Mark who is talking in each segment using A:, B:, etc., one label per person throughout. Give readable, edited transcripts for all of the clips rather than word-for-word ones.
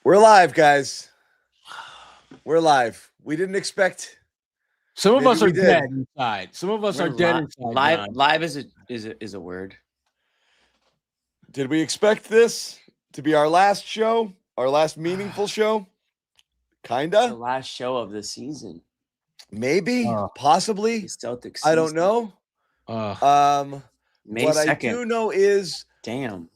A: We're live, guys. We're live. We didn't expect.
B: Some of us are dead inside. Some of us are dead inside.
C: Live is a word.
A: Did we expect this to be our last show? Our last meaningful show? Kinda.
C: The last show of the season.
A: Maybe. Possibly.
C: The Celtics.
A: I don't know.
C: May
A: what
C: 2nd.
A: I do know is,
C: damn,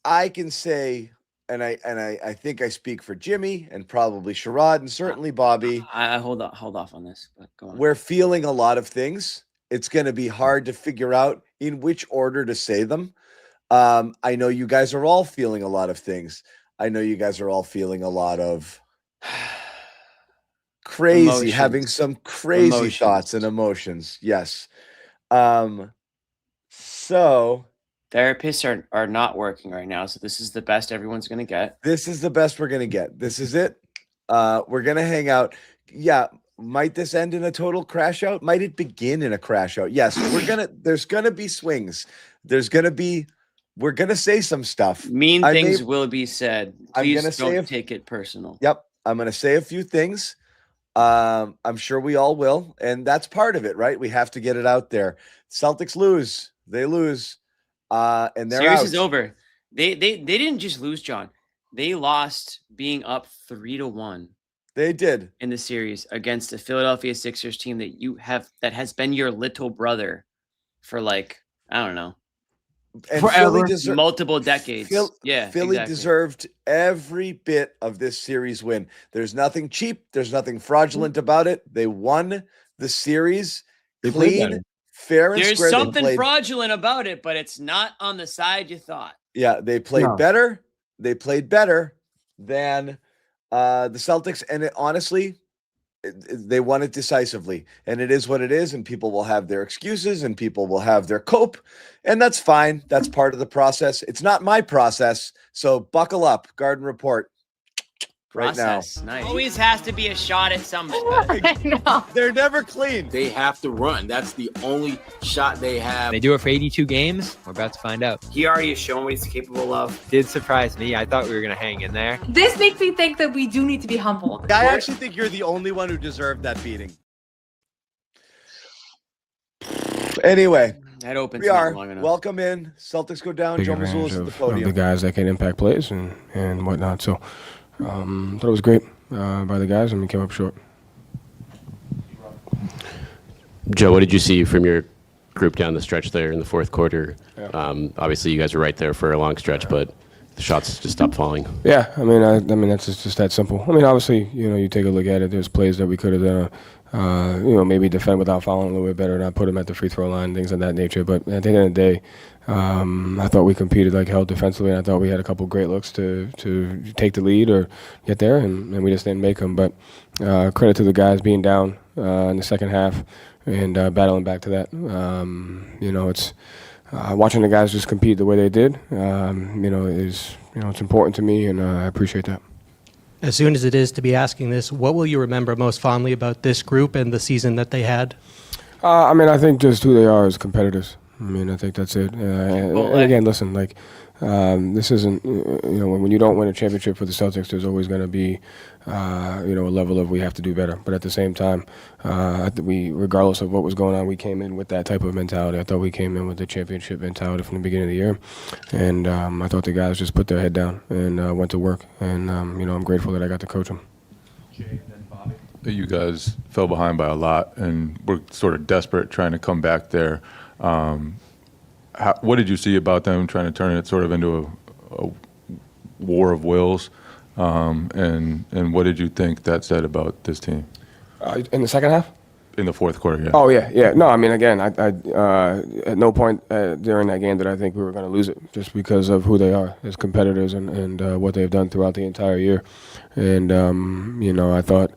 A: I can say, and I think I speak for Jimmy and probably Sherrod and certainly Bobby.
C: I hold off on this. But go on.
A: We're feeling a lot of things. It's going to be hard to figure out in which order to say them. I know you guys are all feeling a lot of things. I know you guys are all feeling a lot of crazy,
C: emotions.
A: Having some crazy thoughts and emotions. Yes. So
C: therapists are not working right now, so this is the best everyone's going to get.
A: This is the best we're going to get. This is it. We're going to hang out. Yeah. Might this end in a total crash out? Might it begin in a crash out? Yes. There's going to be swings. We're going to say some stuff.
C: Mean things will be said. Please don't take it personal.
A: Yep. I'm going to say a few things. I'm sure we all will. And that's part of it, right? We have to get it out there. Celtics lose. They lose. And they're
C: Series
A: out.
C: is over. They didn't just lose, John. They lost being up 3-1.
A: They did
C: in the series against the Philadelphia Sixers team that has been your little brother for I don't know,
A: and
C: forever, multiple decades.
A: Philly deserved every bit of this series win. There's nothing cheap. There's nothing fraudulent about it. They won the series clean. Fair and
C: There's
A: square.
C: Something fraudulent about it, but it's not on the side you thought.
A: Yeah, they played better. They played better than the Celtics, and honestly, they won it decisively. And it is what it is, and people will have their excuses, and people will have their cope, and that's fine. That's part of the process. It's not my process, so buckle up. Garden Report. Right now.
C: Nice. Always has to be a shot at somebody.
A: They're never clean.
B: They have to run. That's the only shot they have.
D: They do it for 82 games. We're about to find out.
C: He already has shown what he's capable of.
D: Did surprise me. I thought we were going to hang in there.
E: This makes me think that we do need to be humble.
A: I actually think you're the only one who deserved that beating. That
C: opens.
A: We are. Welcome in. Celtics go down. Joe Mazzulla's at the podium.
F: The guys that can impact plays and whatnot. So thought it was great by the guys, and we came up short.
G: Joe, what did you see from your group down the stretch there in the fourth quarter? Yeah. Obviously, you guys were right there for a long stretch, but the shots just stopped falling.
F: Yeah, I mean that's just that simple. I mean, obviously, you take a look at it. There's plays that we could have done. Maybe defend without fouling a little bit better, not put them at the free throw line, things of that nature. But at the end of the day, I thought we competed like hell defensively, and I thought we had a couple great looks to take the lead or get there, and we just didn't make them. But credit to the guys being down in the second half and battling back to that. It's watching the guys just compete the way they did. It's important to me, and I appreciate that.
H: As soon as it is to be asking this, what will you remember most fondly about this group and the season that they had?
F: I think just who they are as competitors. I think that's it. And again, listen, this isn't, when you don't win a championship for the Celtics, there's always going to be, a level of we have to do better. But at the same time, regardless of what was going on, we came in with that type of mentality. I thought we came in with the championship mentality from the beginning of the year. And I thought the guys just put their head down and went to work. And, I'm grateful that I got to coach them.
I: Jay and then Bobby. You guys fell behind by a lot and were sort of desperate trying to come back there. What did you see about them trying to turn it sort of into a war of wills? And what did you think that said about this team?
F: In the second half?
I: In the fourth quarter, yeah.
F: Oh, yeah. No, again, I at no point during that game did I think we were going to lose it, just because of who they are as competitors and what they've done throughout the entire year. And, I thought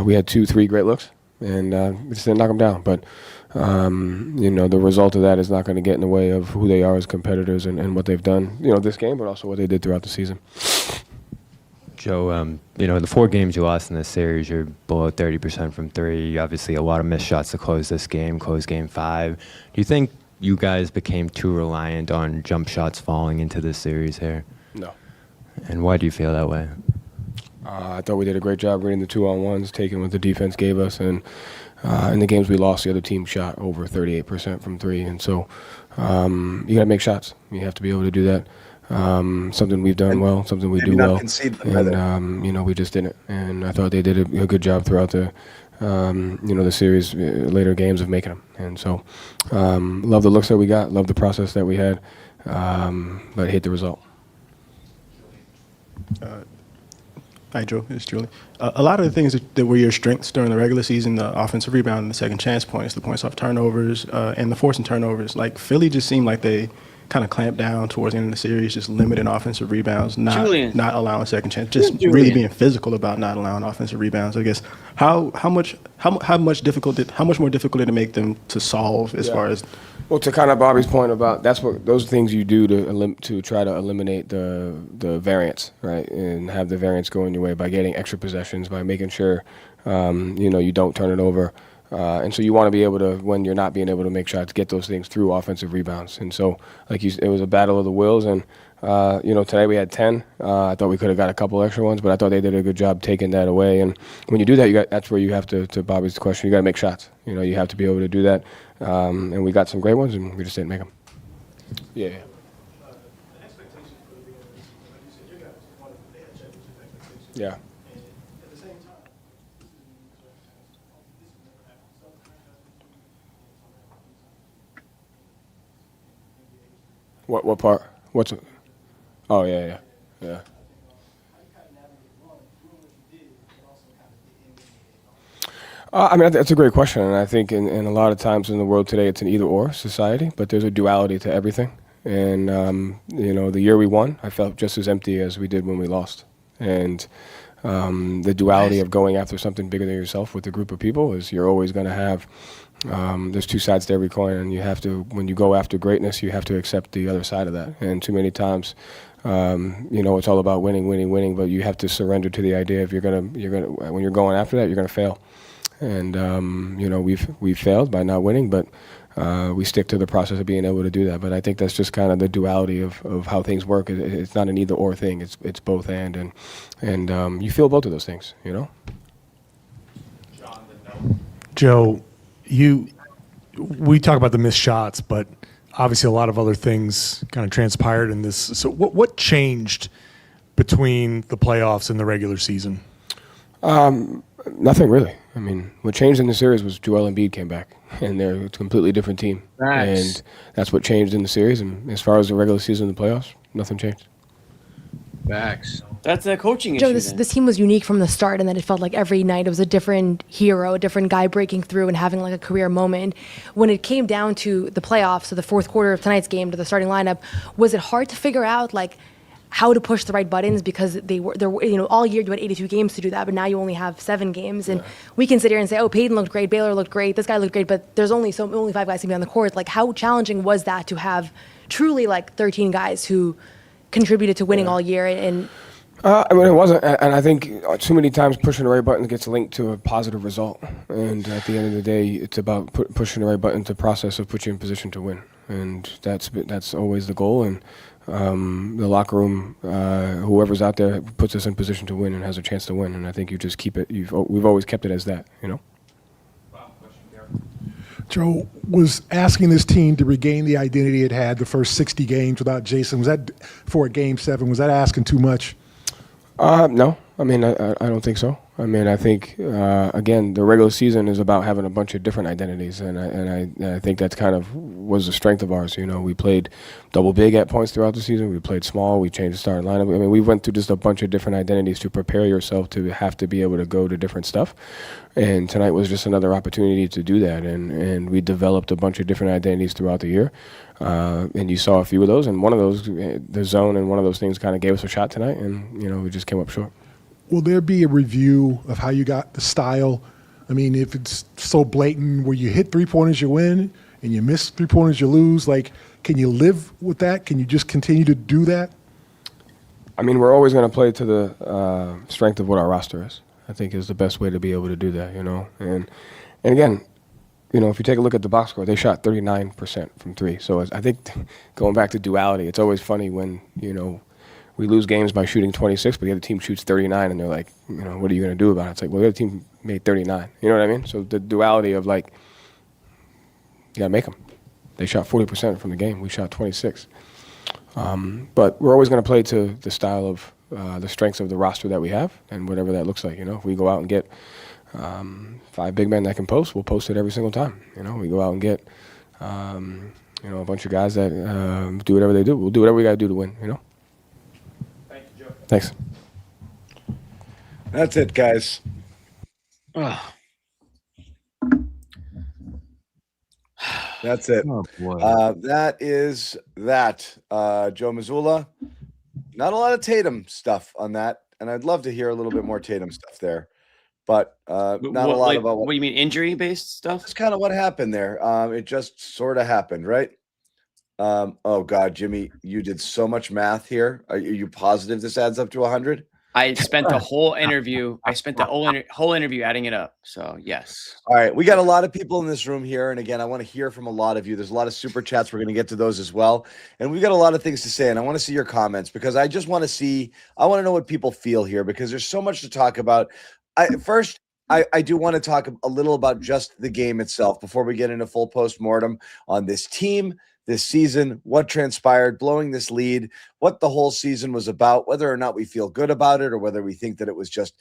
F: we had 2-3 great looks, and we just didn't knock them down. But the result of that is not going to get in the way of who they are as competitors and what they've done, this game, but also what they did throughout the season.
D: Joe, in the 4 games you lost in this series, you're below 30% from 3. Obviously, a lot of missed shots to close this game, close Game 5. Do you think you guys became too reliant on jump shots falling into this series here?
F: No.
D: And why do you feel that way?
F: I thought we did a great job reading the 2-on-1s, taking what the defense gave us, and in the games we lost, the other team shot over 38% from three, and so you got to make shots. You have to be able to do that. Something we've done well, something we do well, and we just didn't. And I thought they did a good job throughout the the series, later games of making them. And so, love the looks that we got, love the process that we had, but hate the result.
J: Hi, Joe. It's Julie. A lot of the things that were your strengths during the regular season, the offensive rebound and the second chance points, the points off turnovers, and the forcing turnovers, like Philly just seemed like they kind of clamped down towards the end of the series, just limiting offensive rebounds, not allowing second chance, just really being physical about not allowing offensive rebounds. I guess how much more difficult did it make them to solve as far as?
F: Well, to kind of Bobby's point about those things you do to try to eliminate the variance, right, and have the variance go in your way by getting extra possessions, by making sure you don't turn it over. And so you want to be able to, when you're not being able to make shots, get those things through offensive rebounds. And so, it was a battle of the wills. And, today we had 10. I thought we could have got a couple extra ones, but I thought they did a good job taking that away. And when you do that, that's where you have to Bobby's question, you got to make shots. You have to be able to do that. And we got some great ones, and we just didn't make them. Yeah. Yeah. What part? What's it? Oh, yeah. That's a great question, and I think in a lot of times in the world today, it's an either-or society, but there's a duality to everything. And, the year we won, I felt just as empty as we did when we lost. And the duality of going after something bigger than yourself with a group of people is you're always going to have there's two sides to every coin, and you have to, when you go after greatness, you have to accept the other side of that. And too many times, it's all about winning, but you have to surrender to the idea of you're gonna when you're going after that, you're gonna fail. And we've failed by not winning, but we stick to the process of being able to do that. But I think that's just kind of the duality of how things work. It's not an either or thing. It's both and you feel both of those things.
K: Joe, we talk about the missed shots, but obviously a lot of other things kind of transpired in this. So what changed between the playoffs and the regular season?
F: Nothing really. What changed in the series was Joel Embiid came back, and they're a completely different team.
C: Nice.
F: And that's what changed in the series. And as far as the regular season and the playoffs, nothing changed.
B: Facts.
C: That's a coaching
E: Joe,
C: issue.
E: this team was unique from the start, and that it felt like every night it was a different hero, a different guy breaking through and having like a career moment. When it came down to the playoffs, to the fourth quarter of tonight's game, to the starting lineup, was it hard to figure out how to push the right buttons, because all year you had 82 games to do that, but now you only have 7 games, and we can sit here and say, oh, Peyton looked great, Baylor looked great, this guy looked great, but there's only 5 guys can be on the court. How challenging was that to have truly 13 guys who contributed to winning all year? And
F: it wasn't, and I think too many times pushing the right button gets linked to a positive result. And at the end of the day, it's about pushing the right button to process of put you in position to win, and that's always the goal. And the locker room, whoever's out there puts us in position to win and has a chance to win. And I think you just keep it. We've always kept it as that,
K: Joe, was asking this team to regain the identity it had the first 60 games without Jayson, was that for a Game 7? Was that asking too much?
F: No. I don't think so. I think, again, the regular season is about having a bunch of different identities, and I think that's kind of was the strength of ours. We played double big at points throughout the season. We played small. We changed the starting lineup. We went through just a bunch of different identities to prepare yourself to have to be able to go to different stuff. And tonight was just another opportunity to do that, and we developed a bunch of different identities throughout the year. And you saw a few of those, and one of those, the zone, and one of those things kind of gave us a shot tonight, and we just came up short.
K: Will there be a review of how you got the style? If it's so blatant where you hit three-pointers, you win, and you miss three-pointers, you lose, can you live with that? Can you just continue to do that?
F: We're always going to play to the strength of what our roster is, I think, is the best way to be able to do that, And again, if you take a look at the box score, they shot 39% from three. So I think going back to duality, it's always funny when, we lose games by shooting 26, but the other team shoots 39, and they're like, what are you going to do about it? It's like, well, the other team made 39. You know what I mean? So the duality of like, you got to make them. They shot 40% from the game. We shot 26. But we're always going to play to the style of the strengths of the roster that we have and whatever that looks like. If we go out and get 5 big men that can post, we'll post it every single time. We go out and get a bunch of guys that do whatever they do. We'll do whatever we got to do to win.
J: Thank you, Joe.
F: Thanks.
A: That's it, guys. That's it.
B: Oh, boy.
A: That is that. Joe Mazzulla. Not a lot of Tatum stuff on that, and I'd love to hear a little bit more Tatum stuff there, but not a lot about
C: what you mean injury-based stuff.
A: That's kind of what happened there. It just sort of happened, right? Oh God, Jimmy, you did so much math here. Are you positive this adds up to 100?
C: I spent the whole interview. I spent the whole interview adding it up. So yes.
A: All right, we got a lot of people in this room here, and again, I want to hear from a lot of you. There's a lot of super chats. We're going to get to those as well, and we've got a lot of things to say. And I want to see your comments because I just want to see. I want to know what people feel here because there's so much to talk about. I do want to talk a little about just the game itself before we get into full postmortem on this team, this season, what transpired, blowing this lead, what the whole season was about, whether or not we feel good about it or whether we think that it was just,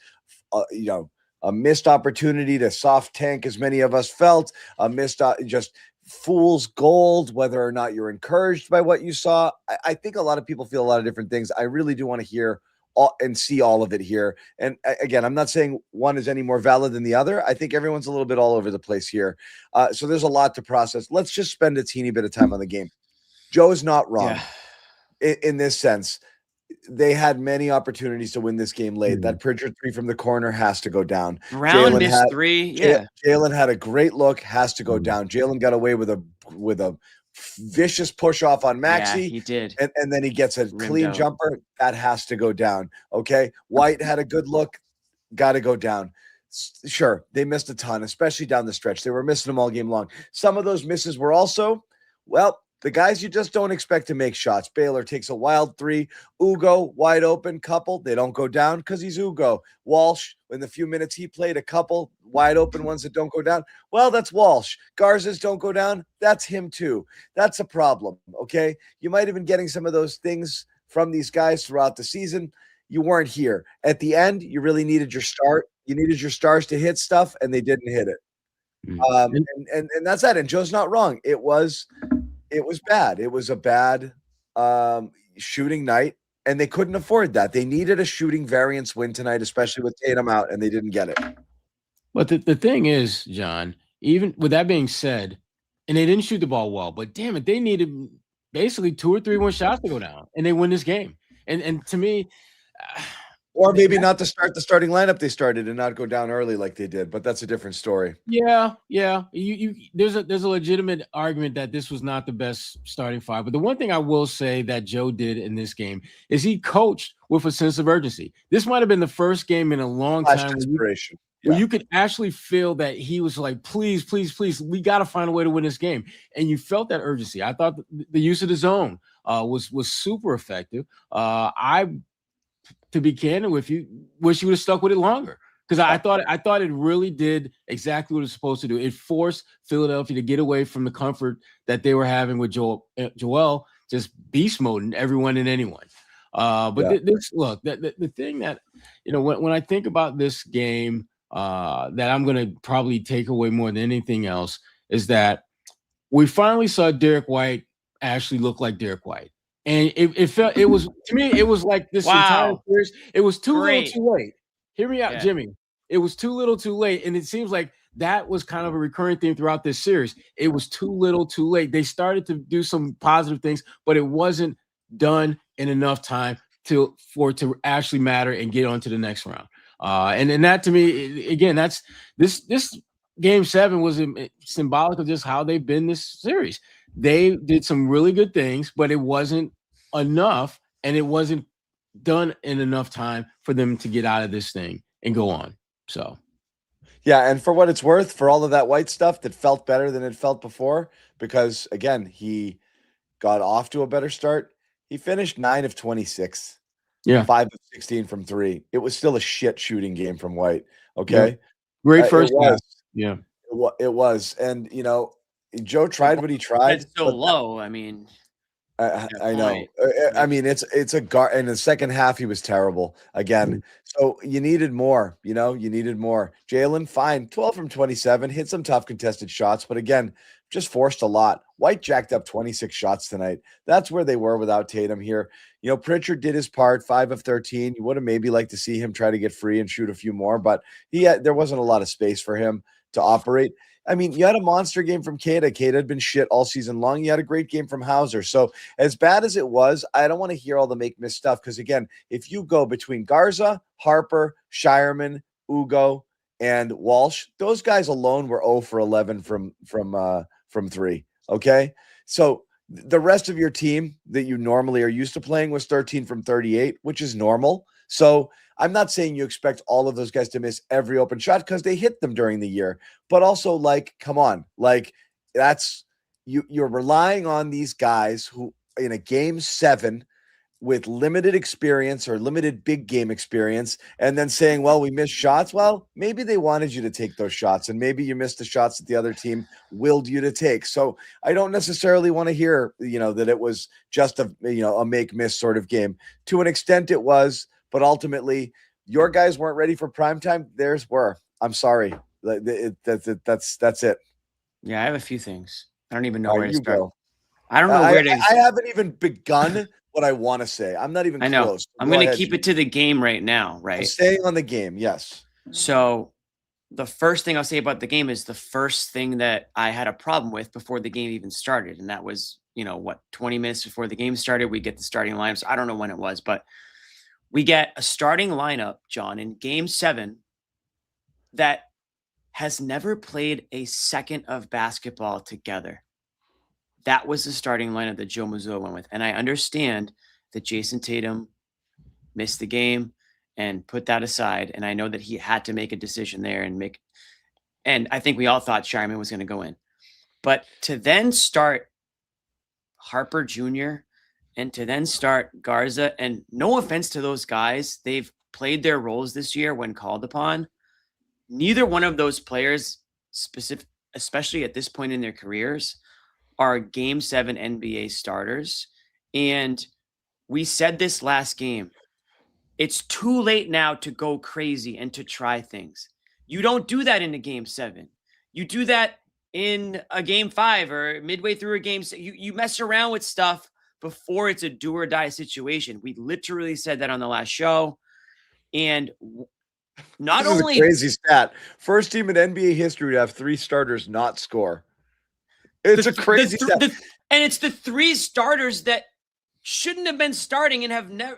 A: a missed opportunity to soft tank as many of us felt, a missed just fool's gold, whether or not you're encouraged by what you saw. I think a lot of people feel a lot of different things. I really do want to hear and see all of it here. And again, I'm not saying one is any more valid than the other. I think everyone's a little bit all over the place here. So there's a lot to process. Let's just spend a teeny bit of time on the game. Joe is not wrong in this sense. They had many opportunities to win this game late. That Pritchard 3 from the corner has to go down.
C: Brown missed 3. Yeah.
A: Jaylen had a great look, has to go down. Jaylen got away with a vicious push off on Maxey.
C: Yeah, he did.
A: And then he gets a clean jumper. That has to go down. Okay. White had a good look. Got to go down. Sure. They missed a ton, especially down the stretch. They were missing them all game long. Some of those misses were also, the guys you just don't expect to make shots. Baylor takes a wild 3. Ugo, wide open, couple. They don't go down because he's Ugo. Walsh, in the few minutes he played, a couple wide open ones that don't go down. Well, that's Walsh. Garza's don't go down. That's him too. That's a problem, okay? You might have been getting some of those things from these guys throughout the season. You weren't here. At the end, you really needed your start. You needed your stars to hit stuff, and they didn't hit it. And that's that. And Joe's not wrong. It was bad. It was a bad shooting night, and they couldn't afford that. They needed a shooting variance win tonight, especially with Tatum out, and they didn't get it.
B: But the thing is, John, even with that being said, and they didn't shoot the ball well, but damn it, they needed basically 2 or 3 more shots to go down, and they win this game. And to me,
A: or maybe not to start the starting lineup they started and not go down early like they did, but that's a different story.
B: Yeah. There's a legitimate argument that this was not the best starting 5. But the one thing I will say that Joe did in this game is he coached with a sense of urgency. This might have been the first game in a long time where you could actually feel that he was like, please, we got to find a way to win this game. And you felt that urgency. I thought the use of the zone was super effective. To be candid with you, wish you would have stuck with it longer because I thought it really did exactly what it was supposed to do. It forced Philadelphia to get away from the comfort that they were having with Joel just beast moding everyone and anyone. The thing that when I think about this game that I'm going to probably take away more than anything else is that we finally saw Derrick White actually look like Derrick White. And it was like this entire series. It was too little too late. Hear me out, Jimmy. It was too little too late. And it seems like that was kind of a recurring theme throughout this series. It was too little too late. They started to do some positive things, but it wasn't done in enough time for it to actually matter and get on to the next round. And that to me, again, that's this game 7 was symbolic of just how they've been this series. They did some really good things, but it wasn't enough, and it wasn't done in enough time for them to get out of this thing and go on. So,
A: yeah, and for what it's worth, for all of that White stuff that felt better than it felt before, because, again, he got off to a better start. He finished 9 of 26.
B: Yeah.
A: 5 of 16 from 3. It was still a shit shooting game from White. Okay.
B: Great
A: It
B: first half.
A: was.
B: Yeah.
A: It was. And, Joe tried what he tried.
C: That's so
A: but
C: low. I mean,
A: I know. I mean, it's a guard. In the second half, he was terrible again. So you needed more. You needed more. Jaylen, fine, 12 from 27, hit some tough contested shots, but again, just forced a lot. White jacked up 26 shots tonight. That's where they were without Tatum here. Pritchard did his part, 5 of 13. You would have maybe liked to see him try to get free and shoot a few more, but there wasn't a lot of space for him to operate. I mean, you had a monster game from Queta. Queta had been shit all season long. You had a great game from Hauser. So as bad as it was, I don't want to hear all the make miss stuff. Because again, if you go between Garza, Harper, Shireman, Ugo, and Walsh, those guys alone were 0 for 11 from 3. Okay. So the rest of your team that you normally are used to playing was 13 from 38, which is normal. So I'm not saying you expect all of those guys to miss every open shot because they hit them during the year, but also come on, that's you're relying on these guys who in a game 7 with limited experience or limited big game experience, and then saying, well, we missed shots. Well, maybe they wanted you to take those shots, and maybe you missed the shots that the other team willed you to take. So I don't necessarily want to hear, that it was just a make miss sort of game. To an extent it was, but ultimately your guys weren't ready for primetime. Theirs were. I'm sorry. That's it.
C: Yeah, I have a few things. I don't even know where to start.
A: Go.
C: I don't know where to.
A: I haven't even begun what I want to say. I'm not even close.
C: I'm going to keep it to the game right now, right?
A: I'm staying on the game, yes.
C: So the first thing I'll say about the game is the first thing that I had a problem with before the game even started. And that was, 20 minutes before the game started, we get the starting lineups. I don't know when it was, but we get a starting lineup, John, in game 7 that has never played a second of basketball together. That was the starting lineup that Joe Mazzulla went with. And I understand that Jayson Tatum missed the game and put that aside. And I know that he had to make a decision there and I think we all thought Shireman was going to go in. But to then start Harper Jr. and to then start Garza, and no offense to those guys, they've played their roles this year when called upon. Neither one of those players, especially at this point in their careers, are game 7 NBA starters. And we said this last game. It's too late now to go crazy and to try things. You don't do that in a game 7. You do that in a game 5 or midway through a game. You mess around with stuff before it's a do or die situation. We literally said that on the last show. And not
A: this
C: only
A: is a crazy stat. First team in NBA history to have 3 starters not score. It's a crazy stat.
C: And it's the 3 starters that shouldn't have been starting and have never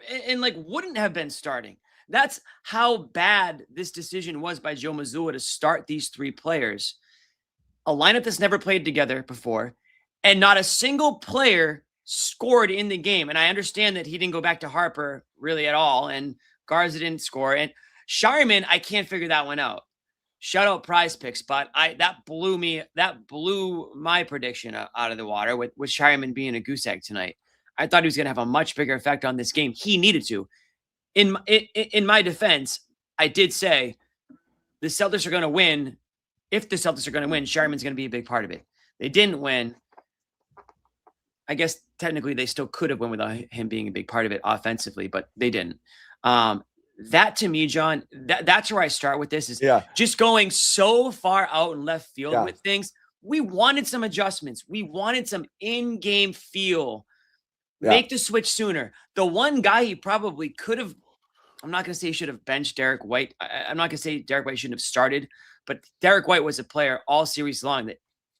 C: wouldn't have been starting. That's how bad this decision was by Joe Mazzulla to start these 3 players. A lineup that's never played together before, and not a single player scored in the game. And I understand that he didn't go back to Harper really at all, and Garza didn't score. And Shireman, I can't figure that one out. Shout out PrizePicks, but that blew my prediction out of the water with Shireman being a goose egg tonight. I thought he was going to have a much bigger effect on this game. He needed to. In my defense, I did say the Celtics are going to win. If the Celtics are going to win, Shireman's going to be a big part of it. They didn't win. I guess technically they still could have won without him being a big part of it offensively, but they didn't. That to me, John, that's where I start with this is just going so far out in left field with things. We wanted some adjustments. We wanted some in-game feel. Make the switch sooner. The one guy he probably could have, I'm not going to say he should have benched Derrick White. I'm not going to say Derrick White shouldn't have started, but Derrick White was a player all series long that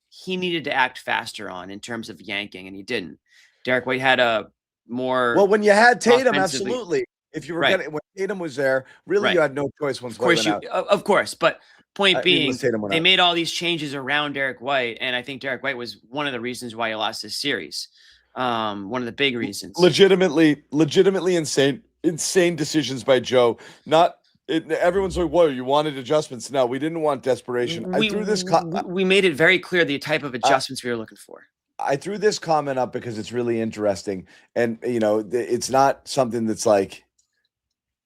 C: he needed to act faster on in terms of yanking, and he didn't. Derrick White had a more
A: when you had Tatum, absolutely. If you were when Tatum was there, really you had no choice once.
C: Of course, but point being, they made all these changes around Derrick White, and I think Derrick White was one of the reasons why he lost this series. One of the big reasons.
A: Legitimately insane decisions by Joe. Everyone's like, "Whoa, you wanted adjustments?" No, we didn't want desperation.
C: We made it very clear the type of adjustments we were looking for.
A: I threw this comment up because it's really interesting, and it's not something that's like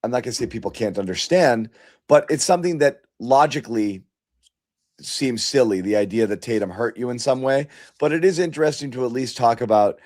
A: I'm not going to say people can't understand, but it's something that logically seems silly, the idea that Tatum hurt you in some way. But it is interesting to at least talk about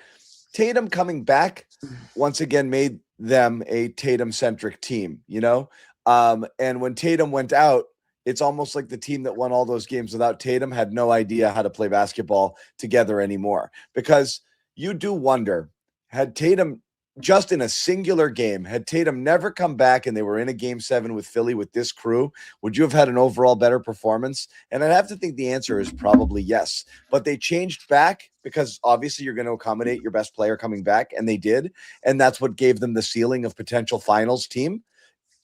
A: Tatum coming back once again made them a Tatum-centric team, you know? And when Tatum went out, it's almost like the team that won all those games without Tatum had no idea how to play basketball together anymore. Because you do wonder, had Tatum just in a singular game, had Tatum never come back and they were in a game 7 with Philly with this crew, would you have had an overall better performance? And I'd have to think the answer is probably yes. But they changed back because obviously you're going to accommodate your best player coming back, and they did. And that's what gave them the ceiling of potential finals team.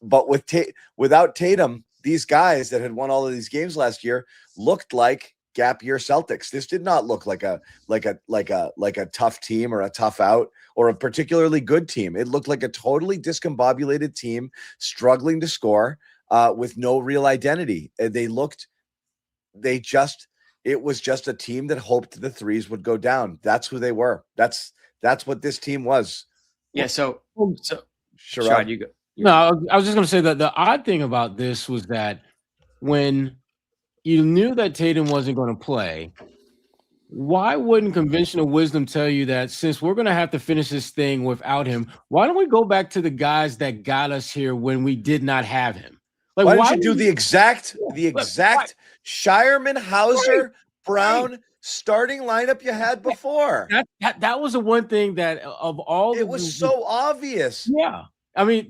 A: But without Tatum, these guys that had won all of these games last year looked like gap year Celtics. This did not look like a tough team or a tough out or a particularly good team. It looked like a totally discombobulated team struggling to score with no real identity. It was just a team that hoped the threes would go down. That's who they were. That's what this team was.
C: Yeah. So
A: Sherrod,
C: you go.
B: No, I was just going to say that the odd thing about this was that when you knew that Tatum wasn't going to play, why wouldn't conventional wisdom tell you that since we're going to have to finish this thing without him, why don't we go back to the guys that got us here when we did not have him? Like,
A: why don't you do the exact Shireman, Hauser, Brown starting lineup you had before?
B: That was the one thing that of all
A: it was so obvious.
B: Yeah. I mean,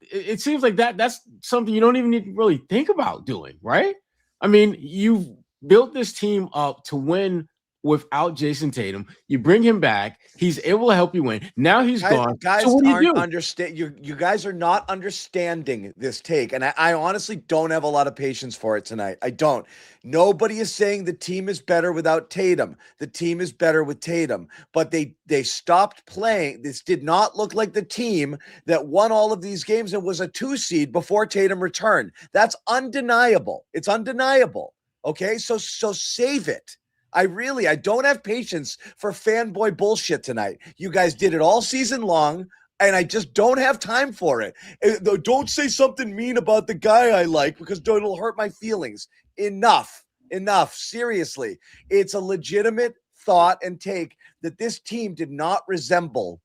B: it seems like that's something you don't even need to really think about doing, right? I mean, you've built this team up to win without Jayson Tatum. You bring him back. He's able to help you win. Now he's gone.
A: Guys,
B: so what do you do?
A: Understand. You guys are not understanding this take, and I honestly don't have a lot of patience for it tonight. I don't. Nobody is saying the team is better without Tatum. The team is better with Tatum, but they stopped playing. This did not look like the team that won all of these games and was a 2 seed before Tatum returned. That's undeniable. It's undeniable. Okay, so save it. I don't have patience for fanboy bullshit tonight. You guys did it all season long, and I just don't have time for it. Don't say something mean about the guy I like because it'll hurt my feelings. Enough. Seriously. It's a legitimate thought and take that this team did not resemble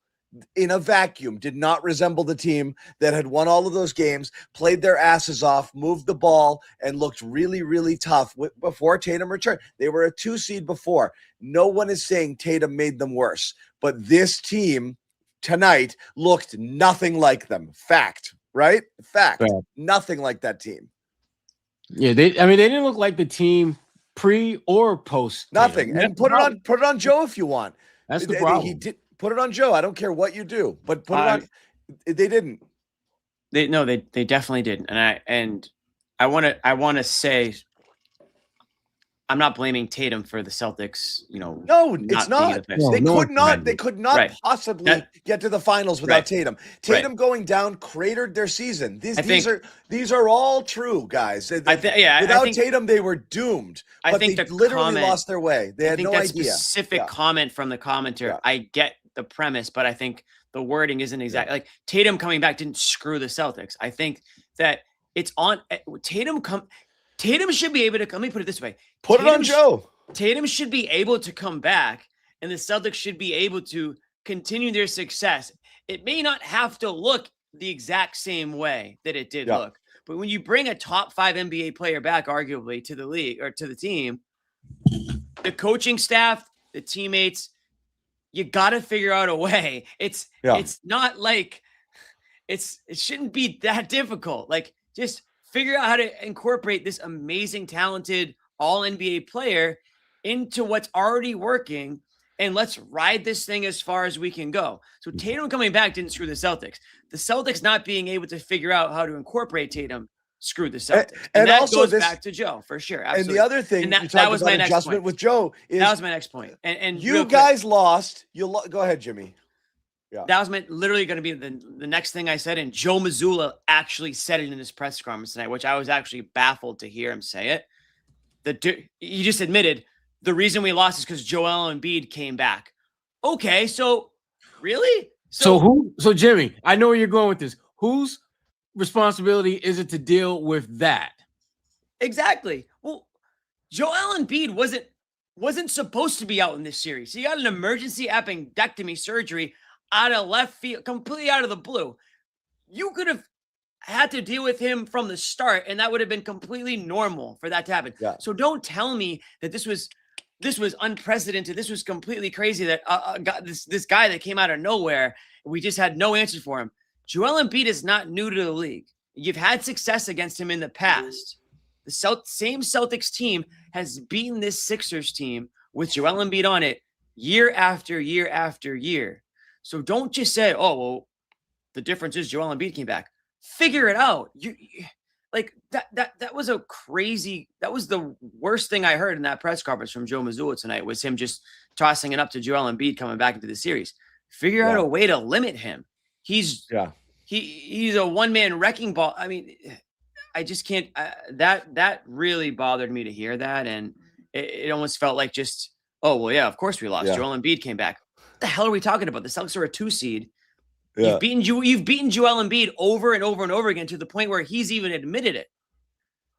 A: the team that had won all of those games, played their asses off, moved the ball, and looked really, really tough before Tatum returned. They were a 2 seed before. No one is saying Tatum made them worse, but this team tonight looked nothing like them. Fact, right? Fact.
B: Right.
A: Nothing like that team.
B: Yeah, they didn't look like the team pre or post.
A: Nothing.
B: Tatum.
A: And put it on Joe if you want.
B: That's the problem.
A: He did. Put it on Joe. I don't care what you do, but put it on. They didn't.
C: They definitely didn't. And I want to say, I'm not blaming Tatum for the Celtics.
A: No, it's not. They could not possibly get to the finals without Tatum. Tatum going down cratered their season. These are all true, guys. Without Tatum, they were doomed. But they literally lost their way. They had no idea.
C: Specific comment from the commenter. Yeah. I get the premise, but I think the wording isn't exact. Like Tatum coming back didn't screw the Celtics. I think that it's on Tatum. Tatum should be able to. Let me put it this way.
A: Put it on Joe.
C: Tatum should be able to come back, and the Celtics should be able to continue their success. It may not have to look the exact same way that it did look, but when you bring a top 5 NBA player back, arguably to the league or to the team, the coaching staff, the teammates, you got to figure out a way. It's not like it shouldn't be that difficult. Like just figure out how to incorporate this amazing, talented all NBA player into what's already working, and let's ride this thing as far as we can go. So Tatum coming back didn't screw the Celtics. The Celtics not being able to figure out how to incorporate Tatum screwed the Celtics. And that also goes back to Joe, for sure. Absolutely.
A: And the other thing, that was my adjustment with Joe is
C: that was my next point. And
A: you guys lost. Go ahead, Jimmy.
C: Yeah. That was literally going to be the next thing I said. And Joe Mazzulla actually said it in his press conference tonight, which I was actually baffled to hear him say it. He just admitted the reason we lost is because Joel Embiid came back. Okay, so really?
B: So Jimmy, I know where you're going with this. whose responsibility is it to deal with that?
C: Exactly. Well, Joel Embiid wasn't supposed to be out in this series. He got an emergency appendectomy surgery out of left field, completely out of the blue. You could have had to deal with him from the start, and that would have been completely normal for that to happen.
A: Yeah.
C: So don't tell me that this was unprecedented. This was completely crazy that this guy that came out of nowhere, we just had no answer for him. Joel Embiid is not new to the league. You've had success against him in the past. The same Celtics team has beaten this Sixers team with Joel Embiid on it year after year after year. So don't just say, oh, well, the difference is Joel Embiid came back. Figure it out. Like that was a crazy, that was the worst thing I heard in that press conference from Joe Mazzulla tonight, was him just tossing it up to Joel Embiid coming back into the series. Figure out a way to limit him. He's a one-man wrecking ball. I mean, I just can't, that really bothered me to hear that. And it almost felt like just, oh, well, yeah, of course we lost. Joel Embiid came back. What the hell are we talking about? The Celtics are a 2 seed. Yeah. You've beaten Joel Embiid over and over and over again to the point where he's even admitted it.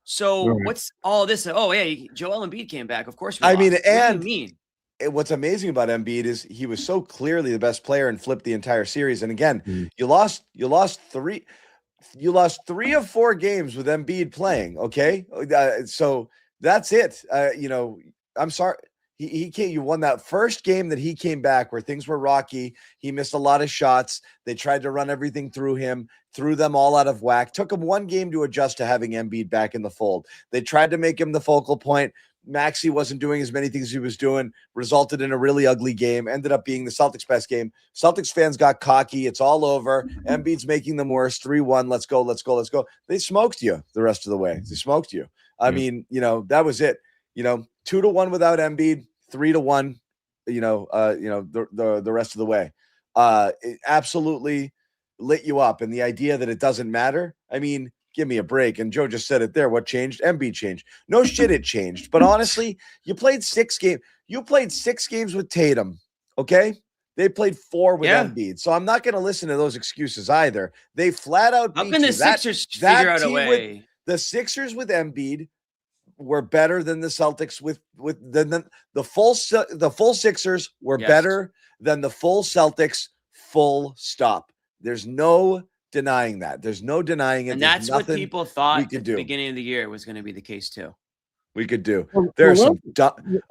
C: So what's all this? Oh yeah, Joel Embiid came back. Of course.
A: I mean, and what's amazing about Embiid is he was so clearly the best player and flipped the entire series. And again, you lost 3 of 4 games with Embiid playing. Okay, so that's it. I'm sorry. He came. You won that first game that he came back where things were rocky. He missed a lot of shots. They tried to run everything through him, threw them all out of whack. Took him 1 game to adjust to having Embiid back in the fold. They tried to make him the focal point. Maxey wasn't doing as many things he was doing. Resulted in a really ugly game. Ended up being the Celtics' best game. Celtics fans got cocky. It's all over. Embiid's making them worse. 3-1. Let's go. Let's go. Let's go. They smoked you the rest of the way. They smoked you. I mean, that was it. 2-1 without Embiid, 3-1, the rest of the way. It absolutely lit you up. And the idea that it doesn't matter, I mean, give me a break. And Joe just said it there. What changed? Embiid changed. No shit, it changed. But honestly, you played 6 games. You played 6 games with Tatum, okay? They played 4 with Embiid. So I'm not going to listen to those excuses either. They flat out beat you.
C: How can the Sixers figure out a way?
A: The Sixers with Embiid were better than the Celtics the full Sixers were better than the full Celtics, full stop. There's no denying that. There's no denying it.
C: And that's what people thought at the beginning of the year was going to be the case too.
A: We could do. There's some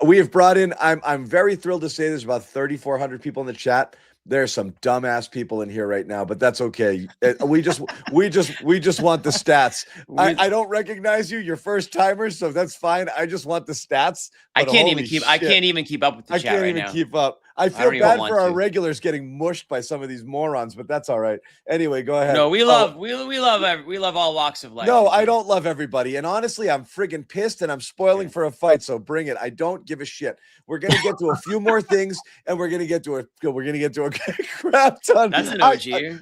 A: we have brought in, I'm very thrilled to say there's about 3,400 people in the chat. There's some dumbass people in here right now, but that's okay. We just want the stats. I don't recognize you. You're first timers, so that's fine. I just want the stats.
C: I can't even keep up with the chat right now. I can't even
A: keep up. I feel bad for our regulars getting mushed by some of these morons, but that's all right. Anyway, go ahead.
C: No, we love all walks of life.
A: No, I don't love everybody. And honestly, I'm friggin' pissed and I'm spoiling for a fight. So bring it. I don't give a shit. We're gonna get to a few more things, and we're gonna get to a crap ton.
C: That's an OG.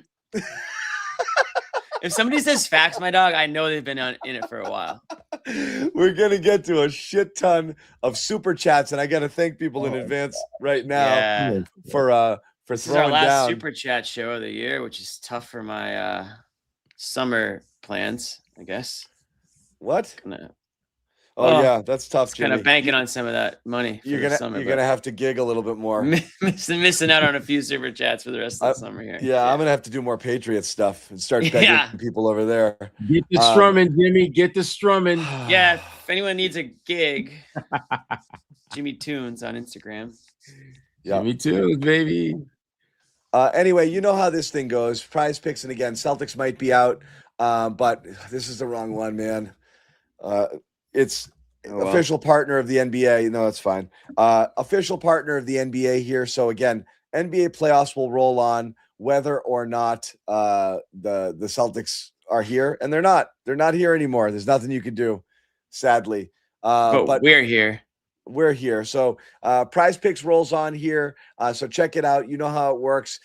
C: If somebody says facts, my dog, I know they've been in it for a while.
A: We're gonna get to a shit ton of super chats, and I gotta thank people in advance right now for
C: this
A: throwing
C: is our last
A: down.
C: super chat show of the year, which is tough for my summer plans, I guess.
A: What? Yeah, that's tough.
C: Kind of banking on some of that money.
A: You're gonna have to gig a little bit more.
C: missing out on a few super chats for the rest of the summer here.
A: Yeah, I'm gonna have to do more Patriot stuff and start begging people over there.
B: Get the strumming, Jimmy. Get the strumming.
C: Yeah, if anyone needs a gig, Jimmy Tunes on Instagram.
A: Yeah,
B: Jimmy Tunes, baby.
A: Anyway, you know how this thing goes. Prize picks, and again, Celtics might be out, but this is the wrong one, man. It's official partner of the NBA. No, that's fine. Official partner of the NBA here. So again, NBA playoffs will roll on whether or not the Celtics are here, and they're not. They're not here anymore. There's nothing you can do, sadly.
C: But we're here.
A: We're here. So Prize Picks rolls on here. So check it out. You know how it works.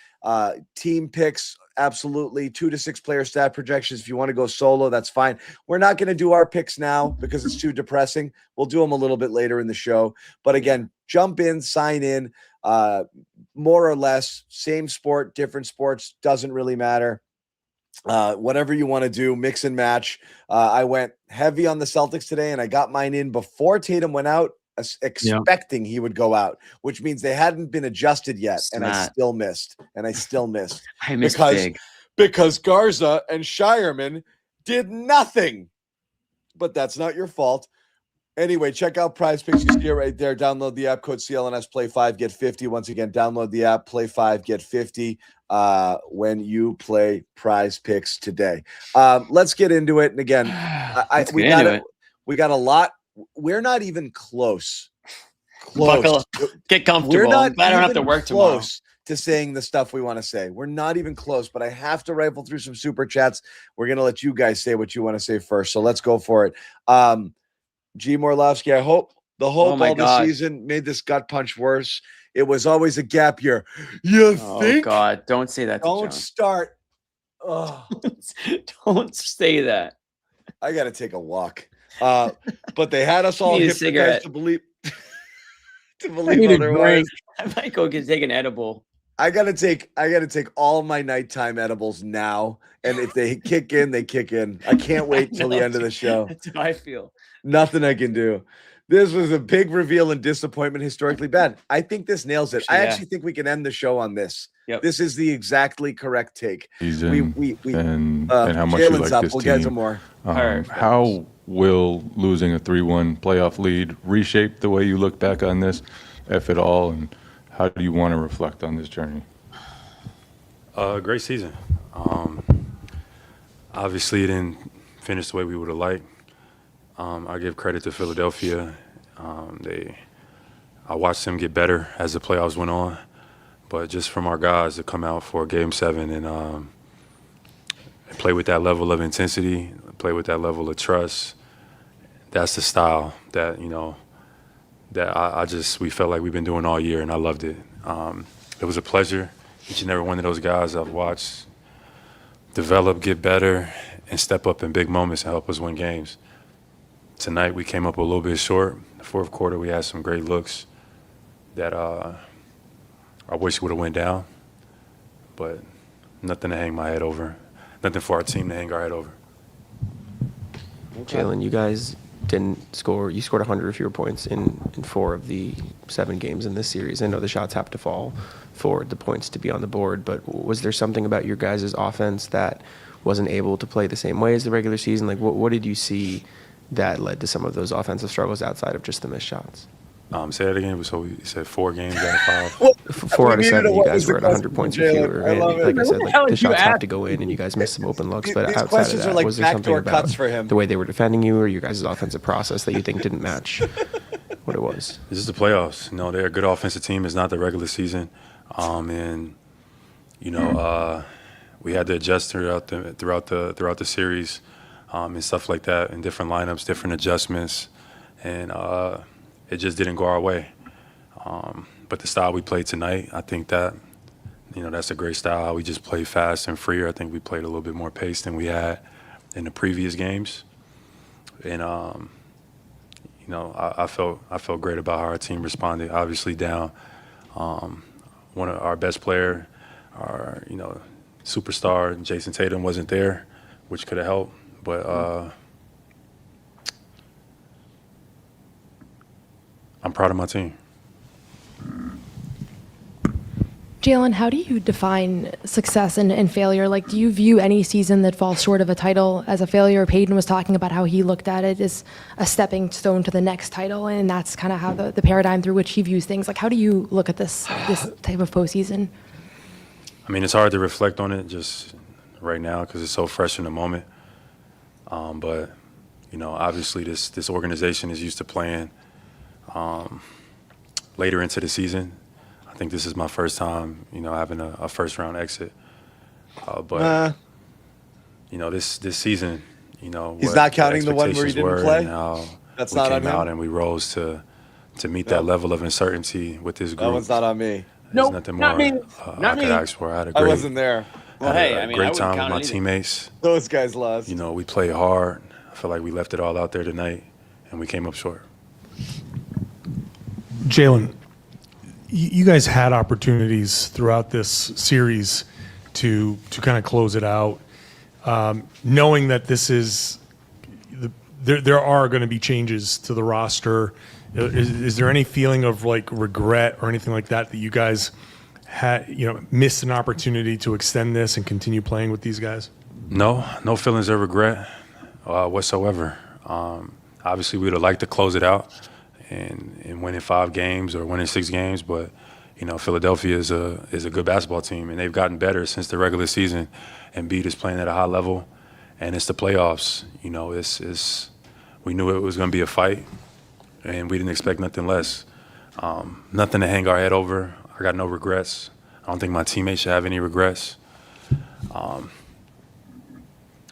A: Team picks. Absolutely. 2 to 6 player stat projections. If you want to go solo, that's fine. We're not going to do our picks now because it's too depressing. We'll do them a little bit later in the show. But again, jump in, sign in, more or less, same sport, different sports, doesn't really matter. whatever you want to do, mix and match. I went heavy on the Celtics today, and I got mine in before Tatum went out, expecting he would go out, which means they hadn't been adjusted yet, and I still missed. I missed because Garza and Shireman did nothing. But that's not your fault. Anyway, check out PrizePicks. You see it right there. Download the app, code CLNS, play 5, get 50. Once again, download the app, play 5, get 50 when you play PrizePicks today. Let's get into it. And again, we got a lot. We're not even close.
C: Buckle, get comfortable.
A: We're not
C: I don't have to work tomorrow.
A: Close to saying the stuff we want to say. We're not even close, but I have to rifle through some super chats. We're going to let you guys say what you want to say first. So let's go for it. G. Morlowski, I hope all the season made this gut punch worse. It was always a gap year. You think?
C: Oh, God. Don't say that.
A: Don't start. Oh.
C: Don't say that.
A: I got to take a walk. But they had us all hypnotized to believe otherwise.
C: I might go take an edible.
A: I gotta take all my nighttime edibles now, and if they kick in, they kick in. I can't wait till the end of the show.
C: That's how I feel.
A: Nothing I can do. This was a big reveal and disappointment, historically bad. I think this nails it. I actually think we can end the show on this.
C: Yep.
A: This is the exactly correct take.
I: And how much you
A: Jalen's
I: like
A: up.
I: this
A: We'll
I: team.
A: get to more.
I: How will losing a 3-1 playoff lead reshape the way you look back on this, if at all, and how do you want to reflect on this journey?
L: Great season. Obviously, it didn't finish the way we would have liked. I give credit to Philadelphia. I watched them get better as the playoffs went on, but just from our guys to come out for Game 7 and play with that level of intensity, play with that level of trust, that's the style that, we felt like we've been doing all year, and I loved it. It was a pleasure. Each and every one of those guys I've watched develop, get better, and step up in big moments and help us win games. Tonight we came up a little bit short. The fourth quarter we had some great looks that I wish would have went down, but nothing to hang my head over. Nothing for our team to hang our head over.
M: Jaylen, you guys didn't score. You scored 100 or fewer points in 4 of the 7 games in this series. I know the shots have to fall for the points to be on the board, but was there something about your guys' offense that wasn't able to play the same way as the regular season? Like, what did you see that led to some of those offensive struggles outside of just the missed shots?
L: Say that again. So we said 4 games out of 5.
A: Well,
M: 4 out of 7, you guys were at 100 points or fewer. And like I said,
A: the
M: shots have to go in, and you guys missed some open looks. But
A: These
M: outside of
A: questions
M: that,
A: are like
M: was there something
A: backdoor
M: about
A: cuts for him.
M: the way they were defending you, or your guys' offensive process that you think didn't match what it was?
L: This is the playoffs. They're a good offensive team. It's not the regular season, and we had to adjust throughout the series, and stuff like that, and different lineups, different adjustments, and it just didn't go our way. But the style we played tonight, I think that, that's a great style. How we just played fast and freer. I think we played a little bit more pace than we had in the previous games. And, I felt great about how our team responded. Obviously down one of our best player, our, superstar, Jayson Tatum wasn't there, which could have helped. But I'm proud of my team.
E: Jaylen, how do you define success and failure? Like, do you view any season that falls short of a title as a failure? Peyton was talking about how he looked at it as a stepping stone to the next title, and that's kind of how the paradigm through which he views things. Like, how do you look at this type of postseason?
L: I mean, it's hard to reflect on it just right now because it's so fresh in the moment. But, obviously this organization is used to playing later into the season. I think this is my first time, having a first-round exit. But this season,
A: he's not counting the one where he didn't play. That's not on him.
L: We came out and we rose to meet that level of uncertainty with this group.
A: That one's not on me.
L: There's nothing more I could ask for.
A: I wasn't there.
C: Well, hey,
L: great time with my teammates.
A: Those guys lost.
L: We played hard. I feel like we left it all out there tonight, and we came up short.
K: Jaylen, you guys had opportunities throughout this series to kind of close it out. knowing that this is there are going to be changes to the roster. Is there any feeling of like regret or anything like that you guys had, missed an opportunity to extend this and continue playing with these guys?
L: No feelings of regret whatsoever. Obviously, we would have liked to close it out and win in 5 games or win in 6 games, but Philadelphia is a good basketball team, and they've gotten better since the regular season. Embiid is playing at a high level, and it's the playoffs. We knew it was going to be a fight, and we didn't expect nothing less. Nothing to hang our head over. I got no regrets. I don't think my teammates should have any regrets.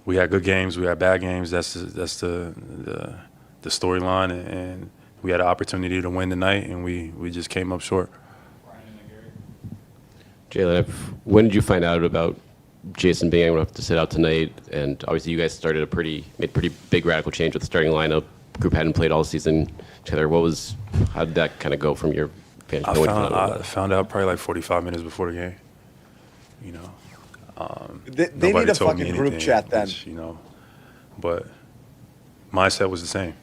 L: We had good games. We had bad games. That's the storyline, and we had an opportunity to win tonight, and we just came up short.
G: Jaylen, when did you find out about Jayson being able to have to sit out tonight? And obviously, you guys started made pretty big radical change with the starting lineup. Group hadn't played all season together. How did that kind of go from your vantage point?
L: I found out probably like 45 minutes before the game.
A: They need a fucking group chat then.
L: But mindset was the same.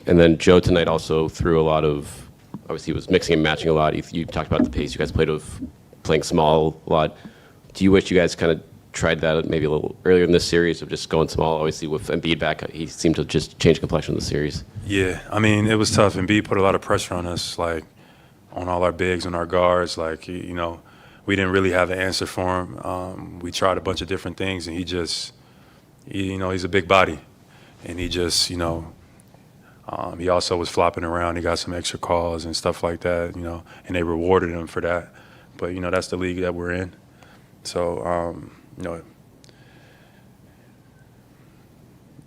G: And then Joe tonight also threw a lot of. Obviously, he was mixing and matching a lot. You talked about the pace you guys played of playing small a lot. Do you wish you guys kind of tried that maybe a little earlier in this series of just going small? Obviously, with Embiid back, he seemed to just change the complexion of the series.
L: Yeah, I mean, it was tough. Embiid put a lot of pressure on us, like on all our bigs and our guards. Like, we didn't really have an answer for him. We tried a bunch of different things, and he's a big body, and he just, he also was flopping around. He got some extra calls and stuff like that, and they rewarded him for that. But, that's the league that we're in. So,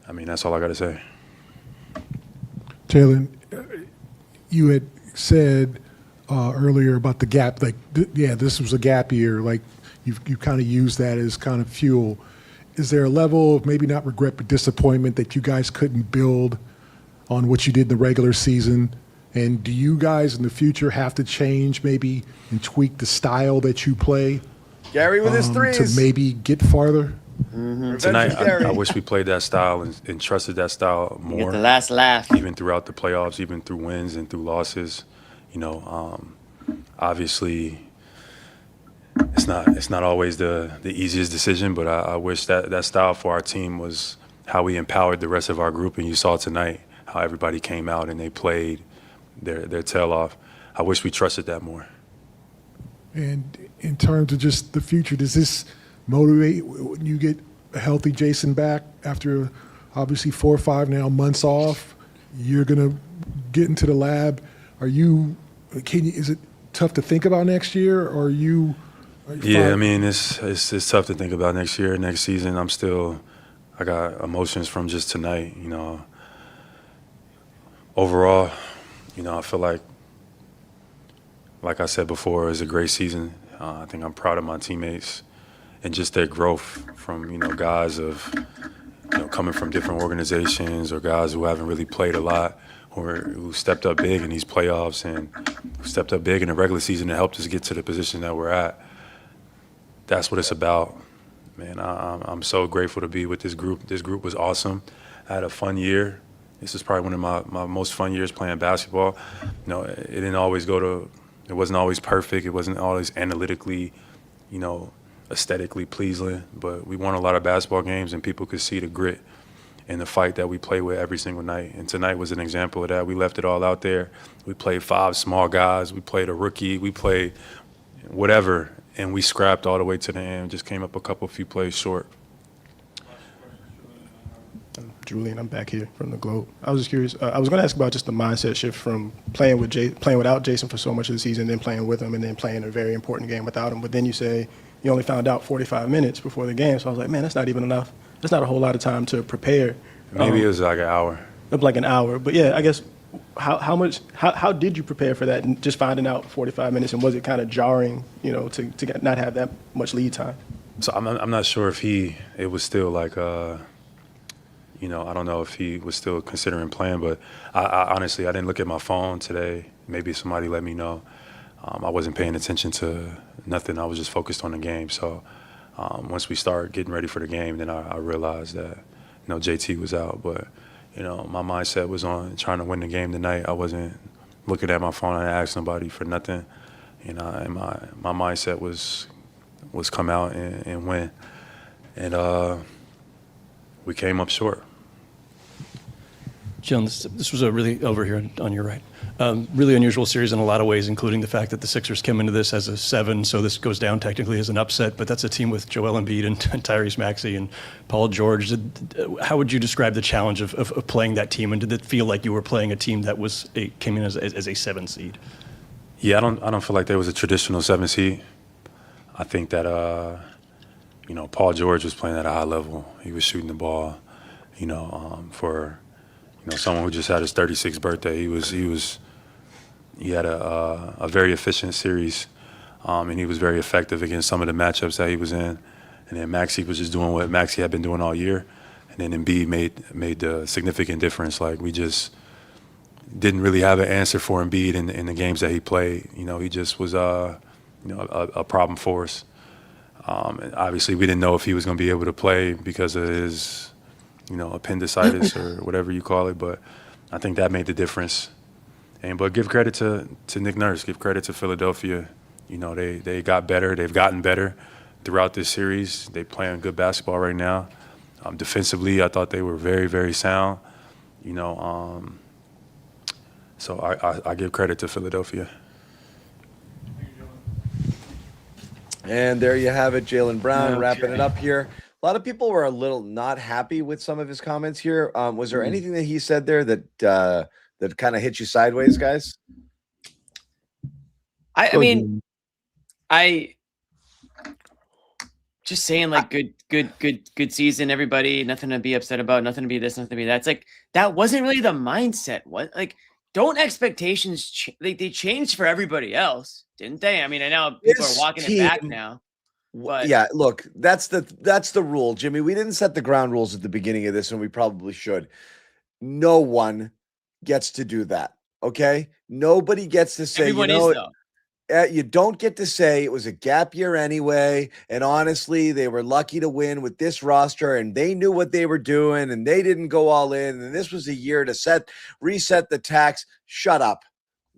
L: I mean, that's all I got to say.
N: Jaylen, you had said earlier about the gap, like, this was a gap year. Like, you kind of used that as kind of fuel. Is there a level of maybe not regret but disappointment that you guys couldn't build on what you did in the regular season? And do you guys in the future have to change maybe and tweak the style that you play?
A: Gary with his threes.
N: To maybe get farther?
A: Mm-hmm.
L: Tonight, I wish we played that style and trusted that style more.
C: Get the last laugh.
L: Even throughout the playoffs, even through wins and through losses. Obviously, it's not always the easiest decision, but I wish that style for our team was how we empowered the rest of our group. And you saw tonight how everybody came out and they played their tail off. I wish we trusted that more.
N: And in terms of just the future, does this motivate when you get a healthy Jayson back after obviously 4 or 5 now months off? You're gonna get into the lab. Is it tough to think about next year, or are you?
L: Yeah, I mean it's tough to think about next year, next season. I got emotions from just tonight. Overall, I feel like I said before, it was a great season. I think I'm proud of my teammates and just their growth from, guys of, coming from different organizations or guys who haven't really played a lot or who stepped up big in these playoffs and who stepped up big in the regular season and helped us get to the position that we're at. That's what it's about, man. I'm so grateful to be with this group. This group was awesome. I had a fun year. This is probably one of my most fun years playing basketball. It wasn't always perfect. It wasn't always analytically, aesthetically pleasing. But we won a lot of basketball games, and people could see the grit and the fight that we play with every single night. And tonight was an example of that. We left it all out there. We played 5 small guys. We played a rookie. We played whatever, and we scrapped all the way to the end. Just came up a few plays short.
J: Julian, I'm back here from the Globe. I was just curious. I was going to ask about just the mindset shift from playing without Jayson for so much of the season, then playing with him, and then playing a very important game without him. But then you say you only found out 45 minutes before the game. So I was like, man, that's not even enough. That's not a whole lot of time to prepare.
L: Maybe it was like an hour.
J: Like an hour. But yeah, I guess how did you prepare for that? And just finding out 45 minutes, and was it kind of jarring, to not have that much lead time?
L: So I'm not sure if it was still like. I don't know if he was still considering playing, but I honestly, I didn't look at my phone today. Maybe somebody let me know. I wasn't paying attention to nothing. I was just focused on the game. So Once we started getting ready for the game, then I realized that, JT was out. But, my mindset was on trying to win the game tonight. I wasn't looking at my phone and ask nobody for nothing. And my mindset was come out and win. And we came up short.
O: Jaylen, this was a really, over here on your right, really unusual series in a lot of ways, including the fact that the Sixers came into this as a 7, so this goes down technically as an upset, but that's a team with Joel Embiid and Tyrese Maxey and Paul George. How would you describe the challenge of playing that team, and did it feel like you were playing a team that came in as a 7 seed?
L: Yeah, I don't feel like there was a traditional 7 seed. I think that Paul George was playing at a high level. He was shooting the ball, for someone who just had his 36th birthday. He had a very efficient series, and he was very effective against some of the matchups that he was in. And then Maxey was just doing what Maxey had been doing all year. And then Embiid made the significant difference. Like, we just didn't really have an answer for Embiid in the games that he played. He just was a problem for us. And obviously, we didn't know if he was going to be able to play because of his appendicitis or whatever you call it, but I think that made the difference. But give credit to Nick Nurse, give credit to Philadelphia. They got better. They've gotten better throughout this series. They playing good basketball right now. Defensively, I thought they were very, very sound. So I give credit to Philadelphia.
A: And there you have it, Jaylen Brown wrapping it up here. A lot of people were a little not happy with some of his comments here. Was there anything that he said there that kind of hit you sideways, guys?
C: I mean, just saying, like, good season, everybody. Nothing to be upset about. Nothing to be this. Nothing to be that. It's like that wasn't really the mindset. What, like, don't expectations they changed for everybody else, didn't they? I mean, I know people are walking it back now. But
A: yeah, look, that's the rule, Jimmy. We didn't set the ground rules at the beginning of this, and we probably should. No one gets to do that. Okay, nobody gets to say.
C: Everyone is, though.
A: You don't get to say it was a gap year anyway. And honestly, they were lucky to win with this roster, and they knew what they were doing, and they didn't go all in. And this was a year to reset the tax. Shut up.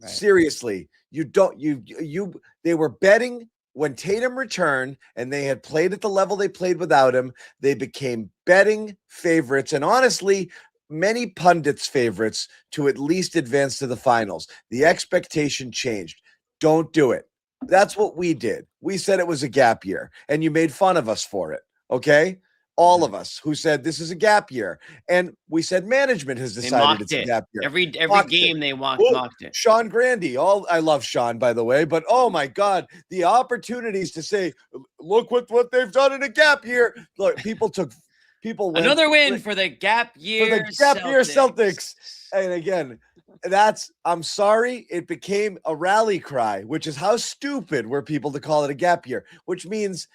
A: Right. Seriously, they were betting. When Tatum returned and they had played at the level they played without him, they became betting favorites, and honestly, many pundits' favorites to at least advance to the finals. The expectation changed. Don't do it. That's what we did. We said it was a gap year, and you made fun of us for it, okay? All of us who said this is a gap year. And we said management has decided it's a gap year.
C: Every game they mocked it.
A: Sean Grandy. I love Sean, by the way, but oh my God, the opportunities to say, look what they've done in a gap year. Look, people went,
C: another win for the gap year
A: Celtics. And again, I'm sorry, it became a rally cry, which is how stupid were people to call it a gap year, which means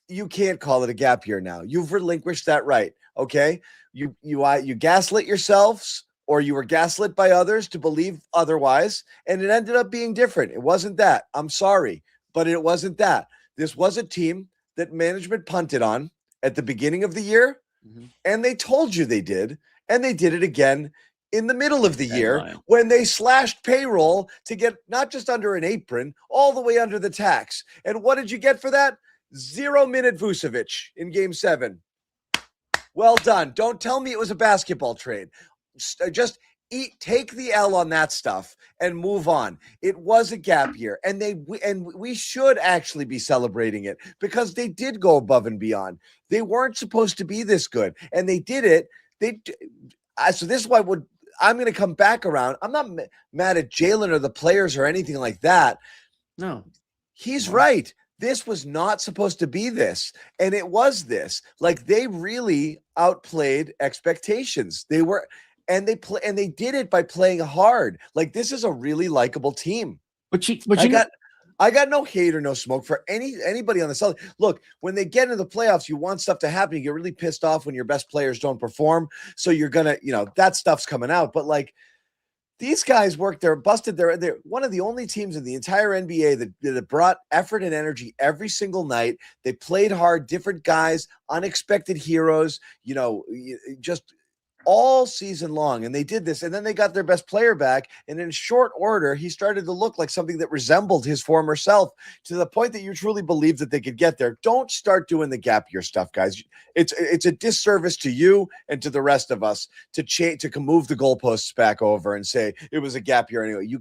A: you can't call it a gap year now. You've relinquished that right. Okay. You gaslit yourselves, or you were gaslit by others to believe otherwise. And it ended up being different. It wasn't that. I'm sorry, but it wasn't that. This was a team that management punted on at the beginning of the year. Mm-hmm. And they told you they did. And they did it again in the middle of the year when they slashed payroll to get not just under an apron, all the way under the tax. And what did you get for that? 0-minute Vucevic in Game 7. Well done. Don't tell me it was a basketball trade. Just take the L on that stuff and move on. It was a gap year, and we should actually be celebrating it because they did go above and beyond. They weren't supposed to be this good, and they did it. So this is why I'm going to come back around. I'm not mad at Jaylen or the players or anything like that.
C: No,
A: he's right. This was not supposed to be this, and it was this. Like, they really outplayed expectations. They did it by playing hard. Like, this is a really likable team. I got no hate or no smoke for anybody on the Celtics. Look, when they get into the playoffs, you want stuff to happen. You get really pissed off when your best players don't perform. So you're gonna, that stuff's coming out. But like, These guys worked there, busted their. They're one of the only teams in the entire NBA that brought effort and energy every single night. They played hard, different guys, unexpected heroes, just all season long. And they did this. And then they got their best player back. And in short order, he started to look like something that resembled his former self, to the point that you truly believed that they could get there. Don't start doing the gap year stuff, guys. It's a disservice to you and to the rest of us to move the goalposts back over and say it was a gap year anyway.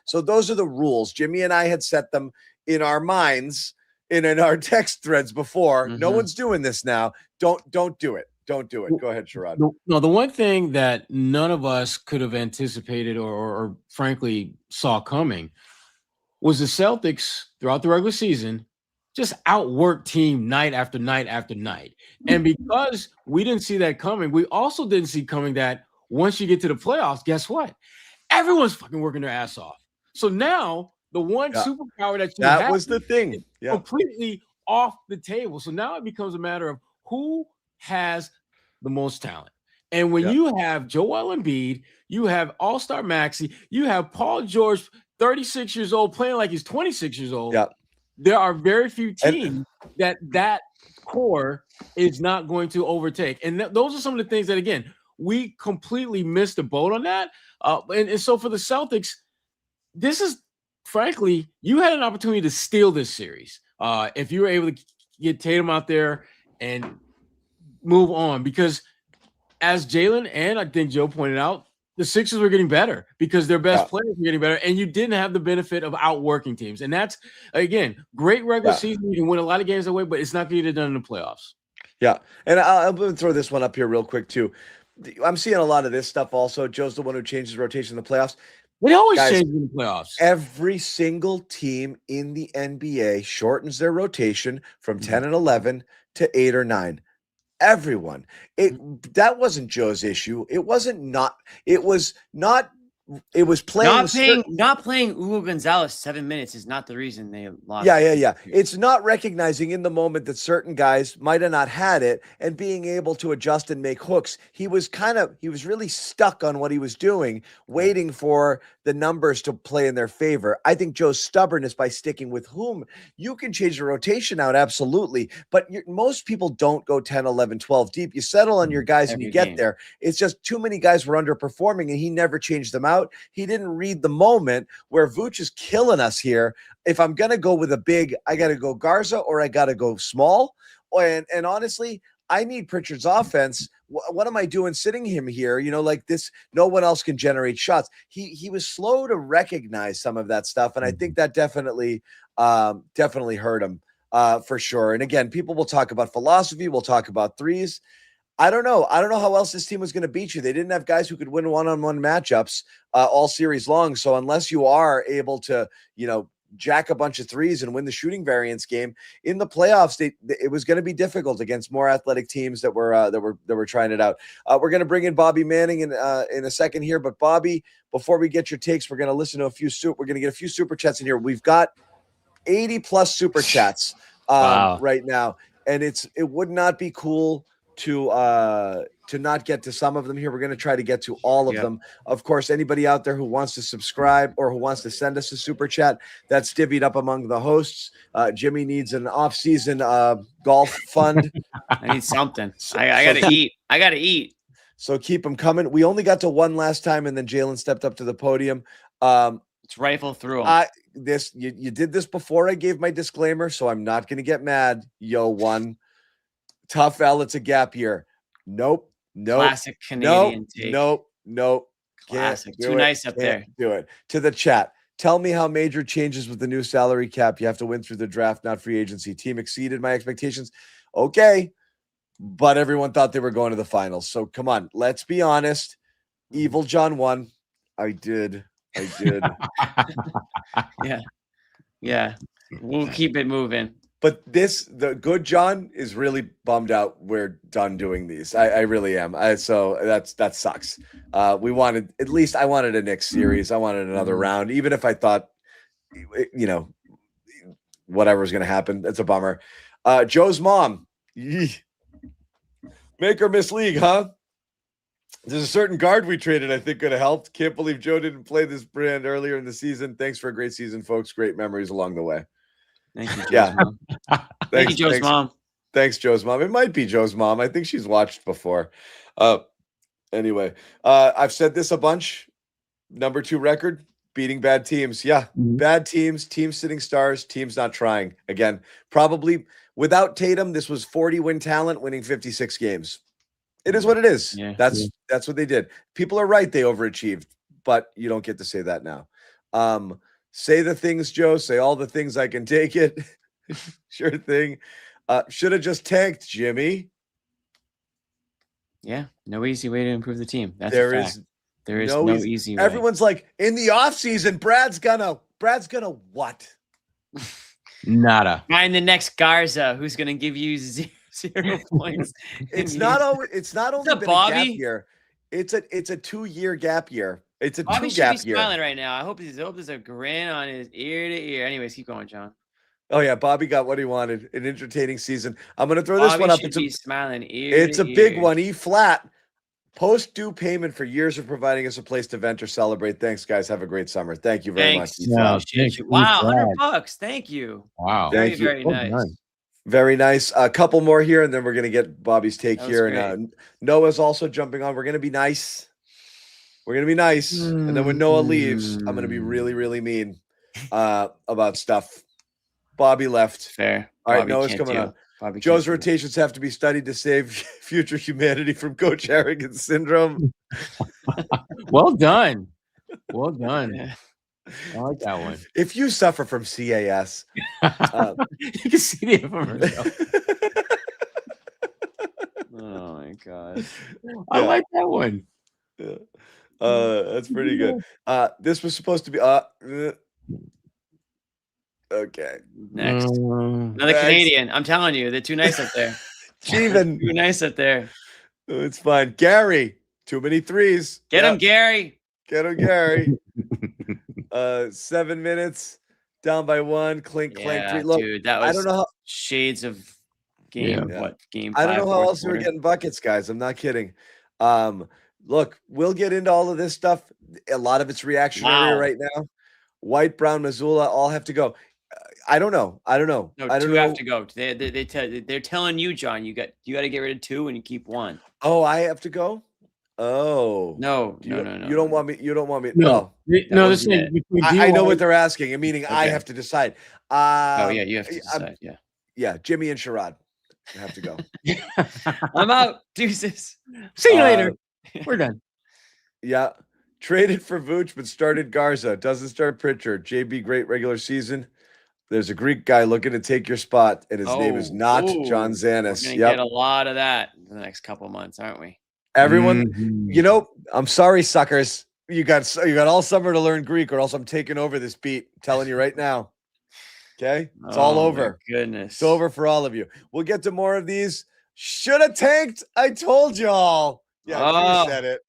A: So those are the rules. Jimmy and I had set them in our minds in our text threads before. No one's doing this now. Don't do it. Don't do it. Go ahead, Sherrod.
B: No, the one thing that none of us could have anticipated or frankly saw coming was the Celtics throughout the regular season just outworked team night after night after night. And because we didn't see that coming, we also didn't see coming that once you get to the playoffs, guess what? Everyone's fucking working their ass off. So now the one superpower that
A: was the thing.
B: Yeah. Completely off the table. So now it becomes a matter of who has the most talent. And when you have Joel Embiid, you have All-Star Maxey, you have Paul George, 36 years old, playing like he's 26 years old.
A: Yeah.
B: There are very few teams that core is not going to overtake. And those are some of the things that, again, we completely missed the boat on that. And so for the Celtics, this is, frankly, you had an opportunity to steal this series. If you were able to get Tatum out there and move on, because as Jaylen and I think Joe pointed out, the Sixers were getting better because their best players were getting better, and you didn't have the benefit of outworking teams. And that's, again, great regular season. You can win a lot of games that way, but it's not going to get done in the playoffs.
A: Yeah, and I'm going to throw this one up here real quick, too. I'm seeing a lot of this stuff also. Joe's the one who changes rotation in the playoffs.
B: They always change in the playoffs.
A: Every single team in the NBA shortens their rotation from 10 and 11 to 8 or 9. Everyone. That wasn't Joe's issue. It was playing.
C: Not playing Hugo Gonzalez 7 minutes is not the reason they lost.
A: Yeah. It's not recognizing in the moment that certain guys might have not had it and being able to adjust and make hooks. He was really stuck on what he was doing, waiting for the numbers to play in their favor. I think Joe's stubbornness by sticking with whom you can change the rotation out. Absolutely. But most people don't go 10, 11, 12 deep. You settle on your guys and you get there. It's just too many guys were underperforming and he never changed them out. He didn't read the moment where Vooch is killing us here. If I'm going to go with a big, I got to go Garza or I got to go small. And honestly, I need Pritchard's offense. What am I doing sitting him here? Like this, no one else can generate shots. He was slow to recognize some of that stuff. And I think that definitely hurt him for sure. And again, people will talk about philosophy. We'll talk about threes. I don't know how else this team was going to beat you. They didn't have guys who could win one-on-one matchups all series long. So unless you are able to, jack a bunch of threes and win the shooting variance game in the playoffs, it was going to be difficult against more athletic teams that were trying it out. We're going to bring in Bobby Manning in a second here, but Bobby, before we get your takes, we're going to listen to we're going to get a few super chats in here. We've got 80 plus super chats right now, and it would not be cool to not get to some of them here. We're going to try to get to all of them. Of course, anybody out there who wants to subscribe or who wants to send us a super chat, that's divvied up among the hosts. Jimmy needs an off-season golf fund.
C: I need something. I got to eat. I got to eat.
A: So keep them coming. We only got to one last time, and then Jaylen stepped up to the podium.
C: Let's rifle through them.
A: You did this before I gave my disclaimer, so I'm not going to get mad. One. Tough L, it's a gap year. Nope.
C: Classic Canadian take.
A: Nope.
C: Classic. Too nice up there.
A: Do it. To the chat. Tell me how major changes with the new salary cap. You have to win through the draft, not free agency. Team exceeded my expectations. Okay. But everyone thought they were going to the finals. So come on. Let's be honest. Evil John won. I did.
C: Yeah. We'll keep it moving.
A: But the good John is really bummed out we're done doing these. I really am. So that sucks. I wanted a Knicks series. I wanted another round, even if I thought, whatever was going to happen. That's a bummer. Joe's mom. Make or miss league, huh? There's a certain guard we traded I think could have helped. Can't believe Joe didn't play this brand earlier in the season. Thanks for a great season, folks. Great memories along the way.
C: Thank you, Joe's
A: Yeah.
C: mom. Thank you, Joe's mom.
A: Thanks, Joe's mom. It might be Joe's mom. I think she's watched before. Anyway, I've said this a bunch. Number 2 record, beating bad teams. Yeah, bad teams, teams sitting stars, teams not trying. Again, probably without Tatum, this was 40-win talent winning 56 games. It is what it is.
C: Yeah.
A: That's what they did. People are right. They overachieved, but you don't get to say that now. Say the things, Joe. Say all the things. I can take it. Sure thing. Should have just tanked, Jimmy.
C: Yeah, no easy way to improve the team. That's
A: There
C: a fact.
A: is
C: There is no easy way.
A: Everyone's like, in the offseason, Brad's gonna what?
B: Nada.
C: Find the next Garza who's going to give you 0 points.
A: It's not only been a gap
C: Bobby?
A: year. It's a 2-year gap year. It's a
C: Bobby
A: 2
C: should be
A: gap year.
C: smiling right now. I hope there's a grin on his ear to ear. Anyways, keep going, John.
A: Oh yeah, Bobby got what he wanted. An entertaining season. I'm gonna throw this
C: Bobby
A: one up.
C: should be smiling ear
A: It's
C: to
A: a big
C: ear.
A: one. E flat. Post due payment for years of providing us a place to vent or celebrate. Thanks, guys. Have a great summer. Thank you very
C: Thanks.
A: much. E flat.
C: Appreciate you. Wow, $100. Thank you.
B: Wow.
C: Very,
A: Thank you.
C: very nice.
A: Very nice. A couple more here, and then we're gonna get Bobby's take
C: That was
A: here.
C: great.
A: And Noah's also jumping on. We're gonna be nice. We're gonna be nice, and then when Noah leaves, I'm gonna be really, really mean about stuff. Bobby left.
C: Fair.
A: All right,
C: Bobby
A: Noah's
C: can't
A: coming
C: do
A: on.
C: it. Bobby
A: Joe's
C: can't do it.
A: rotations have to be studied to save future humanity from Coach Harrigan's syndrome.
B: Well done. Well done. I like that one.
A: If you suffer from CAS,
B: You can see the information.
C: Oh my god.
B: I like that one.
A: Yeah. That's pretty good. This was supposed to be okay.
C: Next. Another
A: Next.
C: Canadian. I'm telling you, they're too nice up there.
A: Steven.
C: Too nice up there.
A: It's fine. Gary, too many threes.
C: Get him,
A: Yep.
C: Gary.
A: Get him, Gary. 7 minutes, down by 1. Clink, clank,
C: Yeah,
A: 3. Look,
C: dude, that was
A: I don't know how.
C: shades of game.
A: Yeah.
C: What game?
A: I don't
C: 5,
A: know how
C: fourth
A: else we were
C: quarter.
A: getting buckets, guys. I'm not kidding. Look, we'll get into all of this stuff. A lot of it's reactionary
C: Wow.
A: right now. White, Brown, Mazzulla all have to go. I don't know.
C: No,
A: I don't
C: 2
A: know.
C: have to go. They're telling you, John. You got to get rid of 2 and you keep 1.
A: Oh, I have to go. Oh
C: No,
A: You
C: no.
A: don't want me. You don't want me.
B: No,
C: That
B: no.
C: was
B: This is
C: it.
B: between
A: I know
B: DY
A: what they're asking. Meaning I
C: Okay.
A: have to decide.
C: Oh yeah, you have to decide. Yeah.
A: Yeah, Jimmy and Sherrod have to go.
C: I'm out. Deuces.
B: See you later. We're done.
A: Yeah. Traded for Vooch, but started Garza. Doesn't start Pritchard. JB, great regular season. There's a Greek guy looking to take your spot, and his name is not John Zanis.
C: We're gonna get a lot of that in the next couple months, aren't we?
A: Everyone,
B: Mhm.
A: I'm sorry, suckers. You got all summer to learn Greek, or else I'm taking over this beat. I'm telling you right now. Okay? It's all
C: Oh, my
A: over.
C: goodness.
A: It's over for all of you. We'll get to more of these. Should have tanked. I told y'all. Yeah,
C: Oh.
A: you said it.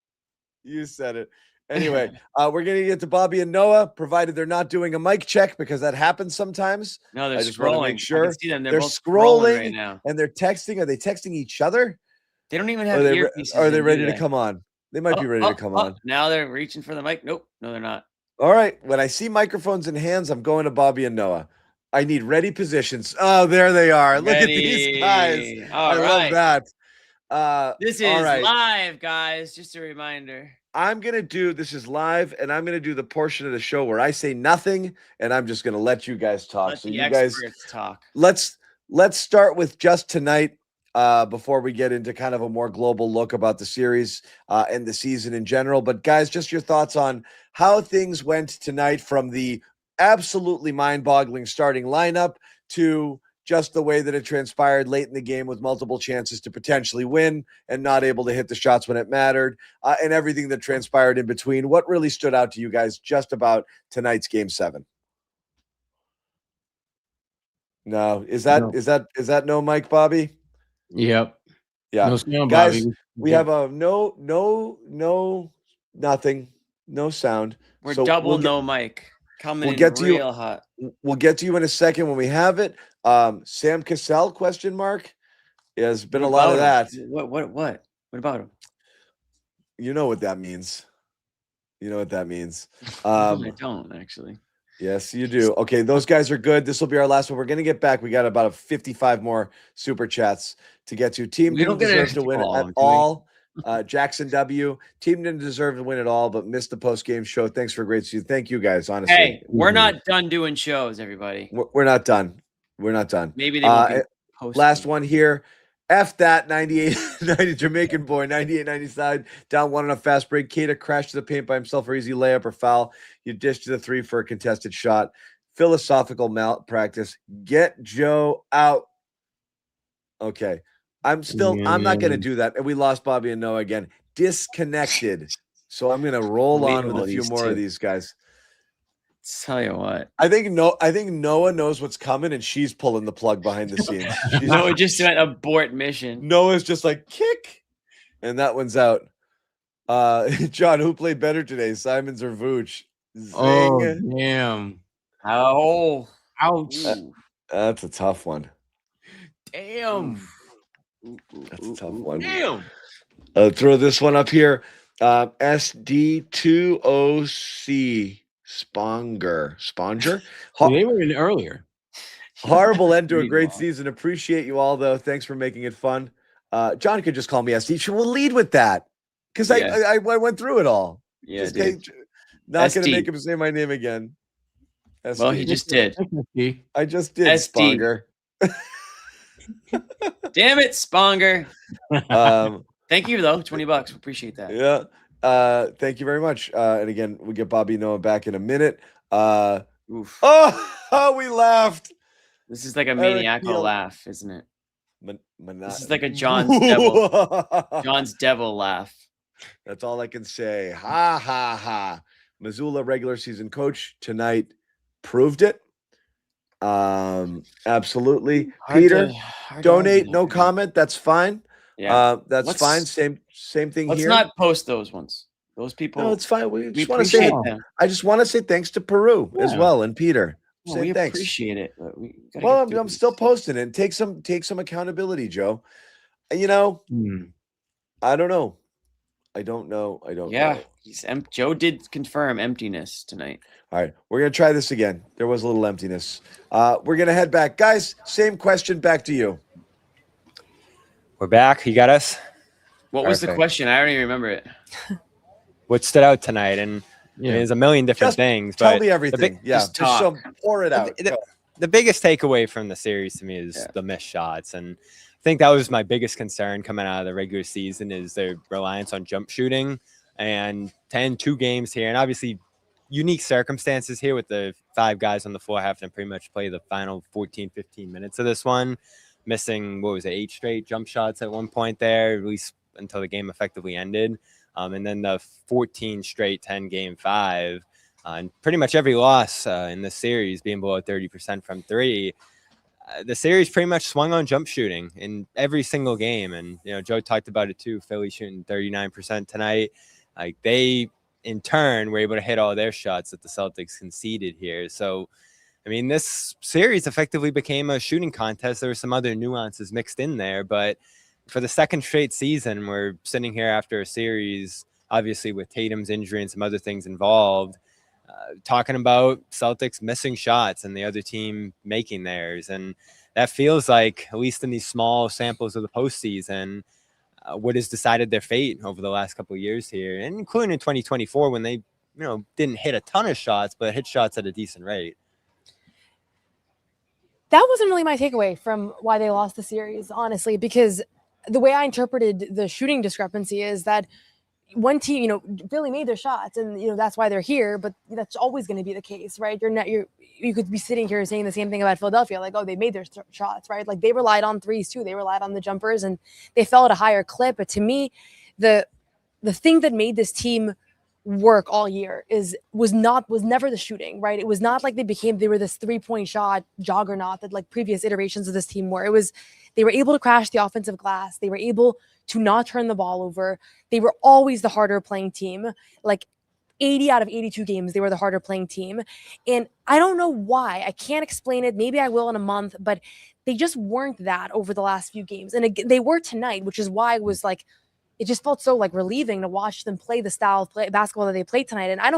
A: You said it. Anyway, we're going to get to Bobby and Noah, provided they're not doing a mic check because that happens sometimes.
C: No, they're
A: I just wanna
C: scrolling.
A: make
C: I
A: sure.
C: can see them.
A: They're
C: both scrolling right
A: scrolling
C: now.
A: and they're texting. Are they texting each other?
C: They don't even
A: Or
C: have
A: are they,
C: earpieces.
A: are they
C: in,
A: ready
C: do
A: to come on? They might be ready to come on.
C: Now they're reaching for the mic. Nope. No, they're not.
A: All right. When I see microphones in hands, I'm going to Bobby and Noah. I need ready positions. Oh, there they are. Look at these guys.
C: Ready.
A: I
C: All
A: love
C: right.
A: that.
C: This
A: all
C: is
A: right.
C: live, guys. Just a reminder.
A: This is live, and I'm going to do the portion of the show where I say nothing, and I'm just going to let you guys talk.
C: Let
A: So
C: the
A: you guys,
C: experts talk.
A: let's start with just tonight before we get into kind of a more global look about the series and the season in general. But guys, just your thoughts on how things went tonight from the absolutely mind-boggling starting lineup to just the way that it transpired late in the game with multiple chances to potentially win and not able to hit the shots when it mattered, and everything that transpired in between. What really stood out to you guys just about tonight's Game 7? No, is that no mic, Bobby?
B: Yep.
A: Yeah,
B: No sound,
A: guys,
B: Bobby.
A: we have a nothing, no sound.
C: We're
A: So
C: double
A: we'll get-
C: no mic. Coming
A: we'll
C: in
A: get to you-
C: real hot.
A: We'll get to you in a second when we have it. Sam Cassell ? Has been
C: What
A: a lot of
C: about
A: that.
C: him? What about him?
A: You know what that means. You know what that means.
C: I don't actually.
A: Yes, you do. Okay, those guys are good. This will be our last one. We're going to get back. We got about 55 more super chats to get to. Team
C: We don't
A: didn't
C: get
A: deserve to win
C: all,
A: at
C: do we?
A: all. Jackson W. Team didn't deserve to win at all, but missed the post-game show. Thanks for a great season. Thank you, guys, honestly.
C: Hey, we're not done doing shows, everybody.
A: We're not done. We're not done.
C: Maybe they won't be posted.
A: Last one here. F that 98 90 Jamaican boy, 98-90 side, down one on a fast break. Queta crashed to the paint by himself for easy layup or foul. You dished to the 3 for a contested shot. Philosophical malpractice. Get Joe out. Okay. I'm not going to do that. And we lost Bobby and Noah again. Disconnected. So I'm going to roll on with a few more of these guys.
C: Tell you what.
A: I think Noah knows what's coming, and she's pulling the plug behind the scenes.
C: Noah just went abort mission.
A: Noah's just like kick, and that one's out. John, who played better today, Simons or Vooch? Zing.
B: Oh damn!
C: Oh, ouch!
A: That's a tough one.
B: Damn.
A: That's a tough one.
B: Damn.
A: Throw this one up here. SD2OC. Sponger.
B: They were in earlier.
A: Horrible end to a great season. Appreciate you all, though. Thanks for making it fun. John could just call me SD. We'll lead with that because I went through it all.
C: Yeah,
A: not going to make him say my name again. SD.
C: Well, he just did.
A: I just did,
C: SD.
A: Sponger.
C: Damn it, Sponger. Thank you, though. $20. Appreciate that.
A: Yeah. Thank you very much. And again, we get Bobby Noah back in a minute. Oh, we laughed.
C: This is like a maniacal laugh, isn't it? This is like a John's devil laugh.
A: That's all I can say. Ha ha ha. Mazzulla, regular season coach tonight, proved it. Absolutely. Peter, donate, no comment. That's fine.
C: Yeah,
A: that's fine. Same thing
C: let's
A: here.
C: Let's not post those ones. Those people.
A: No, it's fine. We just want to say. I just want to say thanks to Peru as well and Peter.
C: We
A: thanks.
C: appreciate it.
A: I'm still posting it. Take some accountability, Joe. You know, I don't know. I don't know.
C: Joe did confirm emptiness tonight.
A: All right, we're gonna try this again. There was a little emptiness. We're gonna head back, guys. Same question back to you.
D: We're back. You got us?
C: What was the question? I don't even remember it.
D: What stood out tonight? And I mean, there's a million different things.
A: Tell
D: but
A: me everything. Just pour it out.
D: The biggest takeaway from the series to me is the missed shots. And I think that was my biggest concern coming out of the regular season is their reliance on jump shooting. And 2 games here. And obviously unique circumstances here with the 5 guys on the floor having to pretty much play the final 14, 15 minutes of this one. Missing, 8 straight jump shots at one point there, at least until the game effectively ended. And then the 14 straight 10-game 5. And pretty much every loss in this series being below 30% from 3. The series pretty much swung on jump shooting in every single game. And, Joe talked about it too. Philly shooting 39% tonight. Like they, in turn, were able to hit all their shots that the Celtics conceded here. So, I mean, this series effectively became a shooting contest. There were some other nuances mixed in there, but for the second straight season, we're sitting here after a series, obviously with Tatum's injury and some other things involved, talking about Celtics missing shots and the other team making theirs. And that feels like, at least in these small samples of the postseason, what has decided their fate over the last couple of years here, and including in 2024 when they, didn't hit a ton of shots, but hit shots at a decent rate.
E: That wasn't really my takeaway from why they lost the series, honestly, because the way I interpreted the shooting discrepancy is that one team, Philly made their shots and, that's why they're here, but that's always going to be the case, right? You could be sitting here saying the same thing about Philadelphia, like, oh, they made their shots, right? Like they relied on threes too. They relied on the jumpers and they fell at a higher clip. But to me, the thing that made this team work all year was never the shooting, right? It was not like they were this 3-point shot juggernaut that like previous iterations of this team were. They were able to crash the offensive glass. They were able to not turn the ball over. They were always the harder playing team. Like 80 out of 82 games, they were the harder playing team. And I don't know why. I can't explain it. Maybe I will in a month, but they just weren't that over the last few games. And again, they were tonight, which is why I was like, it just felt so like relieving to watch them play the style of basketball that they played tonight. And I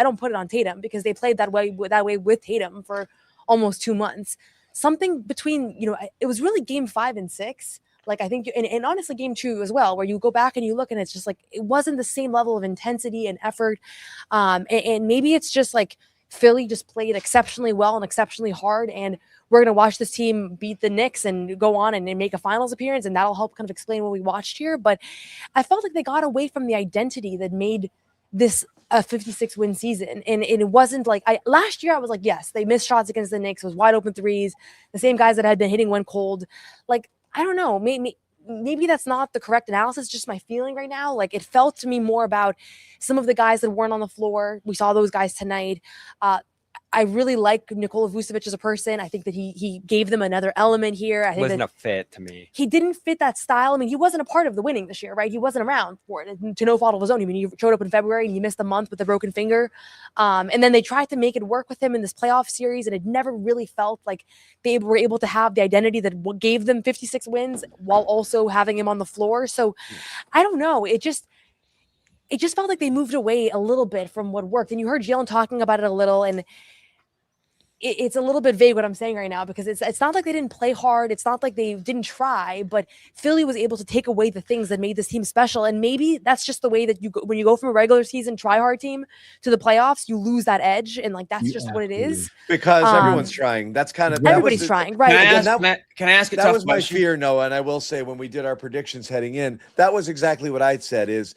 E: don't put it on Tatum because they played that way with Tatum for almost 2 months. Something between, it was really game 5 and 6. Like I think, and honestly, game 2 as well, where you go back and you look and it's just like, it wasn't the same level of intensity and effort. And maybe it's just like Philly just played exceptionally well and exceptionally hard. And we're going to watch this team beat the Knicks and go on and make a finals appearance. And that'll help kind of explain what we watched here. But I felt like they got away from the identity that made this a 56-win season. And it wasn't like last year I was like, yes, they missed shots against the Knicks. It was wide open threes. The same guys that had been hitting when cold. Like, I don't know, maybe that's not the correct analysis, just my feeling right now. Like it felt to me more about some of the guys that weren't on the floor. We saw those guys tonight. I really like Nikola Vucevic as a person. I think that he gave them another element here. I think
D: wasn't a fit to me.
E: He didn't fit that style. I mean, he wasn't a part of the winning this year, right? He wasn't around for it. And to no fault of his own. I mean, he showed up in February and he missed a month with a broken finger. And then they tried to make it work with him in this playoff series, and it never really felt like they were able to have the identity that gave them 56 wins while also having him on the floor. So I don't know. It just felt like they moved away a little bit from what worked. And you heard Jaylen talking about it a little, and it's a little bit vague what I'm saying right now, because it's not like they didn't play hard. It's not like they didn't try, but Philly was able to take away the things that made this team special. And maybe that's just the way that when you go from a regular season try hard team to the playoffs, you lose that edge. And like, that's just what it is.
A: Because everyone's trying. That's kind of
E: everybody's trying, right?
C: Can I ask a
A: that
C: tough
A: was my
C: question?
A: fear, Noah, and I will say when we did our predictions heading in, that was exactly what I'd said. Is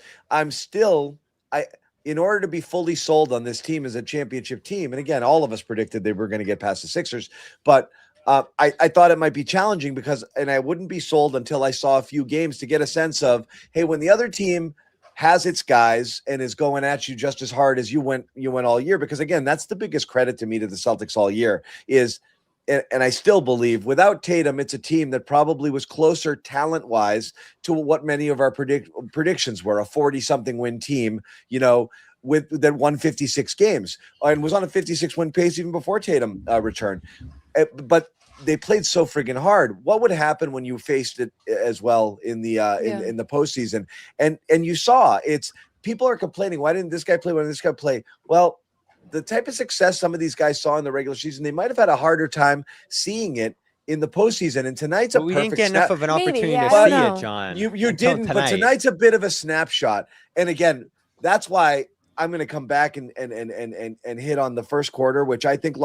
A: in order to be fully sold on this team as a championship team, and again, all of us predicted they were going to get past the Sixers, but I thought it might be challenging and I wouldn't be sold until I saw a few games to get a sense of, hey, when the other team has its guys and is going at you just as hard as you went all year, because again, that's the biggest credit to me to the Celtics all year is, and I still believe without Tatum, it's a team that probably was closer talent-wise to what many of our predictions were, a 40-something win team, that won 56 games and was on a 56-win pace even before Tatum returned. But they played so friggin' hard. What would happen when you faced it as well in the in the postseason? And you saw people are complaining, why didn't this guy play? Why didn't this guy play? Well, the type of success some of these guys saw in the regular season, they might have had a harder time seeing it in the postseason. And tonight's a perfect.
D: We didn't get enough of an opportunity to see it, John.
A: You didn't, but tonight's a bit of a snapshot. And again, that's why I'm going to come back and hit on the first quarter, which I think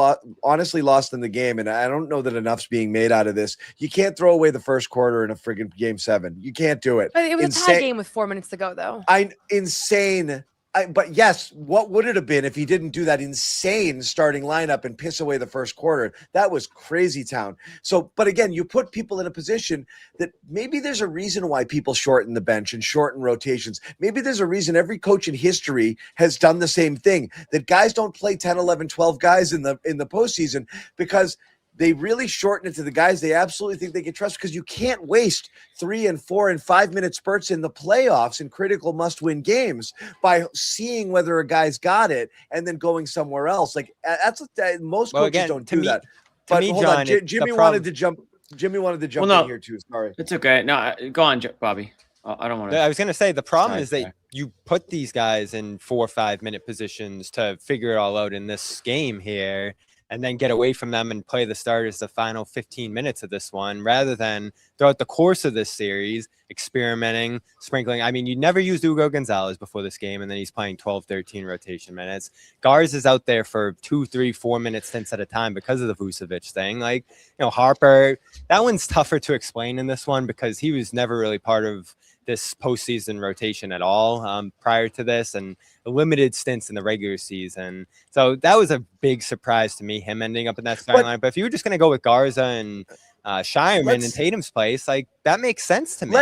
A: honestly lost in the game. And I don't know that enough's being made out of this. You can't throw away the first quarter in a friggin' game 7. You can't do it.
E: But it was a tie game with 4 minutes to go, though.
A: Insane. But yes, what would it have been if he didn't do that insane starting lineup and piss away the first quarter? That was crazy town. So, but again, you put people in a position that maybe there's a reason why people shorten the bench and shorten rotations. Maybe there's a reason every coach in history has done the same thing, that guys don't play 10, 11, 12 guys in the postseason because they really shorten it to the guys they absolutely think they can trust, because you can't waste 3 and 4 and 5 minute spurts in the playoffs in critical must-win games by seeing whether a guy's got it and then going somewhere else. Like that's what most coaches don't do that. But hold on, Jimmy wanted to jump. Jimmy wanted to jump in here too. Sorry,
C: it's okay. No, go on, Bobby. I don't want to.
D: I was going to say the problem is that you put these guys in 4 or 5 minute positions to figure it all out in this game here, and then get away from them and play the starters the final 15 minutes of this one, rather than throughout the course of this series, experimenting, sprinkling. I mean, you never used Hugo Gonzalez before this game, and then he's playing 12, 13 rotation minutes. Garz is out there for 2, 3, 4 minute stints at a time because of the Vucevic thing. Like, Harper, that one's tougher to explain in this one because he was never really part of this postseason rotation at all prior to this, and limited stints in the regular season. So that was a big surprise to me, him ending up in that starting line. But if you were just going to go with Garza and Shireman in Tatum's place, like that makes sense to me.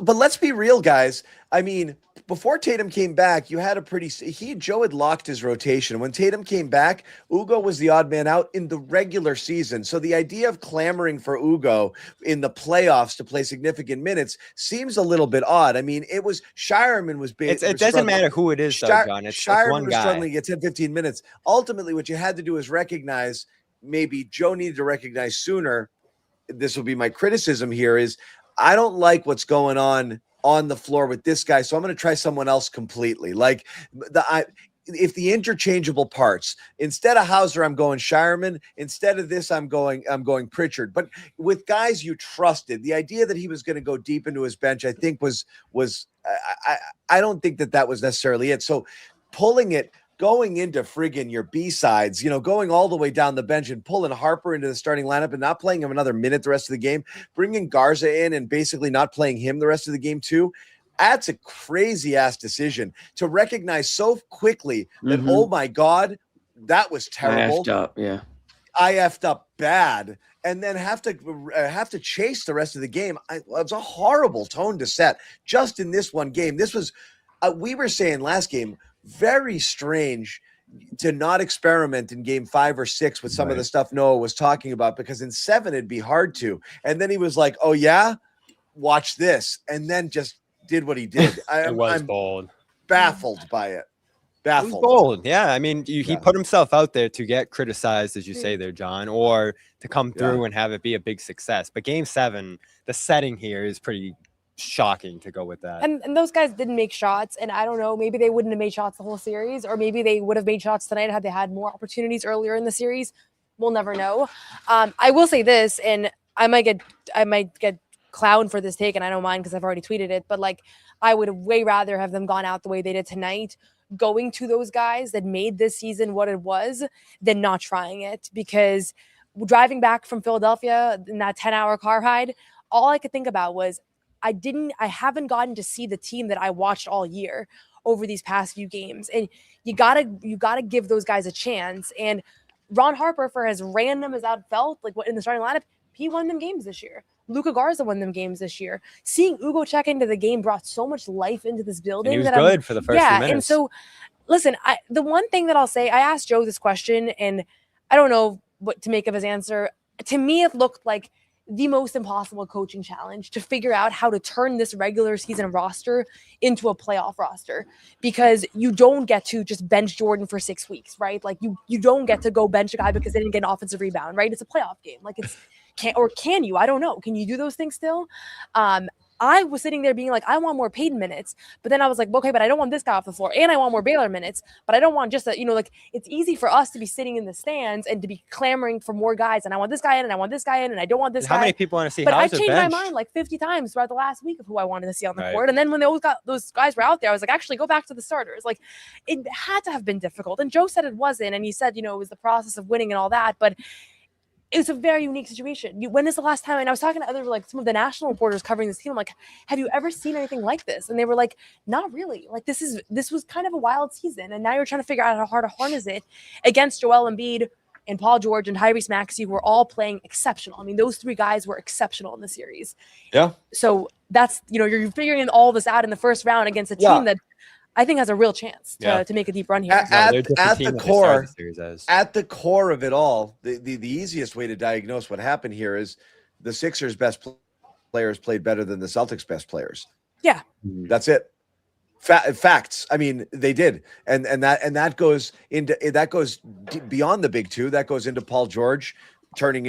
A: But let's be real, guys. I mean, before Tatum came back, you had Joe had locked his rotation. When Tatum came back, Ugo was the odd man out in the regular season. So the idea of clamoring for Ugo in the playoffs to play significant minutes seems a little bit odd. I mean, Shireman was big.
D: It doesn't matter who it is, though, John. It's one
A: was
D: guy.
A: struggling to get 10, 15 minutes. Ultimately, what you had to do is recognize, maybe Joe needed to recognize sooner. This will be my criticism here, is I don't like what's going on the floor with this guy, so I'm going to try someone else completely. Like if the interchangeable parts, instead of Hauser, I'm going Shireman. Instead of this, I'm going Pritchard. But with guys you trusted, the idea that he was going to go deep into his bench, I think was I don't think that was necessarily it. So pulling it, going into friggin' your B-sides, going all the way down the bench and pulling Harper into the starting lineup and not playing him another minute the rest of the game, bringing Garza in and basically not playing him the rest of the game too. That's a crazy ass decision to recognize so quickly that, oh my God, that was terrible. I effed up bad. And then have to chase the rest of the game. It's a horrible tone to set just in this one game. This was, we were saying last game, very strange to not experiment in game 5 or 6 with some of the stuff Noah was talking about, because in 7 it'd be hard to. And then he was like, "Oh yeah, watch this," and then just did what he did.
D: It was bold.
A: Baffled by it. Baffled.
D: It was bold. Yeah, I mean, he put himself out there to get criticized, as you say there, John, or to come through and have it be a big success. But game 7, the setting here is pretty shocking to go with that.
E: And those guys didn't make shots, and I don't know, maybe they wouldn't have made shots the whole series, or maybe they would have made shots tonight had they had more opportunities earlier in the series. We'll never know. I will say this, and I might get clowned for this take, and I don't mind because I've already tweeted it, but like, I would way rather have them gone out the way they did tonight, going to those guys that made this season what it was, than not trying it. Because driving back from Philadelphia in that 10-hour car ride, all I could think about was I haven't gotten to see the team that I watched all year over these past few games. And you gotta give those guys a chance. And Ron Harper, for as random as that felt, like what in the starting lineup, he won them games this year. Luka Garza won them games this year. Seeing Ugo check into the game brought so much life into this building.
D: And he was good for the first few minutes.
E: And so, listen, the one thing that I'll say, I asked Joe this question, and I don't know what to make of his answer. To me, it looked like the most impossible coaching challenge to figure out how to turn this regular season roster into a playoff roster, because you don't get to just bench Jordan for 6 weeks, right? Like you don't get to go bench a guy because they didn't get an offensive rebound, right? It's a playoff game. Like can you? I don't know. Can you do those things still? I was sitting there being like, I want more Payton minutes, but then I was like, okay, but I don't want this guy off the floor, and I want more Baylor minutes, but I don't want just like, it's easy for us to be sitting in the stands and to be clamoring for more guys, and I want this guy in, and I want this guy in, and I don't want this guy.
D: How many people want to see?
E: But I
D: Hauser
E: changed
D: bench?
E: my mind like 50 times throughout the last week of who I wanted to see on the court, and then when those guys were out there, I was like, actually, go back to the starters. Like, it had to have been difficult, and Joe said it wasn't, and he said, it was the process of winning and all that, but it was a very unique situation. When is the last time? And I was talking to other, like some of the national reporters covering this team. I'm like, have you ever seen anything like this? And they were like, not really. Like this was kind of a wild season. And now you're trying to figure out how to harness it against Joel Embiid and Paul George and Tyrese Maxey, who were all playing exceptional. I mean, those 3 guys were exceptional in the series. Yeah. So that's, you're figuring all this out in the first round against a team that I think has a real chance to make a deep run here.
A: At the core of it all, the easiest way to diagnose what happened here is the Sixers' best players played better than the Celtics' best players.
E: Yeah,
A: that's it. Facts. I mean, they did, and that goes beyond the big 2. That goes into Paul George turning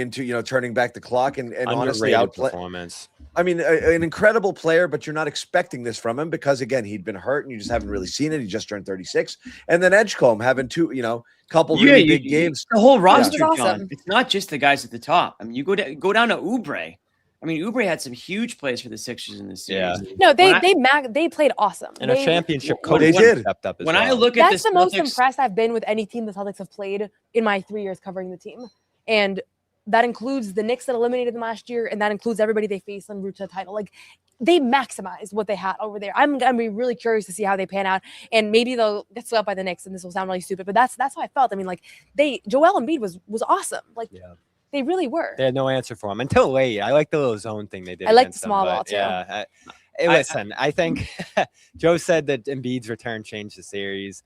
A: back the clock and honestly outplay
D: performance.
A: I mean, an incredible player, but you're not expecting this from him because, again, he'd been hurt and you just haven't really seen it. He just turned 36. And then Edgecombe having 2, couple really big games.
C: The whole roster, John.
E: Awesome.
C: It's not just the guys at the top. I mean, you go down to Oubre. I mean, Oubre had some huge plays for the Sixers in this series.
E: Yeah. No, they played awesome.
D: And a championship coach stepped up as well.
C: I look at
E: that's the most impressed I've been with any team the Celtics have played in my 3 years covering the team. And that includes the Knicks that eliminated them last year, and that includes everybody they faced en route to the title. Like, they maximized what they had over there. I'm gonna be really curious to see how they pan out, and maybe they'll get swept by the Knicks, and this will sound really stupid, but that's how I felt. I mean, like, Joel Embiid was awesome. Like, they really were.
D: They had no answer for him until late. I like the little zone thing they did.
E: I like the small ball too.
D: Yeah. Listen, I think Joe said that Embiid's return changed the series.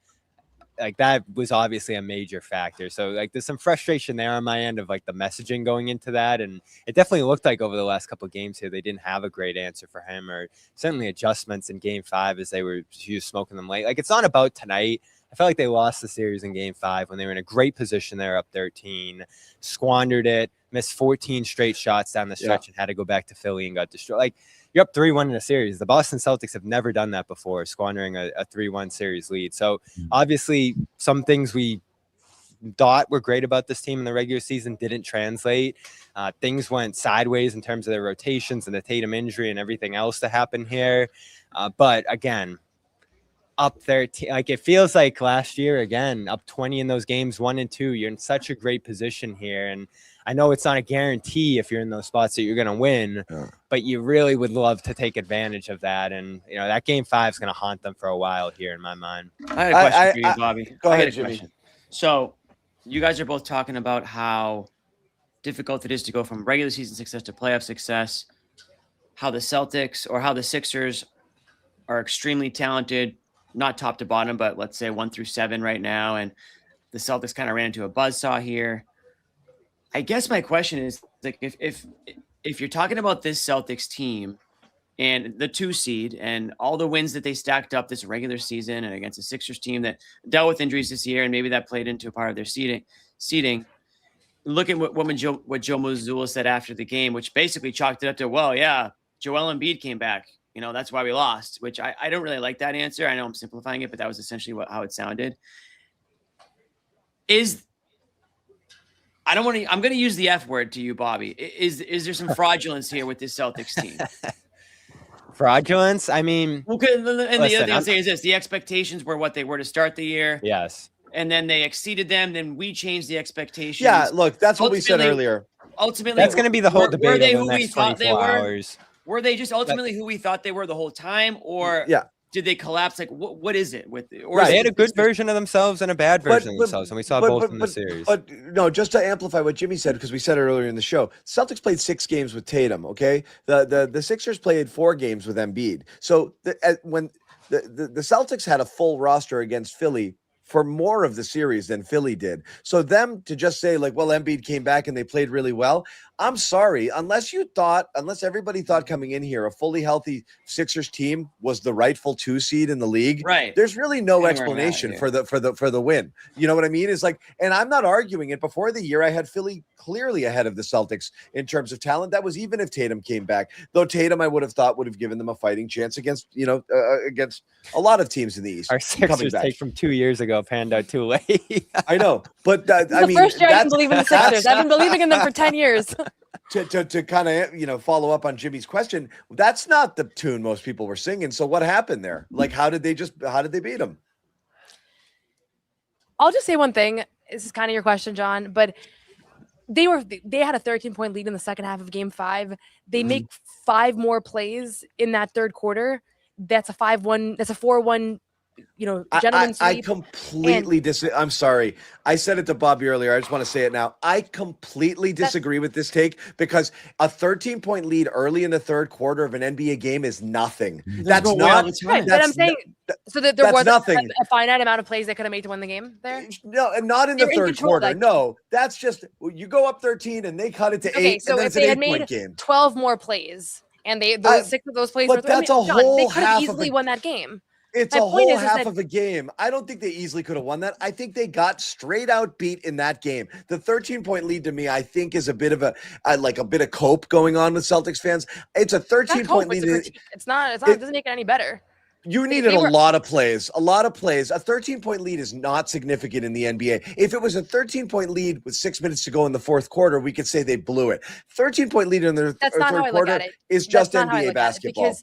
D: Like, that was obviously a major factor. So, like, there's some frustration there on my end of, like, the messaging going into that. And it definitely looked like over the last couple of games here, they didn't have a great answer for him, or certainly adjustments in game 5 as he was smoking them late. Like, it's not about tonight. I felt like they lost the series in game 5 when they were in a great position. They were up 13, squandered it, missed 14 straight shots down the stretch and had to go back to Philly and got destroyed. Like, you're up 3-1 in a series. The Boston Celtics have never done that before, squandering a 3-1 series lead. So obviously some things we thought were great about this team in the regular season didn't translate. Things went sideways in terms of their rotations and the Tatum injury and everything else that happened here. But again, up 13, like it feels like last year again, up 20 in those games 1 and 2. You're in such a great position here. And I know it's not a guarantee if you're in those spots that you're going to win, but you really would love to take advantage of that. And, you know, that game 5 is going to haunt them for a while here in my mind.
C: I had a question for you, Bobby.
A: Go ahead, Jimmy.
C: So you guys are both talking about how difficult it is to go from regular season success to playoff success, how the Celtics or how the Sixers are extremely talented, not top to bottom, but let's say 1 through 7 right now. And the Celtics kind of ran into a buzzsaw here. I guess my question is, like, if you're talking about this Celtics team and the 2 seed and all the wins that they stacked up this regular season and against a Sixers team that dealt with injuries this year, and maybe that played into a part of their seeding. Look at what Joe Mazzulla said after the game, which basically chalked it up to, well, yeah, Joel Embiid came back. You know, that's why we lost, which I don't really like that answer. I know I'm simplifying it, but that was essentially how it sounded. I'm going to use the F word to you, Bobby. Is there some fraudulence here with this Celtics team?
D: Fraudulence? I mean,
C: the other thing I'll say is this: the expectations were what they were to start the year.
D: Yes.
C: And then they exceeded them. Then we changed the expectations.
A: Yeah, look, that's what we said earlier.
C: Ultimately,
D: that's going to be the whole debate over the next 24 hours.
C: Were they just ultimately who we thought they were the whole time, or did they collapse? Like, what is it with? Or
D: they had a good version of themselves and a bad version of themselves, and we saw both in the series.
A: But no, just to amplify what Jimmy said, because we said it earlier in the show, Celtics played 6 games with Tatum. Okay, the Sixers played 4 games with Embiid. So when the Celtics had a full roster against Philly for more of the series than Philly did. So them to just say like, well, Embiid came back and they played really well. I'm sorry, unless everybody thought coming in here a fully healthy Sixers team was the rightful 2 seed in the league.
C: Right.
A: There's really no explanation for the win. You know what I mean? It's like, and I'm not arguing it. Before the year, I had Philly clearly ahead of the Celtics in terms of talent. That was even if Tatum came back. Though Tatum, I would have thought would have given them a fighting chance against against a lot of teams in the East.
D: Our Sixers take from 2 years ago panned out too late.
A: I know, but I mean,
E: first year I didn't believe in the Sixers. I've been believing in them for 10 years.
A: To kind of follow up on Jimmy's question, that's not the tune most people were singing. So what happened there? Like, how did they beat them?
E: I'll just say one thing. This is kind of your question, John, but they had a 13-point lead in the second half of Game 5. They make 5 more plays in that third quarter. That's a 5-1. That's a 4-1. Gentlemen's
A: I completely disagree. I'm sorry. I said it to Bobby earlier. I just want to say it now. I completely disagree with this take because a 13-point lead early in the third quarter of an NBA game is nothing. That's not
E: right. But I'm saying so that there was nothing. A finite amount of plays they could have made to win the game there.
A: No, and not in the third quarter. No, that's just you go up 13 and they cut it to 8.
E: So
A: and
E: if they had made 12 more plays and those 6 of those plays,
A: but that's a whole
E: they could have
A: half
E: easily won that game.
A: It's a whole half of a game. I don't think they easily could have won that. I think they got straight out beat in that game. The 13-point lead to me, I think, is a bit of a bit of cope going on with Celtics fans. It's a 13-point lead.
E: It doesn't make it any better.
A: You needed a lot of plays. A 13-point lead is not significant in the NBA. If it was a 13-point lead with 6 minutes to go in the fourth quarter, we could say they blew it. 13-point lead in the third quarter is just NBA basketball.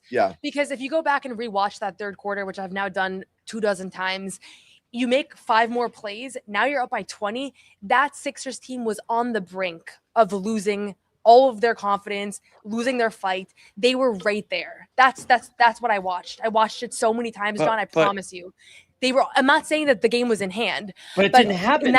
E: Because if you go back and rewatch that third quarter, which I've now done 24 times, you make 5 more plays. Now you're up by 20. That Sixers team was on the brink of losing all of their confidence, losing their fight. They were right there. That's what I watched. I watched it so many times, John. I promise you. They were. I'm not saying that the game was in hand,
C: but it didn't happen.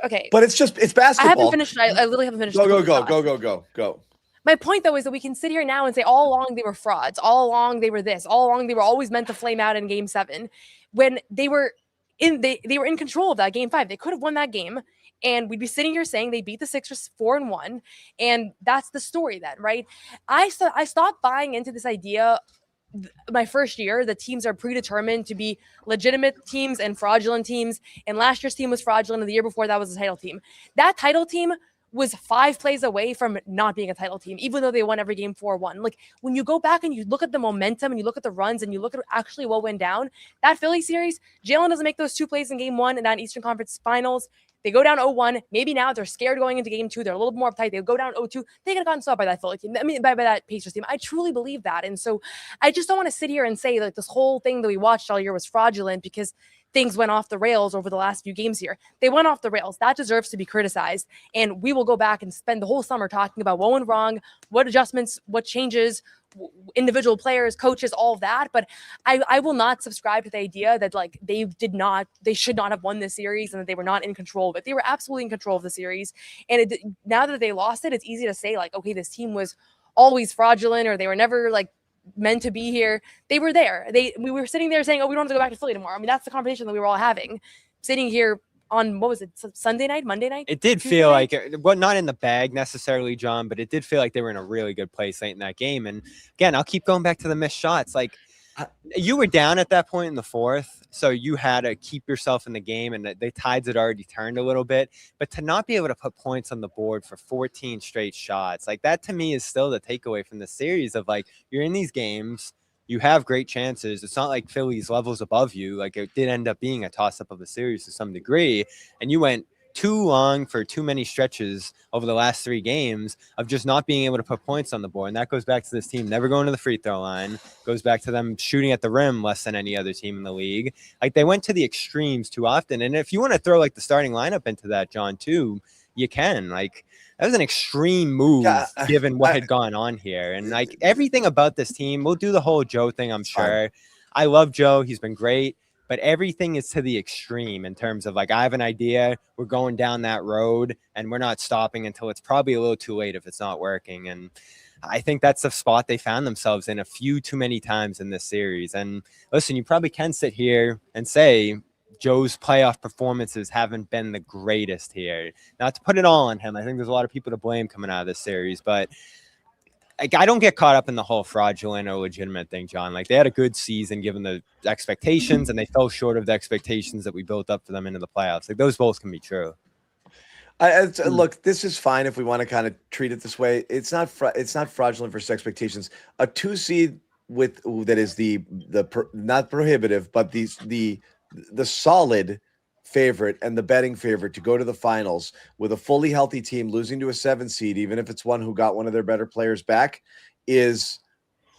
E: Okay.
A: But it's basketball.
E: I haven't finished. I literally haven't finished.
A: Go.
E: My point though is that we can sit here now and say all along they were frauds. All along they were this. All along they were always meant to flame out in Game 7 when they were they were in control of that Game 5. They could have won that game. And we'd be sitting here saying they beat the Sixers 4-1, and that's the story then, right? I stopped buying into this idea my first year that teams are predetermined to be legitimate teams and fraudulent teams, and last year's team was fraudulent, and the year before that was a title team. That title team was 5 plays away from not being a title team, even though they won every game 4-1. Like, when you go back and you look at the momentum and you look at the runs and you look at actually what went down, that Philly series, Jaylen doesn't make those 2 plays in game 1 in that Eastern Conference Finals. They go down 0-1. Maybe now they're scared going into game 2. They're a little more uptight. They go down 0-2. They could have gotten swept by that Philly team. I mean, by that Pacers team. I truly believe that. And so I just don't want to sit here and say like this whole thing that we watched all year was fraudulent because things went off the rails over the last few games here. They went off the rails. That deserves to be criticized. And we will go back and spend the whole summer talking about what went wrong, what adjustments, what changes, individual players, coaches, all of that. But I will not subscribe to the idea that like they should not have won this series and that they were not in control of it. They were absolutely in control of the series. And now that they lost it, it's easy to say like, okay, this team was always fraudulent or they were never like meant to be here. They were there. We were sitting there saying, oh, we don't have to go back to Philly tomorrow. I mean, that's the conversation that we were all having, sitting here on, what was it, Sunday night, Monday night?
D: It did feel like, well, not in the bag necessarily, John, but it did feel like they were in a really good place late in that game. And again, I'll keep going back to the missed shots. Like, you were down at that point in the fourth, so you had to keep yourself in the game, and the tides had already turned a little bit. But to not be able to put points on the board for 14 straight shots, like that to me is still the takeaway from the series of like, you're in these games, you have great chances. It's not like Philly's levels above you. Like it did end up being a toss-up of a series to some degree, and you went too long for too many stretches over the last 3 games of just not being able to put points on the board. And that goes back to this team never going to the free throw line, goes back to them shooting at the rim less than any other team in the league. Like they went to the extremes too often. And if you want to throw like the starting lineup into that, John, too, you can. Like that was an extreme move given what had gone on here. And like everything about this team, we'll do the whole Joe thing, I'm sure. I love Joe. He's been great. But everything is to the extreme in terms of like, I have an idea, we're going down that road and we're not stopping until it's probably a little too late if it's not working. And I think that's the spot they found themselves in a few too many times in this series. And listen, you probably can sit here and say Joe's playoff performances haven't been the greatest here. Not to put it all on him. I think there's a lot of people to blame coming out of this series, but like, I don't get caught up in the whole fraudulent or legitimate thing, John. Like, they had a good season given the expectations, and they fell short of the expectations that we built up for them into the playoffs. Like, those both can be true.
A: Look, this is fine if we want to kind of treat it this way. It's not fraudulent versus expectations. A 2 seed with that is the not prohibitive, but the solid favorite and the betting favorite to go to the finals with a fully healthy team losing to a 7 seed, even if it's one who got one of their better players back, is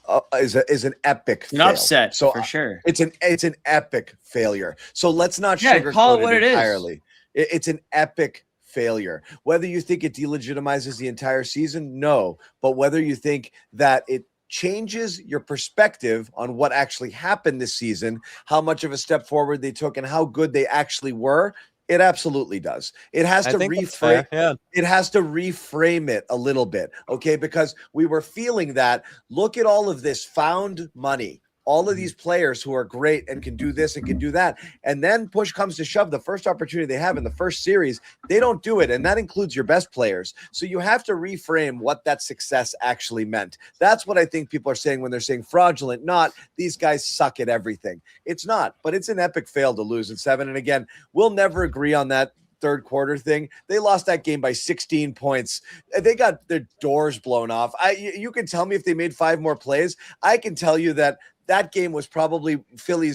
A: an epic fail.
C: Upset, so for sure.
A: It's an epic failure. So let's not
C: call it
A: sugarcoat
C: what
A: it
C: it
A: entirely. It's an epic failure. Whether you think it delegitimizes the entire season, no. But whether you think that it changes your perspective on what actually happened this season, how much of a step forward they took, and how good they actually were, it absolutely does. It has to reframe. It has to reframe it a little bit, okay? Because we were feeling that. Look at all of this found money. All of these players who are great and can do this and can do that. And then push comes to shove, the first opportunity they have in the first series, they don't do it. And that includes your best players. So you have to reframe what that success actually meant. That's what I think people are saying when they're saying fraudulent, not these guys suck at everything. It's not, but it's an epic fail to lose in 7. And again, we'll never agree on that third quarter thing. They lost that game by 16 points. They got their doors blown off. You can tell me if they made 5 more plays. I can tell you that game was probably Philly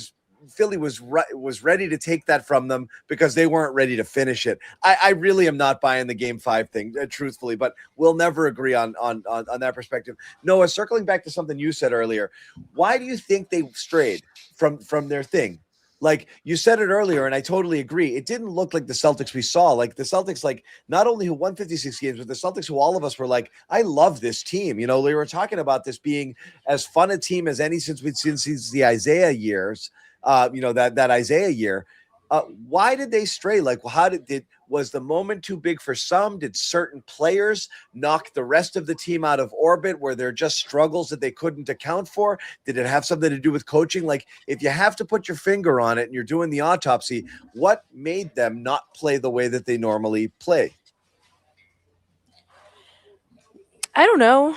A: was ready to take that from them because they weren't ready to finish it. I really am not buying the game 5 thing, truthfully, but we'll never agree on that perspective. Noah, circling back to something you said earlier, why do you think they strayed from their thing? Like you said it earlier, and I totally agree. It didn't look like the Celtics we saw. Like the Celtics, like not only who won 56 games, but the Celtics who all of us were like, I love this team. You know, we were talking about this being as fun a team as any since the Isaiah years. That Isaiah year. Why did they stray? Like, how was the moment too big for some? Did certain players knock the rest of the team out of orbit? Were there just struggles that they couldn't account for? Did it have something to do with coaching? Like, if you have to put your finger on it and you're doing the autopsy, what made them not play the way that they normally play?
E: I don't know.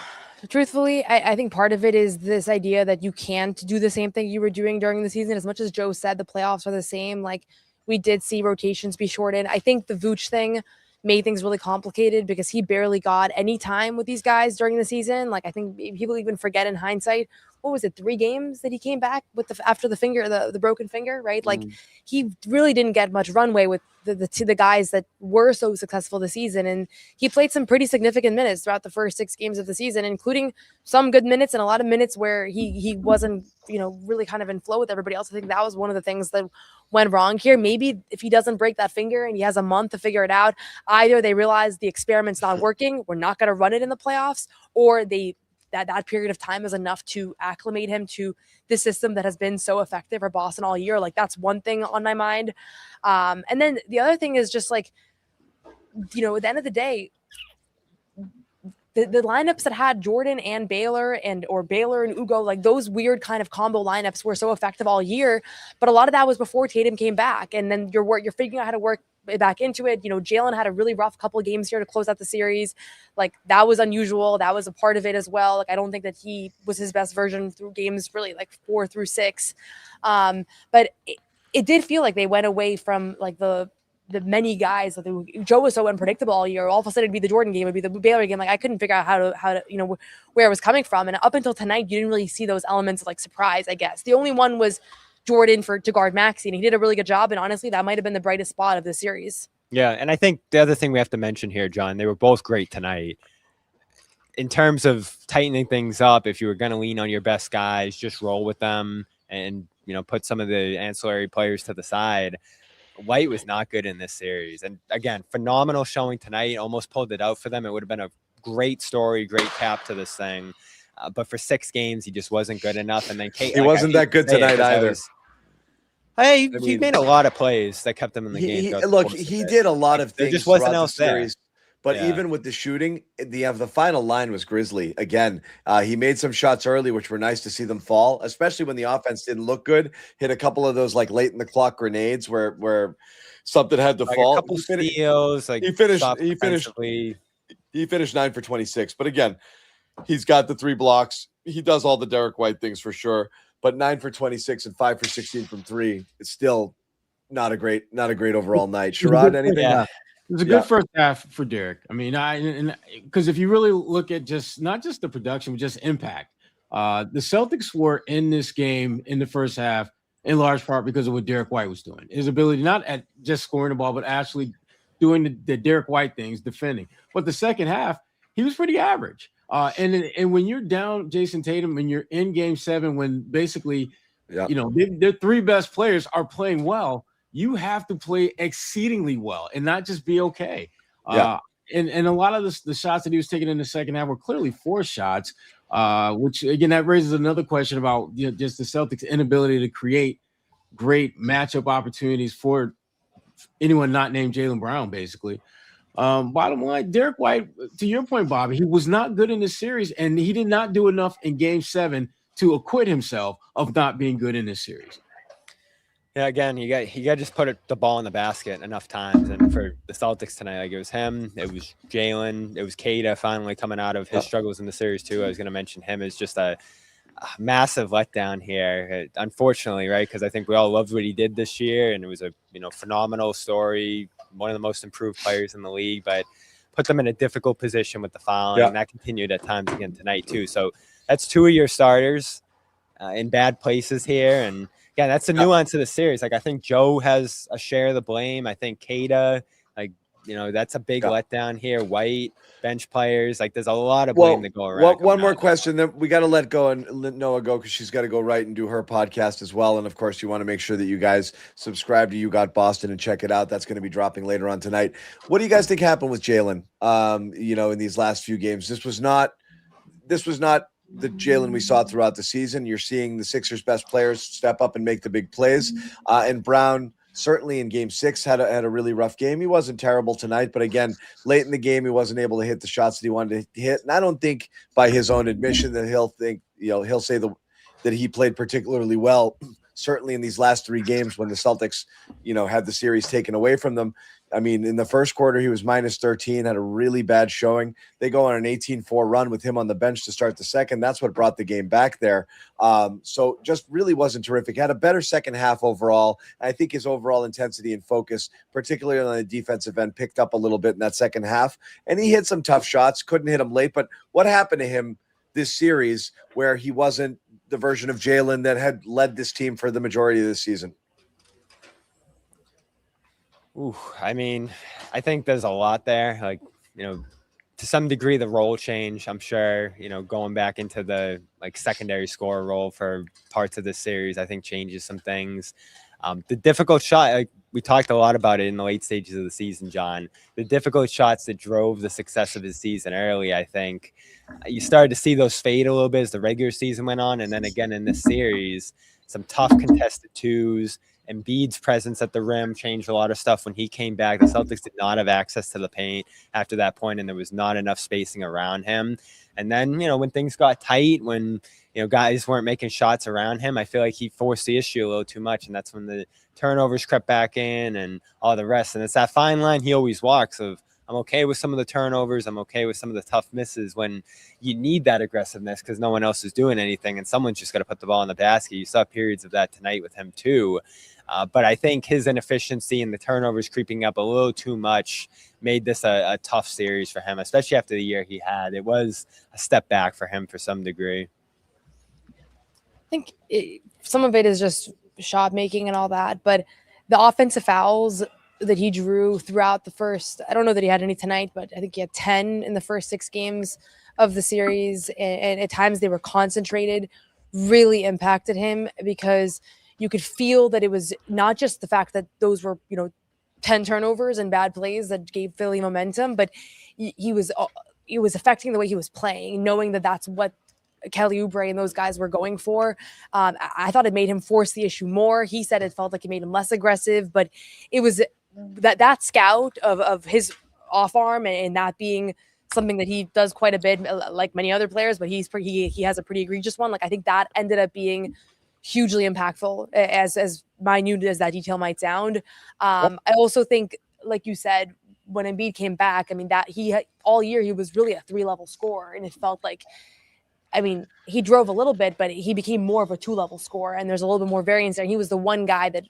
E: Truthfully, I think part of it is this idea that you can't do the same thing you were doing during the season. As much as Joe said the playoffs are the same, like we did see rotations be shortened. I think the Vooch thing made things really complicated because he barely got any time with these guys during the season. Like, I think people even forget in hindsight, what was it, 3 games that he came back with after the broken finger, right? Like, he really didn't get much runway with the guys that were so successful this season. And he played some pretty significant minutes throughout the first 6 games of the season, including some good minutes and a lot of minutes where he wasn't, really kind of in flow with everybody else. I think that was one of the things that went wrong here. Maybe if he doesn't break that finger and he has a month to figure it out, either they realize the experiment's not working, we're not going to run it in the playoffs, or that period of time is enough to acclimate him to the system that has been so effective for Boston all year. Like, that's one thing on my mind. And then the other thing is just like, at the end of the day, the lineups that had Jordan and Baylor or Baylor and Ugo, like those weird kind of combo lineups were so effective all year. But a lot of that was before Tatum came back. And then you're figuring out how to work back into it. Jaylen had a really rough couple of games here to close out the series. Like, that was unusual. That was a part of it as well. Like, I don't think that he was his best version through games really like 4 through 6. But it did feel like they went away from like the many guys that Joe was so unpredictable all year. All of a sudden it'd be the Jordan game, it'd be the Baylor game. Like, I couldn't figure out how to where it was coming from. And up until tonight, you didn't really see those elements of like surprise, I guess. The only one was Jordan to guard Maxey, and he did a really good job. And honestly, that might have been the brightest spot of the series.
D: Yeah, and I think the other thing we have to mention here, John, they were both great tonight. In terms of tightening things up, if you were going to lean on your best guys, just roll with them and, put some of the ancillary players to the side. White was not good in this series. And again, phenomenal showing tonight, almost pulled it out for them. It would have been a great story, great cap to this thing. But for 6 games, he just wasn't good enough. And then
A: he wasn't that good tonight either.
D: He made a lot of plays that kept him in the game.
A: He did a lot of things.
D: There just wasn't else there.
A: But even with the shooting, the final line was grisly. Again, he made some shots early, which were nice to see them fall, especially when the offense didn't look good. Hit a couple of those like late in the clock grenades where something had to fall.
D: A couple steals. Like,
A: he finished 9 for 26. But again, he's got the 3 blocks. He does all the Derrick White things for sure. But 9 for 26 and 5 for 16 from 3. It's still not a great overall night. Sherrod, anything?
B: Yeah. It was a good first half for Derrick. I mean, because if you really look at not just the production, but just impact, the Celtics were in this game in the first half in large part because of what Derrick White was doing. His ability not at just scoring the ball, but actually doing the Derrick White things, defending. But the second half, he was pretty average. And when you're down Jayson Tatum and you're in Game 7, when basically, their 3 best players are playing well, you have to play exceedingly well and not just be okay. And a lot of the shots that he was taking in the second half were clearly forced shots, which again, that raises another question about just the Celtics' inability to create great matchup opportunities for anyone not named Jaylen Brown, basically. Bottom line, Derrick White, to your point, Bobby, he was not good in this series, and he did not do enough in Game 7 to acquit himself of not being good in this series.
D: Yeah, again, you got to just put the ball in the basket enough times. And for the Celtics tonight, like, it was him, it was Jaylen, it was Queta finally coming out of his struggles in the series too. I was going to mention him as just a massive letdown here, unfortunately, right? Because I think we all loved what he did this year, and it was a phenomenal story, one of the most improved players in the league, but put them in a difficult position with the fouling, and that continued at times again tonight too. So that's 2 of your starters in bad places here, and yeah, that's the nuance of the series. Like, I think Joe has a share of the blame. I think Queta, that's a big letdown here. White, bench players, like, there's a lot of blame to go around.
A: One more question, then we got to let Noah go because she's got to go right and do her podcast as well. And of course, you want to make sure that you guys subscribe to You Got Boston and check it out. That's going to be dropping later on tonight. What do you guys think happened with Jaylen? In these last few games, this was not the Jaylen we saw throughout the season. You're seeing the Sixers' best players step up and make the big plays. And Brown, certainly in Game 6, had a really rough game. He wasn't terrible tonight, but again, late in the game, he wasn't able to hit the shots that he wanted to hit. And I don't think, by his own admission, that he'll say that he played particularly well. Certainly in these last 3 games when the Celtics, had the series taken away from them, I mean, in the first quarter, he was minus 13, had a really bad showing. They go on an 18-4 run with him on the bench to start the second. That's what brought the game back there. So just really wasn't terrific. Had a better second half overall. I think his overall intensity and focus, particularly on the defensive end, picked up a little bit in that second half. And he hit some tough shots, couldn't hit them late. But what happened to him this series where he wasn't the version of Jaylen that had led this team for the majority of the season?
D: Ooh, I mean, I think there's a lot there. Like, to some degree, the role change, I'm sure, going back into the secondary scorer role for parts of this series, I think changes some things. The difficult shot, we talked a lot about it in the late stages of the season, John. The difficult shots that drove the success of his season early, I think you started to see those fade a little bit as the regular season went on. And then again in this series, some tough contested twos. Embiid's presence at the rim changed a lot of stuff when he came back. The Celtics did not have access to the paint after that point, and there was not enough spacing around him. And then, when things got tight, when, guys weren't making shots around him, I feel like he forced the issue a little too much. And that's when the turnovers crept back in and all the rest. And it's that fine line he always walks of, I'm okay with some of the turnovers. I'm okay with some of the tough misses when you need that aggressiveness because no one else is doing anything and someone's just got to put the ball in the basket. You saw periods of that tonight with him too. But I think his inefficiency and the turnovers creeping up a little too much made this a tough series for him, especially after the year he had. It was a step back for him for some degree.
E: I think some of it is just shot making and all that, but the offensive fouls that he drew throughout the first, I don't know that he had any tonight, but I think he had 10 in the first 6 games of the series. And at times they were concentrated, really impacted him because you could feel that it was not just the fact that those were, 10 turnovers and bad plays that gave Philly momentum, but he was affecting the way he was playing, knowing that that's what Kelly Oubre and those guys were going for. I thought it made him force the issue more. He said it felt like it made him less aggressive, but it was that scout of his off arm and that being something that he does quite a bit, like many other players, but he has a pretty egregious one. Like I think that ended up being hugely impactful, as minute as that detail might sound. I also think, like you said, when Embiid came back, I mean that all year he was really a 3-level scorer, and it felt like, I mean, he drove a little bit, but he became more of a 2-level scorer, and there's a little bit more variance there. He was the one guy that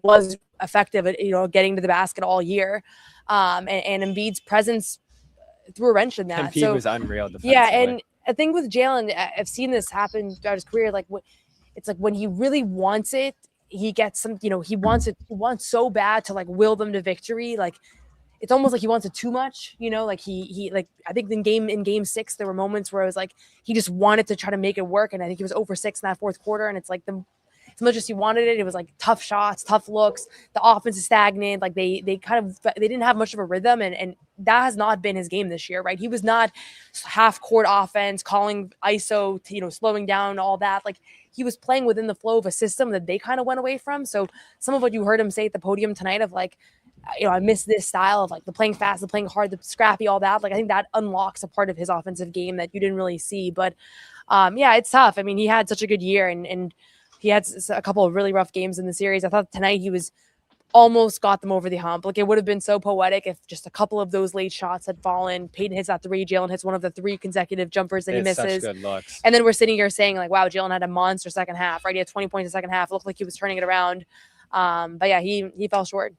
E: was effective at getting to the basket all year, and Embiid's presence threw a wrench in that.
D: Embiid was unreal defensively.
E: Yeah, and I think with Jaylen, I've seen this happen throughout his career. Like it's like when he really wants it, he gets some. He wants it. He wants so bad to like will them to victory. Like it's almost like he wants it too much. Like he like I think in game 6 there were moments where it was like he just wanted to try to make it work, and I think he was over 6 in that fourth quarter, and it's like as much as he wanted it, it was like tough shots, tough looks. The offense is stagnant. Like they didn't have much of a rhythm, and that has not been his game this year, right? He was not half court offense, calling ISO, slowing down, all that. Like he was playing within the flow of a system that they kind of went away from. So some of what you heard him say at the podium tonight of like, I miss this style of like the playing fast, the playing hard, the scrappy, all that. Like I think that unlocks a part of his offensive game that you didn't really see. But yeah, it's tough. I mean, he had such a good year and he had a couple of really rough games in the series. I thought tonight he was almost got them over the hump. Like it would have been so poetic if just a couple of those late shots had fallen. Peyton hits that 3, Jaylen hits one of the 3 consecutive jumpers that he misses.
D: Such good looks.
E: And then we're sitting here saying like, wow, Jaylen had a monster second half, right? He had 20 points in the second half. It looked like he was turning it around. But yeah, he fell short.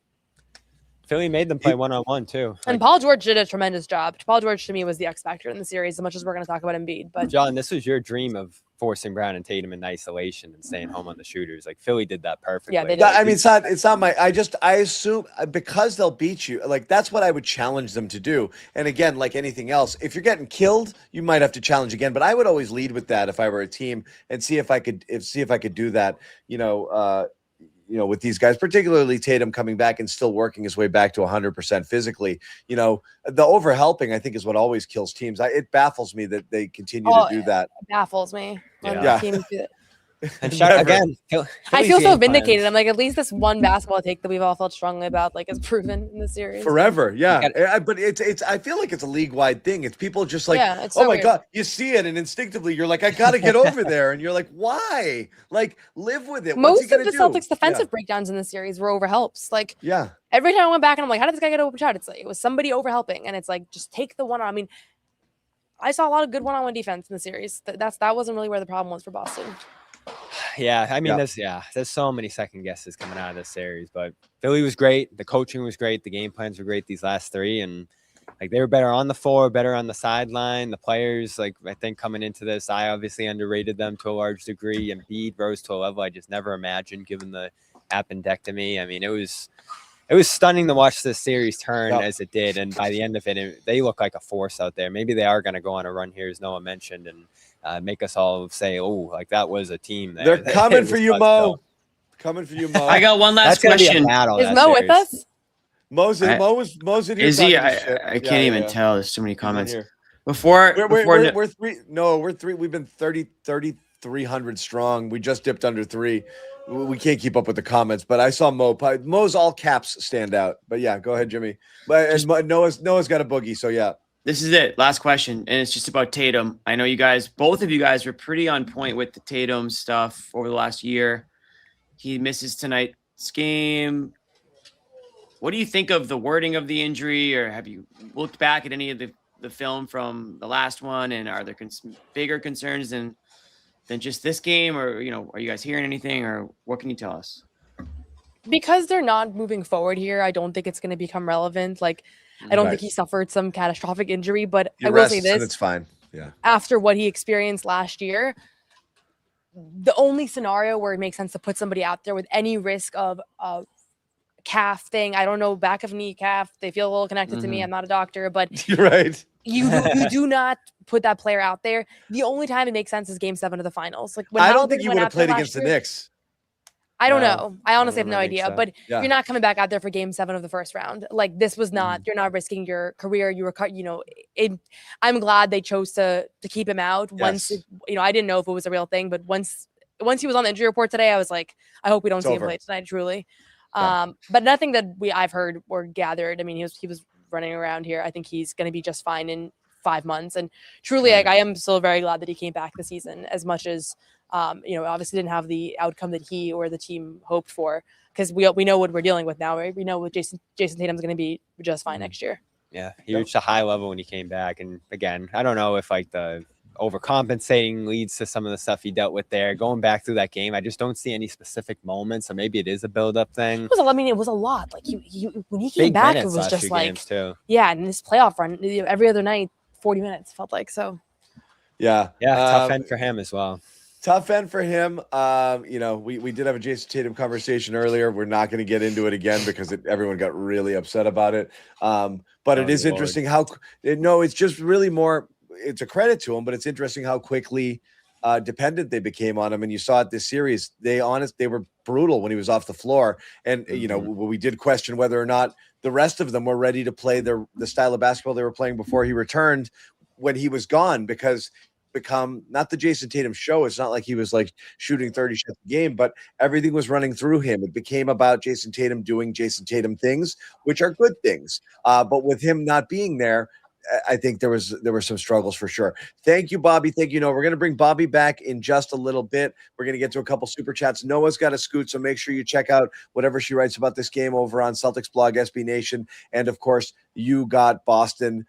D: Philly made them play one-on-one too.
E: And Paul George did a tremendous job. Paul George to me was the X factor in the series, as much as we're going to talk about Embiid. But
D: John, this was your dream of forcing Brown and Tatum in isolation and staying home on the shooters. Like Philly did that perfectly.
E: Yeah, they did.
A: I mean, it's not my. I assume because they'll beat you. Like that's what I would challenge them to do. And again, like anything else, if you're getting killed, you might have to challenge again. But I would always lead with that if I were a team and see if I could do that. With these guys, particularly Tatum coming back and still working his way back to 100% physically, the overhelping I think is what always kills teams. It baffles me that they continue to do that.
E: It baffles me.
A: Yeah.
E: Teams do that.
D: And
A: Never.
D: again,
E: I feel so vindicated. I'm like, at least this one basketball take that we've all felt strongly about, like, is proven in the series.
A: Forever, yeah. But it's. I feel like it's a league-wide thing. It's people just like,
E: Yeah, it's
A: oh
E: so
A: my
E: weird.
A: god, you see it, and instinctively you're like, I gotta get over there, and you're like, why? Like, live with it. What's he
E: Most of
A: gonna
E: the
A: do?
E: Celtics' defensive breakdowns in the series were overhelps. Like,
A: Yeah.
E: every time I went back and I'm like, how did this guy get open shot? It's like it was somebody overhelping, and it's like just take the one. I mean, I saw a lot of good one-on-one defense in the series. That wasn't really where the problem was for Boston.
D: Yeah, I mean, there's so many second guesses coming out of this series, but Philly was great. The coaching was great. The game plans were great these last three, and like they were better on the floor, better on the sideline. The players, like I think coming into this, I obviously underrated them to a large degree. Embiid rose to a level I just never imagined given the appendectomy. I mean, it was stunning to watch this series turn as it did, and by the end of it, they look like a force out there. Maybe they are going to go on a run here, as Noah mentioned, and make us all say, "Oh, like that was a team."
A: They're coming for you, Mo. Coming for you, Mo.
C: I got one last question.
E: Is Mo with us?
A: Mo's in here.
C: Is he?
A: talking shit.
C: I can't even tell. There's so many comments.
A: here.
C: Before
A: We're three. No, we're three. We've been 3,300 strong. We just dipped under 3. We can't keep up with the comments, but I saw Mo's all caps stand out. But yeah, go ahead, Jimmy. But and Noah's got a boogie, so yeah.
C: This is it. Last question, and it's just about Tatum. I know you guys, both of you guys, were pretty on point with the Tatum stuff over the last year. He misses tonight's game. What do you think of the wording of the injury, or have you looked back at any of the film from the last one, and are there bigger concerns than just this game, or are you guys hearing anything, or what can you tell us?
E: Because they're not moving forward here, I don't think it's going to become relevant. Like, I don't think he suffered some catastrophic injury, but I will say this:
A: it's fine. Yeah.
E: After what he experienced last year, the only scenario where it makes sense to put somebody out there with any risk of a calf thing, I don't know, back of knee, calf, they feel a little connected to me. I'm not a doctor, but
A: you're right.
E: You do not put that player out there. The only time it makes sense is Game 7 of the finals. Like, when
A: I don't think you would have played against the Knicks.
E: I don't know. I honestly have no
A: think
E: idea.
A: so.
E: But
A: Yeah.
E: you're not coming back out there for Game 7 of the first round. Like, this was not. You're not risking your career. You were cut. I'm glad they chose to keep him out. Once I didn't know if it was a real thing, but once he was on the injury report today, I was like, I hope we don't see him play tonight. Truly. But nothing that I've heard or gathered. I mean, he was running around here. I think he's going to be just fine in 5 months. And truly, like, I am still very glad that he came back this season, as much as obviously didn't have the outcome that he or the team hoped for, because we know what we're dealing with now, right? We know what Jayson Tatum's going to be just fine next year.
D: Yeah, he reached a high level when he came back, and again, I don't know if like the overcompensating leads to some of the stuff he dealt with there. Going back through that game, I just don't see any specific moments, or maybe it is a build-up thing.
E: It was a lot. Like, he when he came back, it was just like, yeah, and this playoff run, every other night, 40 minutes felt like. So
A: yeah,
D: tough end for him as well.
A: Tough end for him. We did have a Jayson Tatum conversation earlier. We're not going to get into it again because everyone got really upset about it. But it is interesting it's just really more. It's a credit to him, but it's interesting how quickly dependent they became on him. And you saw it this series. They were brutal when he was off the floor. And we did question whether or not the rest of them were ready to play the style of basketball they were playing before he returned when he was gone, because become not the Jayson Tatum show. It's not like he was like shooting 30 shots a game, but everything was running through him. It became about Jayson Tatum doing Jayson Tatum things, which are good things. But with him not being there, I think there were some struggles for sure. Thank you, Bobby. Thank you, Noah. We're going to bring Bobby back in just a little bit. We're going to get to a couple super chats. Noah's got a scoot, so make sure you check out whatever she writes about this game over on Celtics blog, SB Nation. And of course, You Got Boston,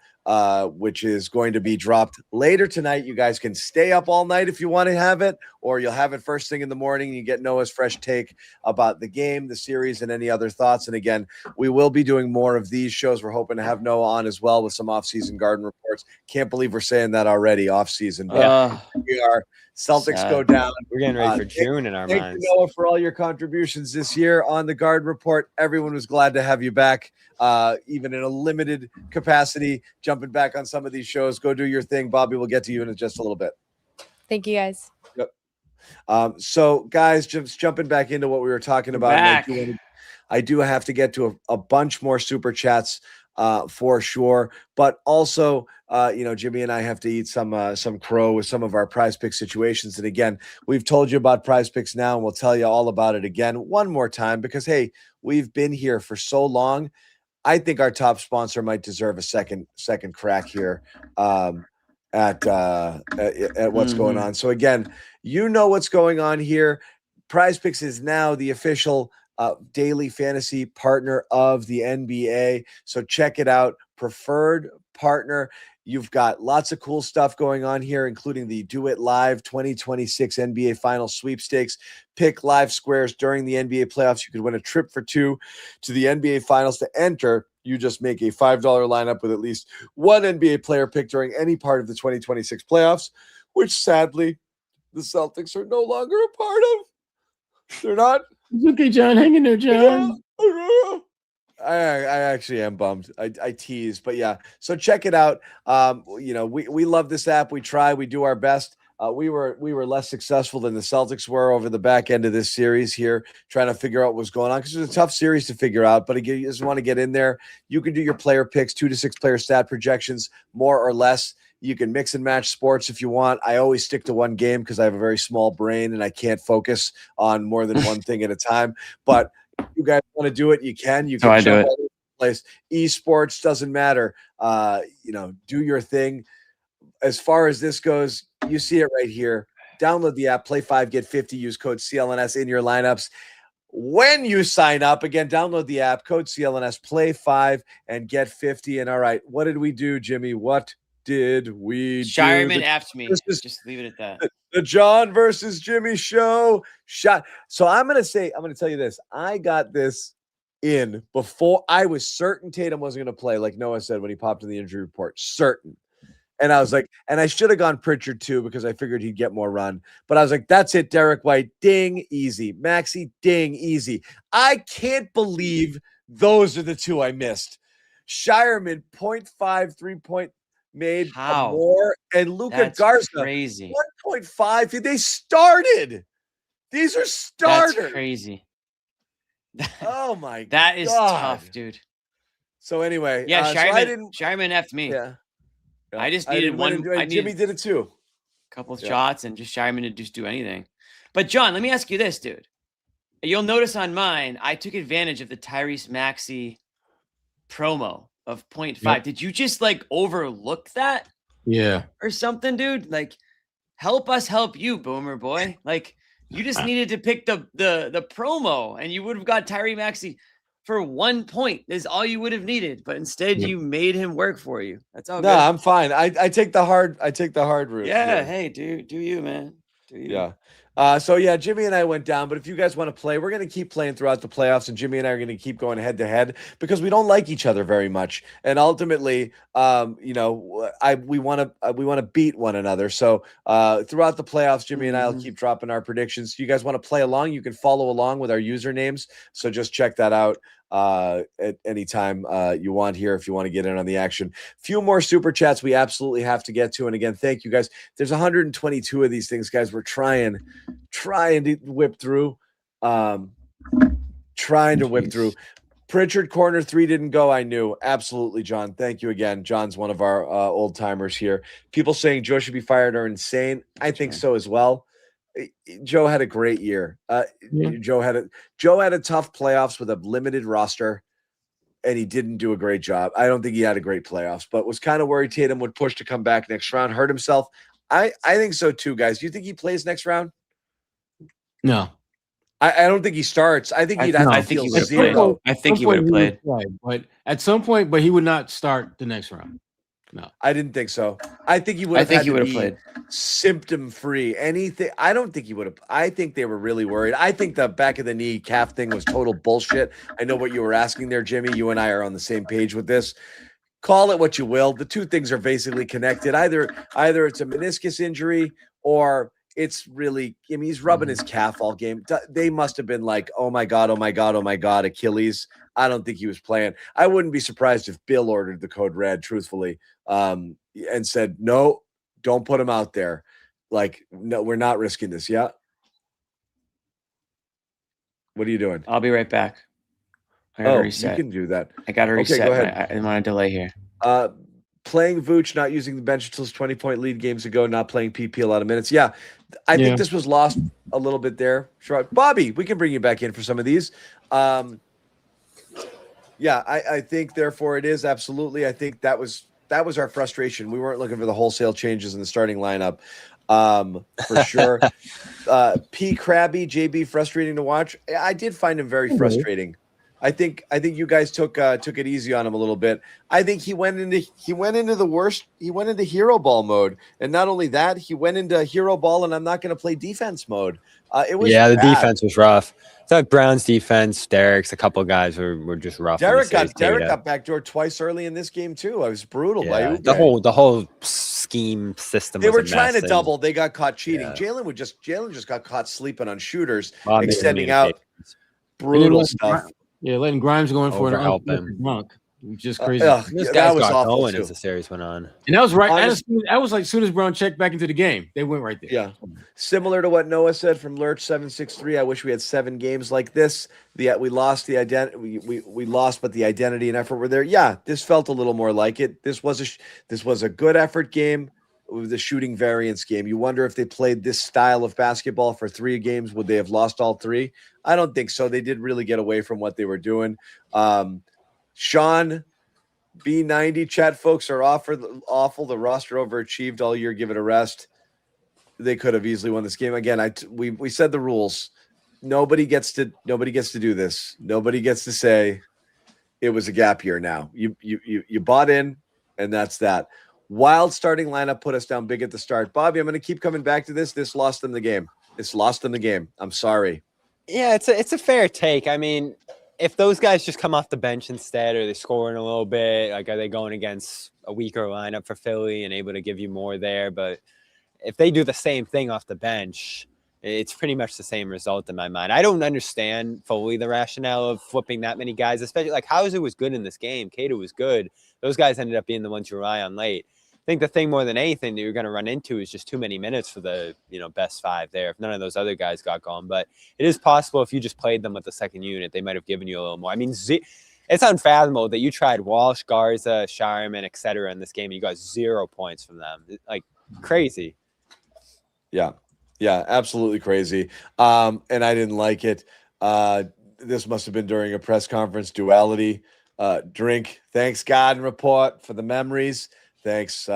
A: which is going to be dropped later tonight. You guys can stay up all night if you want to have it, or you'll have it first thing in the morning. You get Noah's fresh take about the game, the series, and any other thoughts. And again, we will be doing more of these shows. We're hoping to have Noah on as well with some off-season Garden reports. Can't believe we're saying that already, off-season. But we are. Celtics go down.
D: We're getting ready for June in our minds.
A: Thank you, Noah, for all your contributions this year on the Garden Report. Everyone was glad to have you back, even in a limited capacity, jumping back on some of these shows. Go do your thing. Bobby, we'll get to you in just a little bit.
E: Thank you, guys.
A: Yep. So, guys, just jumping back into what we were talking about. I do have to get to a bunch more super chats. for sure. But also, Jimmy and I have to eat some crow with some of our PrizePicks situations. And again, we've told you about PrizePicks now, and we'll tell you all about it again one more time because, hey, we've been here for so long. I think our top sponsor might deserve a second crack here at what's going on. So again, you know what's going on here. PrizePicks is now the official daily fantasy partner of the NBA. So check it out. Preferred partner. You've got lots of cool stuff going on here, including the Do It Live 2026 NBA Finals sweepstakes. Pick live squares during the NBA playoffs. You could win a trip for two to the NBA Finals. To enter, you just make a $5 lineup with at least one NBA player picked during any part of the 2026 playoffs, which sadly the Celtics are no longer a part of. They're not.
B: It's okay, John. Hang in there, John.
A: I actually am bummed. I tease, but yeah. So check it out. We love this app. We try. We do our best. We were less successful than the Celtics were over the back end of this series here, trying to figure out what's going on because it's a tough series to figure out. But again, you just want to get in there. You can do your player picks, 2 to 6 player stat projections, more or less. You can mix and match sports if you want. I always stick to one game because I have a very small brain and I can't focus on more than one thing at a time. But you guys want to do it, you can. You can jump all over the place. Esports doesn't matter. Do your thing. As far as this goes, you see it right here. Download the app, play 5, get 50, use code CLNS in your lineups. When you sign up, again, download the app, code CLNS, play 5, and get 50. And all right, what did we do, Jimmy? What did we do?
C: Shireman effed me. Just leave it at that.
A: The John versus Jimmy show shot. So I'm going to tell you this. I got this in before I was certain Tatum wasn't going to play, like Noah said when he popped in the injury report. Certain. And I was like, and I should have gone Pritchard too because I figured he'd get more run. But I was like, that's it. Derrick White, ding, easy. Maxey, ding, easy. I can't believe those are the two I missed. Shireman, 0.5 3-point made more, and Luka Garza,
C: crazy.
A: 1.5. They started. These are starters.
C: That's crazy.
A: Oh my god.
C: That is tough, dude.
A: So anyway,
C: yeah, Shireman effed me.
A: Yeah.
C: I just needed one.
A: Jimmy did it too.
C: A couple of shots and just Shireman to just do anything. But John, let me ask you this, dude. You'll notice on mine, I took advantage of the Tyrese Maxey promo of 0.5. Yep. Did you just overlook that?
B: Yeah.
C: Or something, dude? Help us help you, Boomer boy. You just needed to pick the promo and you would have got Tyrese Maxey for 1 point is all you would have needed, but instead you made him work for you. That's all.
A: No, good. I'm fine. I take the hard route.
C: Yeah. Hey, do you, man? Do you?
A: Yeah. Jimmy and I went down, but if you guys want to play, we're going to keep playing throughout the playoffs, and Jimmy and I are going to keep going head to head because we don't like each other very much. And ultimately, we want to beat one another. So, throughout the playoffs, Jimmy and I will keep dropping our predictions. You guys want to play along? You can follow along with our usernames. So just check that out at any time you want here if you want to get in on the action. Few more super chats we absolutely have to get to, and again, thank you guys. There's 122 of these things, guys. We're trying to whip through. Pritchard corner 3 didn't go. I knew. Absolutely, John. Thank you again. John's one of our old timers here. People saying Joe should be fired are insane. I think so as well. Joe had a great year. Joe had a tough playoffs with a limited roster, and he didn't do a great job. I don't think he had a great playoffs, but was kind of worried Tatum would push to come back next round, hurt himself. I think so too, guys. Do you think he plays next round?
B: No.
A: I don't think he starts. I think he'd have to feel zero.
C: I think he would have played.
B: But at some point, he would not start the next round. No,
A: I didn't think so. I think he would have played symptom free. Anything. I don't think he would have. I think they were really worried. I think the back of the knee calf thing was total bullshit. I know what you were asking there, Jimmy. You and I are on the same page with this. Call it what you will. The two things are basically connected. Either it's a meniscus injury or it's really, he's rubbing his calf all game. They must have been like, oh my God, Achilles. I don't think he was playing. I wouldn't be surprised if Bill ordered the code red, truthfully, and said, no, don't put him out there. No, we're not risking this. Yeah. What are you doing?
C: I'll be right back. I gotta
A: Oh,
C: reset.
A: you can do that.
C: I gotta reset.
A: Okay, go ahead.
C: I didn't want to delay here.
A: Playing Vooch, not using the bench until his 20-point lead games ago, not playing PP a lot of minutes. Yeah, I think this was lost a little bit there. Sure. Bobby, we can bring you back in for some of these. Yeah, I think therefore it is absolutely. I think that was our frustration. We weren't looking for the wholesale changes in the starting lineup, for sure. P. Krabby, JB, frustrating to watch. I did find him very frustrating. I think you guys took it easy on him a little bit. I think he went into the worst. He went into hero ball mode, and not only that, he went into hero ball, and I'm not going to play defense mode. It was
D: the
A: bad.
D: defense was rough. I thought Brown's defense, Derrick's, a couple of guys were just rough.
A: Derrick got backdoored twice early in this game too. I was brutal by Oubre.
D: The whole scheme system.
A: They
D: was
A: were
D: a
A: trying
D: mess,
A: to double. They got caught cheating.
D: Yeah.
A: Jaylen just got caught sleeping on shooters,
D: Well,
A: extending out. Brutal stuff.
B: Yeah, letting Grimes go in for an
D: Overhelp him.
B: dunk, which is crazy.
D: This
A: that
D: guy
A: was
D: got
A: awful
D: going
A: too.
D: as the series went on.
B: And that was right.
A: Honest-
B: That was like as soon as Brown checked back into the game, they went right there.
A: Yeah. Similar to what Noah said from Lurch 763. I wish we had 7 games like this. We lost the identity. We lost, but the identity and effort were there. Yeah, this felt a little more like it. This was a good effort game. It was a shooting variance game. You wonder if they played this style of basketball for 3 games, would they have lost all 3? I don't think so. They did really get away from what they were doing. Sean B90 chat folks are awful. The roster overachieved all year. Give it a rest. They could have easily won this game. Again, we said the rules. Nobody gets to do this. Nobody gets to say it was a gap year now. You bought in, and that's that. Wild starting lineup put us down big at the start. Bobby, I'm going to keep coming back to this. This lost them the game. I'm sorry.
D: Yeah, it's a fair take. I mean, if those guys just come off the bench instead, or they score in a little bit, like, are they going against a weaker lineup for Philly and able to give you more there? But if they do the same thing off the bench, it's pretty much the same result in my mind. I don't understand fully the rationale of flipping that many guys, especially like Hauser was good in this game. Queta was good. Those guys ended up being the ones you rely on late. I think the thing more than anything that you're going to run into is just too many minutes for the best 5 there if none of those other guys got going. But it is possible if you just played them with the second unit, they might have given you a little more. I mean, it's unfathomable that you tried Walsh, Garza, Sharman, etc. in this game and you got 0 points from them. Like, crazy.
A: Yeah, absolutely crazy. And I didn't like it. This must have been during a press conference. Duality. Drink. Thanks, God, and report for the memories. Thanks,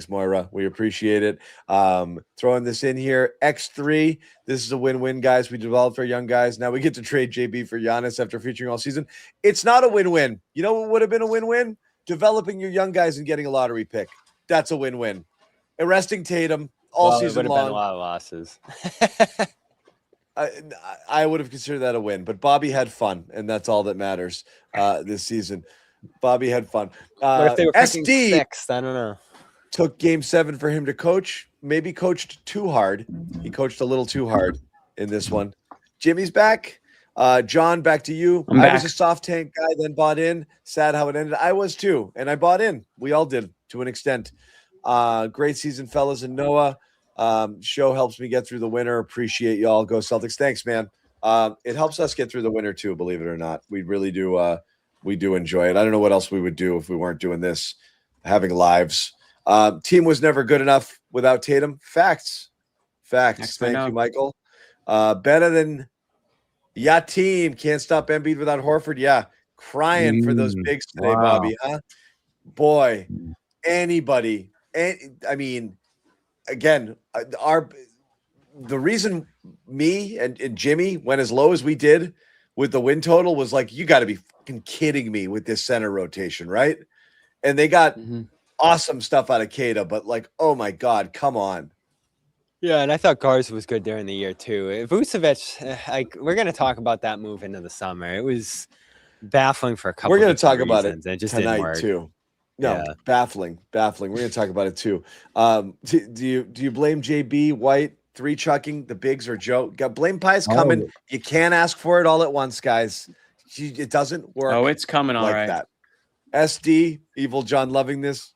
A: Moira. We appreciate it. Throwing this in here. X3. This is a win-win, guys. We developed our young guys. Now we get to trade JB for Giannis after featuring all season. It's not a win-win. You know what would have been a win-win? Developing your young guys and getting a lottery pick. That's a win-win. Arresting Tatum all season long.
D: Been a lot of losses.
A: I would have considered that a win, but Bobby had fun, and that's all that matters this season. Bobby had fun.
D: But if they were picking
A: SD
D: 6, I don't know.
A: Took game 7 for him to coach. Maybe coached too hard. He coached a little too hard in this one. Jimmy's back. John, back to you. I was a soft tank guy, then bought in. Sad how it ended. I was too, and I bought in. We all did to an extent. Great season, fellas, and Noah. Show helps me get through the winter. Appreciate y'all. Go Celtics. Thanks, man. It helps us get through the winter too, believe it or not. We really do. We do enjoy it. I don't know what else we would do if we weren't doing this, having lives. Team was never good enough without Tatum. Facts. Thank you, Michael. Better than ya team. Can't stop Embiid without Horford. Yeah. Crying for those bigs today, Bobby. Huh? Boy, anybody. I mean, again, the reason me and Jimmy went as low as we did with the win total was like, you got to be fucking kidding me with this center rotation, right? And they got awesome stuff out of Queta, but like, oh my God, come on.
D: Yeah, and I thought Garza was good during the year too. Vucevic, like, we're going to talk about that move into the summer. It was baffling for a couple.
A: We're going
D: to
A: talk about it
D: just
A: tonight too. No,
D: yeah.
A: Baffling. We're going to talk about it too. Do you blame JB White 3 chucking? The bigs are Joe. Got blame pies coming. You can't ask for it all at once, guys. It doesn't work.
C: Oh, it's coming all
A: like
C: right.
A: that. SD, Evil John, loving this.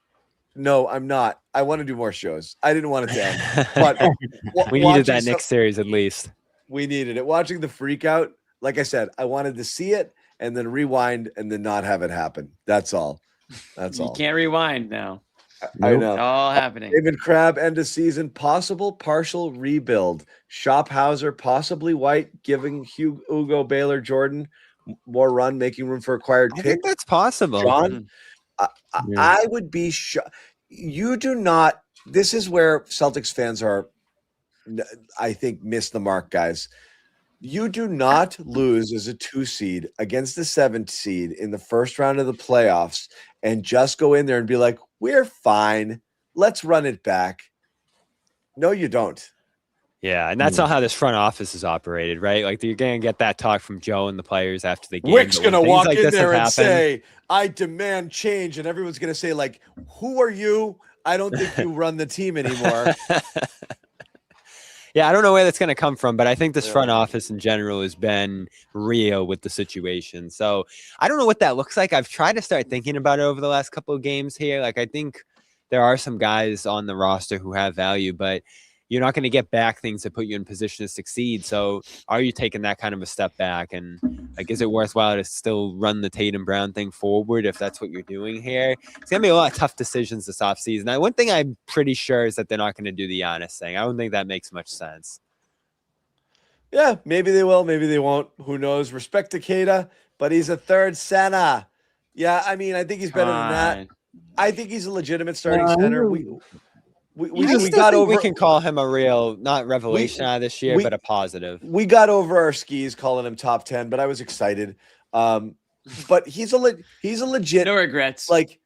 A: No, I'm not. I want to do more shows. I didn't want it to end, but
D: we needed that next series at least.
A: We needed it. Watching the freak out, like I said, I wanted to see it, and then rewind and then not have it happen. That's all. That's
C: You
A: all.
C: can't rewind now.
A: I know.
C: It's all happening.
A: David Crabb, end of season, possible partial rebuild. Schopenhauser, possibly White, giving Hugo Baylor Jordan more run, making room for acquired
D: I
A: pick.
D: think that's possible.
A: John, I would be shocked. You do not. This is where Celtics fans are, I think, miss the mark, guys. You do not lose as a 2 seed against the 7th seed in the first round of the playoffs and just go in there and be like, we're fine. Let's run it back. No, you don't.
D: Yeah, and that's not how this front office is operated, right? Like you're going to get that talk from Joe and the players after the game.
A: Wick's
D: but when
A: going to
D: things
A: walk
D: like
A: in
D: this
A: there
D: have
A: and say, I demand change. And everyone's going to say, like, who are you? I don't think you run the team anymore.
D: Yeah, I don't know where that's going to come from, but I think this front office in general has been real with the situation. So I don't know what that looks like. I've tried to start thinking about it over the last couple of games here. Like, I think there are some guys on the roster who have value, but you're not going to get back things that put you in position to succeed. So are you taking that kind of a step back? And like, is it worthwhile to still run the Tatum Brown thing forward if that's what you're doing here? It's going to be a lot of tough decisions this offseason. Now, one thing I'm pretty sure is that they're not going to do the Giannis thing. I don't think that makes much sense.
A: Yeah, maybe they will, maybe they won't. Who knows? Respect to Queta, but he's a third center. Yeah, I mean, I think he's better than that. I think he's a legitimate starting center. We got over.
D: We can call him a real, not revelation out of this year, but a positive.
A: We got over our skis calling him top 10, but I was excited. But he's a legit.
C: No regrets.
A: Like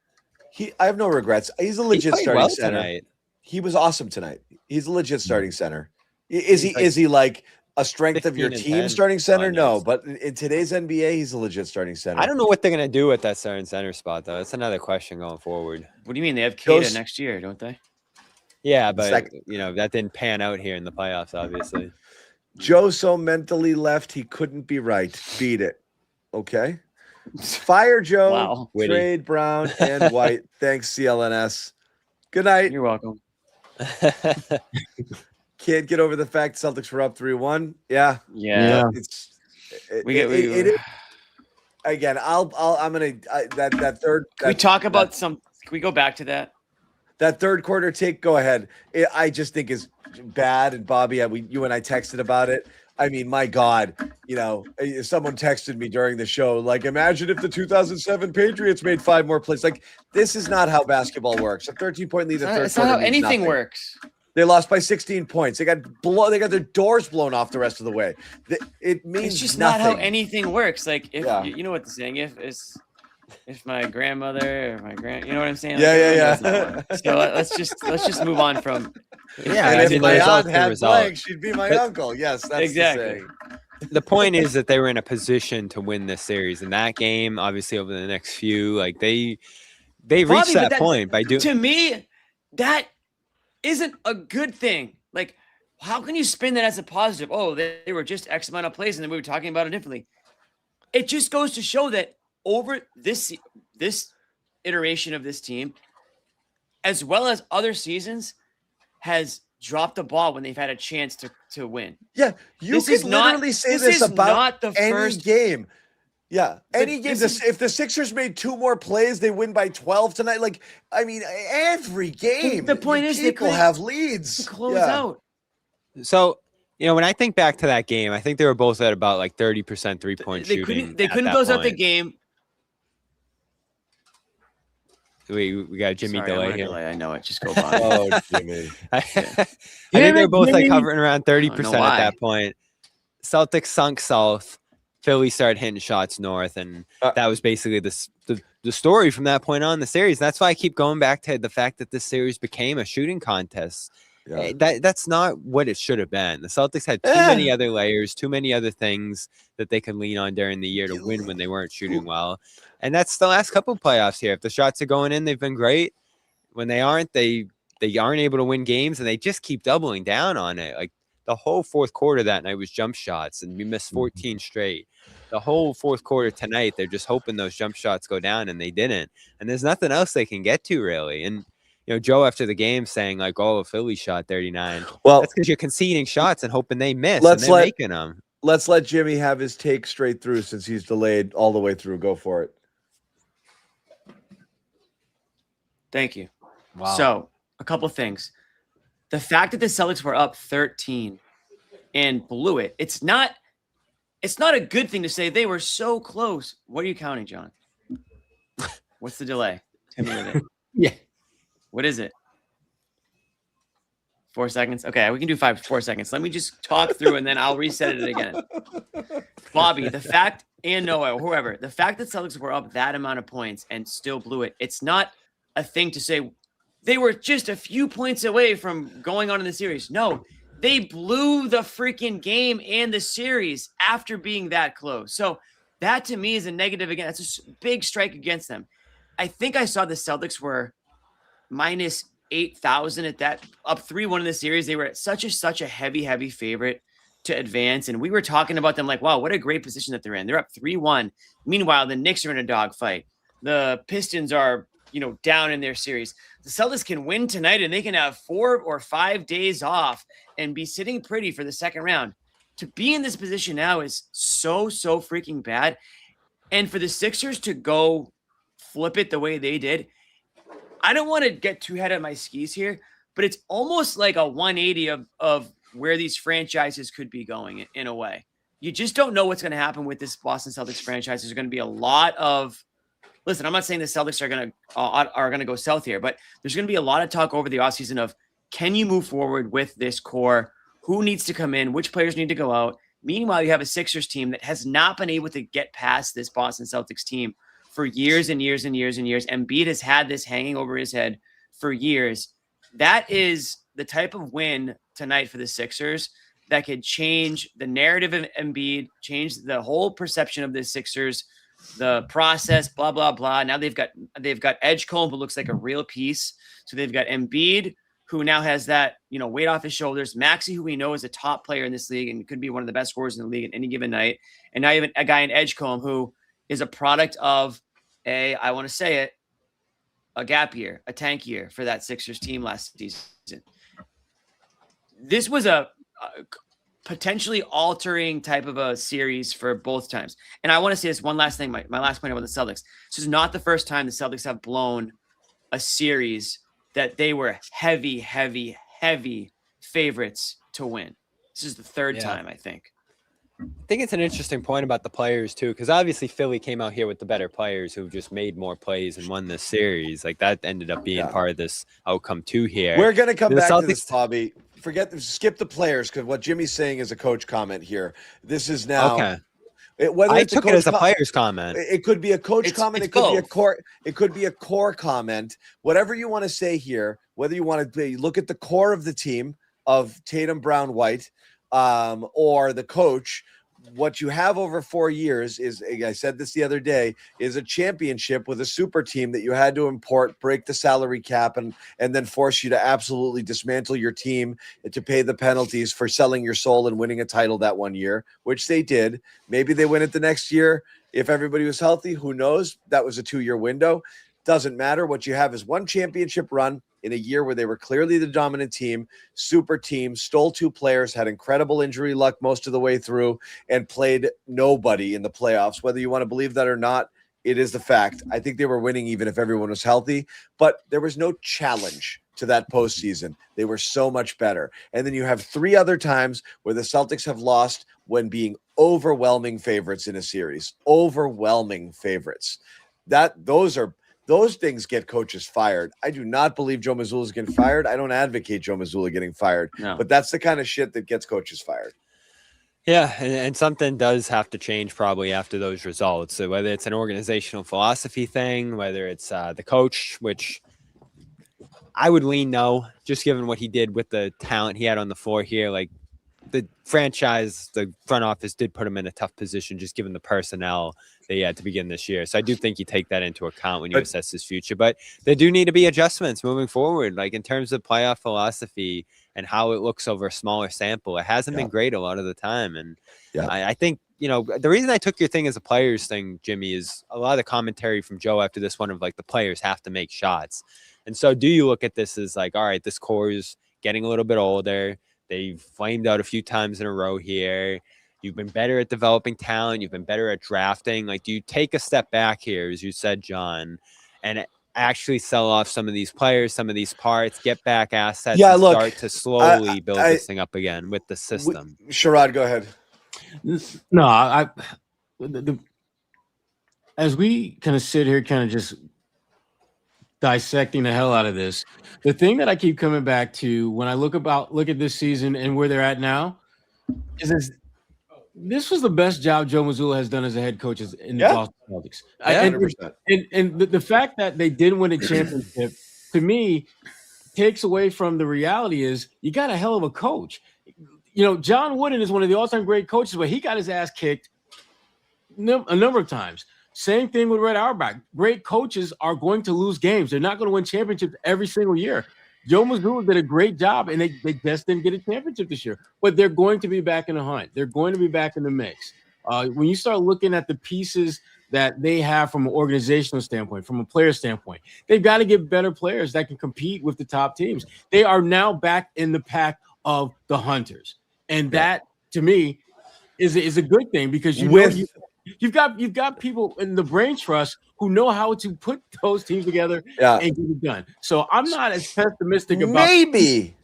A: I have no regrets. He's a legit starting center.
D: Tonight.
A: He was awesome tonight. He's a legit starting center. Is he like a strength of your team starting center? No, but in today's NBA, he's a legit starting center.
D: I don't know what they're gonna do with that starting center spot though. That's another question going forward.
C: What do you mean? They have Queta next year, don't they?
D: Yeah, but that didn't pan out here in the playoffs, obviously.
A: Joe so mentally left he couldn't be right. Beat it. Okay. Fire Joe.
C: Wow.
A: Trade Brown and White. Thanks, CLNS. Good night.
C: You're welcome.
A: Can't get over the fact Celtics were up 3-1. Yeah. Again, I'm gonna that third.
C: Can we talk about can we go back to that?
A: That third quarter take, go ahead. I just think is bad. And Bobby, you and I texted about it. I mean, my God, someone texted me during the show, like, imagine if the 2007 Patriots made 5 more plays. Like, this is not how basketball works. A 13-point lead in the third quarter.
C: That's not how anything works.
A: They lost by 16 points. They got their doors blown off the rest of the way. It means
C: it's just
A: nothing.
C: not how anything works. Like, if you know what the saying, if my grandmother or my you know what I'm saying? Like,
A: Yeah.
C: So let's just move on from.
D: Yeah,
A: and if my aunt had
D: result.
A: blank, she'd be my uncle. Yes, that's
C: exactly.
D: The point is that they were in a position to win this series. In that game, obviously, over the next few, like they reached that point by doing.
C: To me, that isn't a good thing. Like, how can you spin that as a positive? Oh, they were just X amount of plays, and then we were talking about it differently. It just goes to show that over this iteration of this team, as well as other seasons, has dropped the ball when they've had a chance to win.
A: Yeah, you could literally say this about any game. Yeah, any game. If the Sixers made 2 more plays, they win by 12 tonight. Like, I mean, every game.
C: The point is,
A: people have leads.
C: Close out.
D: So, when I think back to that game, I think they were both at about like 30% 3-point shooting.
C: They couldn't close out the game.
D: We got Jimmy delay here.
C: I know it. Just go by.
A: Oh, Jimmy.
D: I think they're both like hovering around 30% at that point. Celtics sunk south. Philly started hitting shots north, and that was basically the story from that point on in the series. That's why I keep going back to the fact that this series became a shooting contest. Yeah. That's not what it should have been. The Celtics had too many other layers, too many other things that they could lean on during the year to win when they weren't shooting well. And that's the last couple of playoffs here. If the shots are going in, they've been great. When they aren't, they aren't able to win games, and they just keep doubling down on it. Like the whole fourth quarter that night was jump shots, and we missed 14 straight. The whole fourth quarter tonight, they're just hoping those jump shots go down, and they didn't. And there's nothing else they can get to, really. And Joe after the game saying like, "Oh, Philly shot 39." Well, that's because you're conceding shots and hoping they miss, and they're making them.
A: let's let Jimmy have his take straight through since he's delayed all the way through. Go for it.
C: Thank you.
D: Wow.
C: So, a couple things. The fact that the Celtics were up 13 and blew it, it's not a good thing to say they were so close. What are you counting, John? What's the delay? Hit me with it.
B: Yeah.
C: What is it? 4 seconds? Okay, we can do 4 seconds. Let me just talk through and then I'll reset it again. Bobby, the fact, and Noah, whoever, the fact that Celtics were up that amount of points and still blew it, it's not a thing to say they were just a few points away from going on in the series. No, they blew the freaking game and the series after being that close. So that to me is a negative again. That's a big strike against them. I think I saw the Celtics were minus 8,000 at that, up 3-1 in the series. They were at such a heavy favorite to advance. And we were talking about them like, wow, what a great position that they're in. They're up 3-1. Meanwhile, the Knicks are in a dogfight. The Pistons are, down in their series. The Celtics can win tonight and they can have 4 or 5 days off and be sitting pretty for the second round. To be in this position now is so freaking bad. And for the Sixers to go flip it the way they did, I don't want to get too ahead of my skis here, but it's almost like a 180 of where these franchises could be going in a way. You just don't know what's going to happen with this Boston Celtics franchise. There's going to be a lot of, listen, I'm not saying the Celtics are going to go south here, but there's going to be a lot of talk over the offseason of, can you move forward with this core? Who needs to come in? Which players need to go out? Meanwhile, you have a Sixers team that has not been able to get past this Boston Celtics team for years and years and years and years. Embiid has had this hanging over his head for years. That is the type of win tonight for the Sixers that could change the narrative of Embiid, change the whole perception of the Sixers, the process, blah, blah, blah. Now they've got Edgecombe, who looks like a real piece. So they've got Embiid, who now has that, weight off his shoulders. Maxey, who we know is a top player in this league and could be one of the best scorers in the league at any given night. And now you have a guy in Edgecombe who is a product of I want to say it, a gap year, a tank year for that Sixers team last season. This was a potentially altering type of a series for both times. And I want to say this one last thing, my last point about the Celtics. This is not the first time the Celtics have blown a series that they were heavy favorites to win. This is the third time, I think.
D: I think it's an interesting point about the players too, because obviously Philly came out here with the better players who just made more plays and won this series. Like that ended up being part of this outcome too here.
A: We're going to come back to this, Bobby. Skip the players, because what Jimmy's saying is a coach comment here. This is now.
D: Okay.
A: I
D: took it as a player's comment.
A: It could be a coach comment. It could be a core comment. Whatever you want to say here, whether you want to look at the core of the team of Tatum, Brown, White, or the coach. What you have over 4 years is, I said this the other day, is a championship with a super team that you had to import, break the salary cap, and then force you to absolutely dismantle your team to pay the penalties for selling your soul and winning a title that one year, which they did. Maybe they win it the next year. If everybody was healthy, who knows? That was a 2-year window. Doesn't matter. What you have is one championship run in a year where they were clearly the dominant team, super team, stole 2 players, had incredible injury luck most of the way through, and played nobody in the playoffs. Whether you want to believe that or not, it is the fact. I think they were winning even if everyone was healthy, but there was no challenge to that postseason. They were so much better. And then you have 3 other times where the Celtics have lost when being overwhelming favorites in a series. Overwhelming favorites. Those things get coaches fired. I do not believe Joe Mazzulla is getting fired. I don't advocate Joe Mazzulla getting fired, but that's the kind of shit that gets coaches fired.
D: Yeah, and something does have to change probably after those results. So whether it's an organizational philosophy thing, whether it's the coach, which I would lean no, just given what he did with the talent he had on the floor here. Like the franchise, the front office did put him in a tough position, just given the personnel they had to begin this year. So I do think you take that into account when you assess his future. But there do need to be adjustments moving forward, like in terms of playoff philosophy and how it looks over a smaller sample. It hasn't been great a lot of the time. And I think, the reason I took your thing as a players thing, Jimmy, is a lot of the commentary from Joe after this one of like the players have to make shots. And so do you look at this as like, all right, this core is getting a little bit older. They've flamed out a few times in a row here. You've been better at developing talent. You've been better at drafting. Like, do you take a step back here, as you said, John, and actually sell off some of these players, some of these parts, get back assets,
A: Yeah,
D: and
A: look,
D: start to slowly build this thing up again with the system?
A: Sherrod, go ahead.
B: No, as we kind of sit here, kind of just dissecting the hell out of this, the thing that I keep coming back to when I look at this season and where they're at now is this was the best job Joe Mazzulla has done as a head coach in the Boston Celtics.
A: Yeah, 100%.
B: And the fact that they didn't win a championship, to me, takes away from the reality is you got a hell of a coach. You know, John Wooden is one of the all-time great coaches, but he got his ass kicked a number of times. Same thing with Red Auerbach. Great coaches are going to lose games. They're not going to win championships every single year. Joe Mazzulla did a great job, and they just didn't get a championship this year. But they're going to be back in the hunt. They're going to be back in the mix. When you start looking at the pieces that they have from an organizational standpoint, from a player standpoint, they've got to get better players that can compete with the top teams. They are now back in the pack of the hunters. And that, to me, is a good thing because you've got people in the brain trust who know how to put those teams together and get it done. So I'm not as pessimistic about
A: maybe.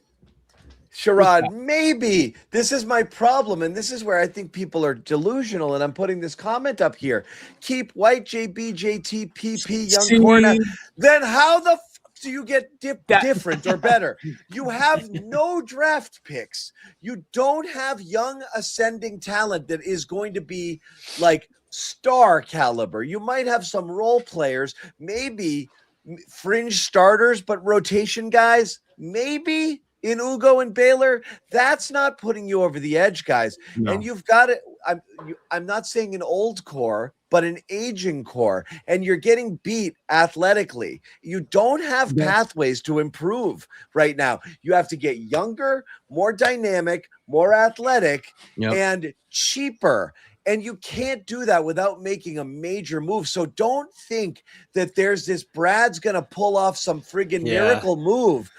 A: Sherrod, maybe this is my problem, and this is where I think people are delusional. And I'm putting this comment up here: keep White, JB, JT, PP, Young Corner. Then how the do you get different or better? You have no draft picks. You don't have young ascending talent that is going to be like star caliber. You might have some role players, maybe fringe starters, but rotation guys, maybe in Ugo and Baylor. That's not putting you over the edge, guys. No. And you've got it. I'm not saying an old core, but an aging core, and you're getting beat athletically. You don't have pathways to improve right now. You have to get younger, more dynamic, more athletic, and cheaper. And you can't do that without making a major move. So don't think that there's this Brad's going to pull off some friggin' miracle move.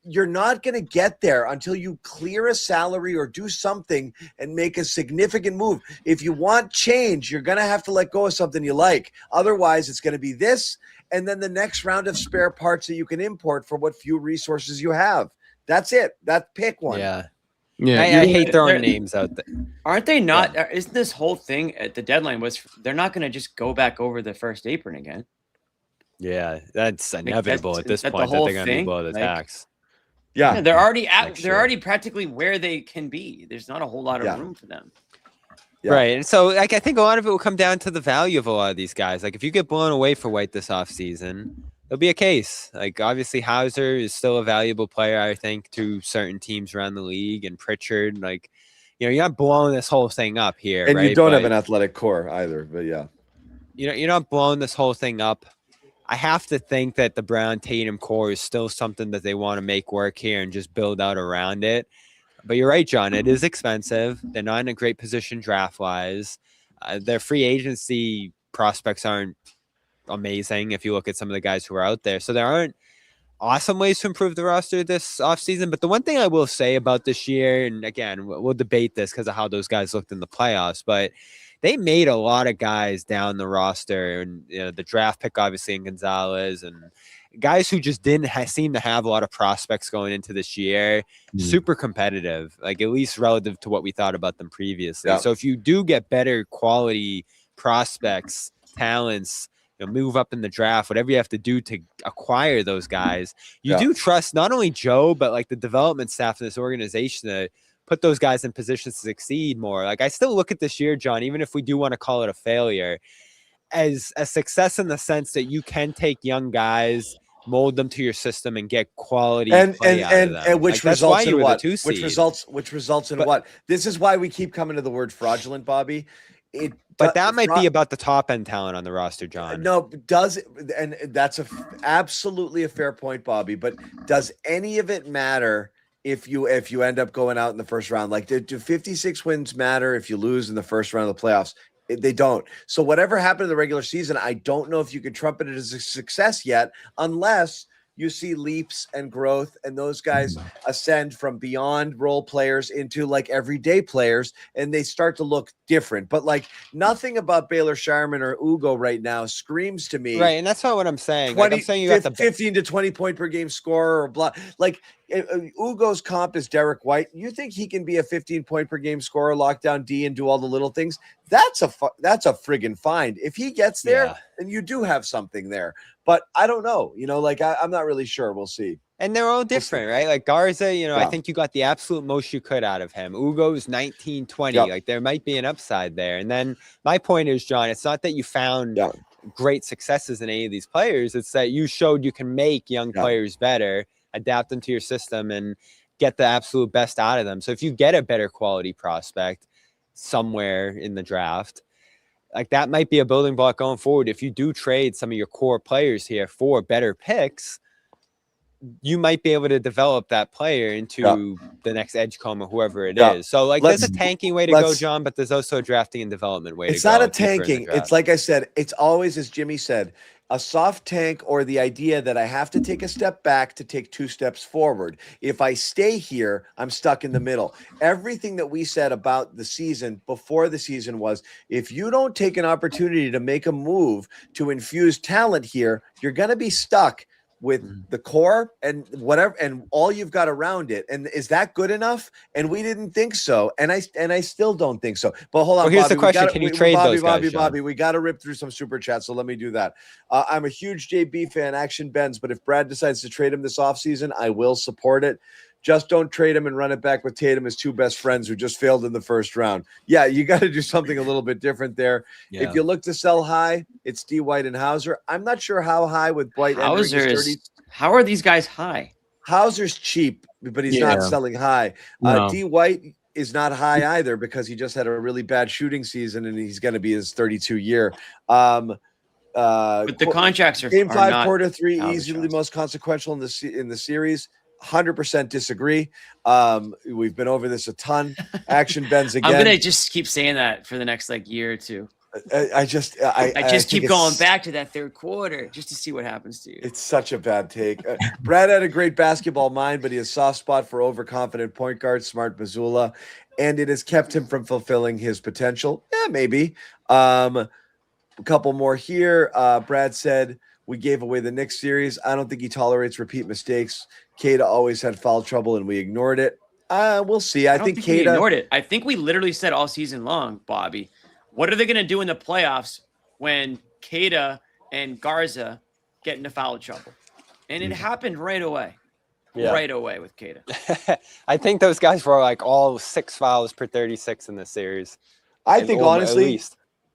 A: You're not going to get there until you clear a salary or do something and make a significant move. If you want change, you're going to have to let go of something you like. Otherwise, it's going to be this and then the next round of spare parts that you can import for what few resources you have. That's it. Pick one.
D: Yeah. I hate throwing names out there.
C: Aren't they not? Isn't this whole thing at the deadline was they're not going to just go back over the first apron again?
D: Yeah, that's inevitable at this point. That they're going to be below the tax.
C: Yeah, they're already practically where they can be. There's not a whole lot of room for them.
D: Yeah. Right. And so like I think a lot of it will come down to the value of a lot of these guys. Like if you get blown away for White this offseason, there'll be a case. Like obviously Hauser is still a valuable player, I think, to certain teams around the league, and Pritchard, like, you know, you're not blowing this whole thing up here.
A: And
D: right?
A: you don't have an athletic core either, but
D: you're not blowing this whole thing up. I have to think that the Brown Tatum core is still something that they want to make work here and just build out around it. But you're right, John. It is expensive. They're not in a great position draft-wise. Their free agency prospects aren't amazing if you look at some of the guys who are out there. So there aren't awesome ways to improve the roster this offseason. But the one thing I will say about this year, and again, we'll debate this because of how those guys looked in the playoffs, but they made a lot of guys down the roster, and the draft pick, obviously, in Gonzalez, and guys who just didn't seem to have a lot of prospects going into this year. Super competitive, like at least relative to what we thought about them previously. Yeah. So if you do get better quality prospects, talents, move up in the draft, whatever you have to do to acquire those guys, you do trust not only Joe, but like the development staff of this organization to put those guys in positions to succeed more. Like I still look at this year, John, even if we do want to call it a failure, as a success in the sense that you can take young guys, mold them to your system, and get quality play out of them.
A: And which
D: like,
A: results in what?
D: Which
A: results in what? This is why we keep coming to the word fraudulent, Bobby.
D: But that might be about the top end talent on the roster, John.
A: No, and that's absolutely a fair point, Bobby. But does any of it matter if you end up going out in the first round? Like, do 56 wins matter if you lose in the first round of the playoffs? They don't. So whatever happened in the regular season, I don't know if you could trumpet it as a success yet, unless you see leaps and growth, and those guys ascend from beyond role players into like everyday players, and they start to look different. But like nothing about Baylor Sharman or Ugo right now screams to me.
D: Right, and that's not what I'm saying.
A: 20,
D: Like, I'm saying you got the
A: 15 to 20 point per game scorer or blah. Like Ugo's comp is Derrick White. You think he can be a 15 point per game scorer, lockdown D, and do all the little things? That's a friggin' find. If he gets there, then you do have something there. But I don't know. Like I'm not really sure. We'll see.
D: And they're all different, right? Like Garza, I think you got the absolute most you could out of him. Ugo's 19, 20. Like there might be an upside there. And then my point is, John, it's not that you found great successes in any of these players. It's that you showed you can make young players better, adapt them to your system, and get the absolute best out of them. So if you get a better quality prospect somewhere in the draft, like that might be a building block going forward. If you do trade some of your core players here for better picks, you might be able to develop that player into the next Edgecombe or whoever it is. So like there's a tanking way to go, John, but there's also a drafting and development way to go.
A: It's not a tanking. It's like I said, it's always, as Jimmy said, a soft tank, or the idea that I have to take a step back to take 2 steps forward. If I stay here, I'm stuck in the middle. Everything that we said about the season before the season was, if you don't take an opportunity to make a move to infuse talent here, you're going to be stuck with the core and whatever, and all you've got around it. And is that good enough? And we didn't think so. And I still don't think so. But hold on,
D: well, here's
A: Bobby,
D: the question. Can you trade those guys,
A: Bobby, we got to rip through some super chats. So let me do that. I'm a huge JB fan, Action Benz, but if Brad decides to trade him this offseason, I will support it. Just don't trade him and run it back with Tatum, his 2 best friends who just failed in the first round. Yeah, you got to do something a little bit different there. Yeah. If you look to sell high, it's D. White and Hauser. I'm not sure how high with White.
C: How are these guys high?
A: Hauser's cheap, but he's not selling high.
B: No.
A: D. White is not high either because he just had a really bad shooting season and he's going to be his 32 year.
C: But the contracts are
A: game 5,
C: not
A: quarter 3, easily the most consequential in the series. 100% disagree. We've been over this a ton. Action Benz again.
C: I'm gonna just keep saying that for the next year or two.
A: I just
C: keep going back to that third quarter just to see what happens to you.
A: It's such a bad take. Brad had a great basketball mind, but he has a soft spot for overconfident point guard, smart Mazzulla, and it has kept him from fulfilling his potential. Yeah, maybe. A couple more here. Brad said, we gave away the Knicks series. I don't think he tolerates repeat mistakes. Queta always had foul trouble, and we ignored it. We'll see. I think
C: we ignored it. I think we literally said all season long, Bobby, what are they going to do in the playoffs when Queta and Garza get into foul trouble? And it happened right away. Yeah. Right away with Queta.
D: I think those guys were like all 6 fouls per 36 in the series.
A: I think honestly,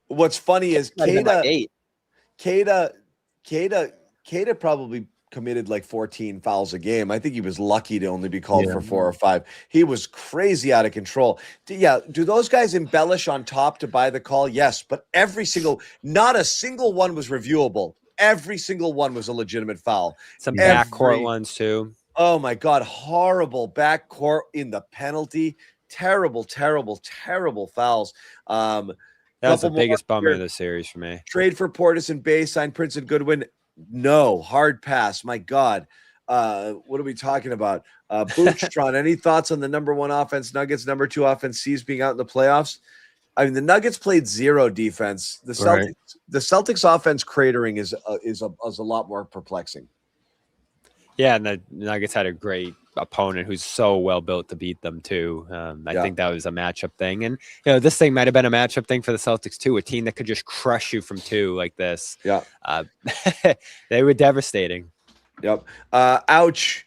A: what's funny is Queta probably committed like 14 fouls a game. I think he was lucky to only be called for 4 or 5. He was crazy out of control. Do those guys embellish on top to buy the call? Yes, but not a single one was reviewable. Every single one was a legitimate foul.
D: Some backcourt ones too.
A: Oh my God, horrible backcourt in the penalty. Terrible, terrible, terrible fouls.
D: That was the biggest bummer of the series for me.
A: Trade for Portis and Bay, sign Prince and Goodwin. No, hard pass. My God. What are we talking about? Bootstron, any thoughts on the number 1 offense, Nuggets, number 2 offense, C's being out in the playoffs? I mean, the Nuggets played 0 defense. The Celtics offense cratering is a lot more perplexing.
D: Yeah, and the Nuggets had a great opponent who's so well built to beat them too. I think that was a matchup thing, and this thing might have been a matchup thing for the Celtics too. A team that could just crush you from 2 like this.
A: Yeah,
D: they were devastating.
A: Yep. Ouch.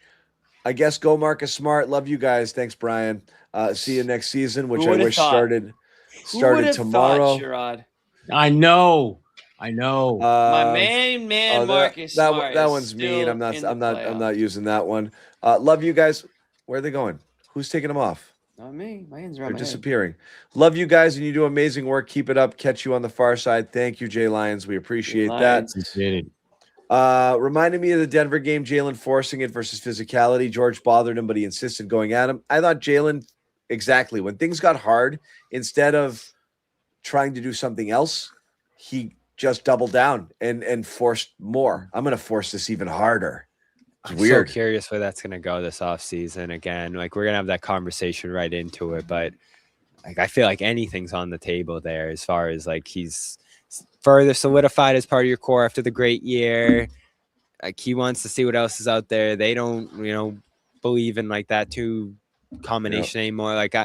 A: I guess go Marcus Smart. Love you guys. Thanks, Brian. See you next season, which I wish started tomorrow.
C: Sherrod?
B: I know.
C: My main man, Marcus Smart.
A: That one's mean. I'm not using that one. Love you guys. Where are they going? Who's taking them off?
C: Not me. My hands are
A: They're disappearing. Love you guys, and you do amazing work. Keep it up. Catch you on the far side. Thank you, Jay Lyons. We appreciate that. Reminded me of the Denver game, Jaylen forcing it versus physicality. George bothered him, but he insisted going at him. I thought Jaylen, exactly, when things got hard, instead of trying to do something else, he just doubled down and forced more. I'm going to force this even harder. It's
D: I'm
A: weird.
D: so curious where that's going to go this offseason again. Like, we're going to have that conversation right into it. But, like, I feel like anything's on the table there as far as, like, he's further solidified as part of your core after the great year. Like, he wants to see what else is out there. They don't, believe in, like, that two combination anymore. Like,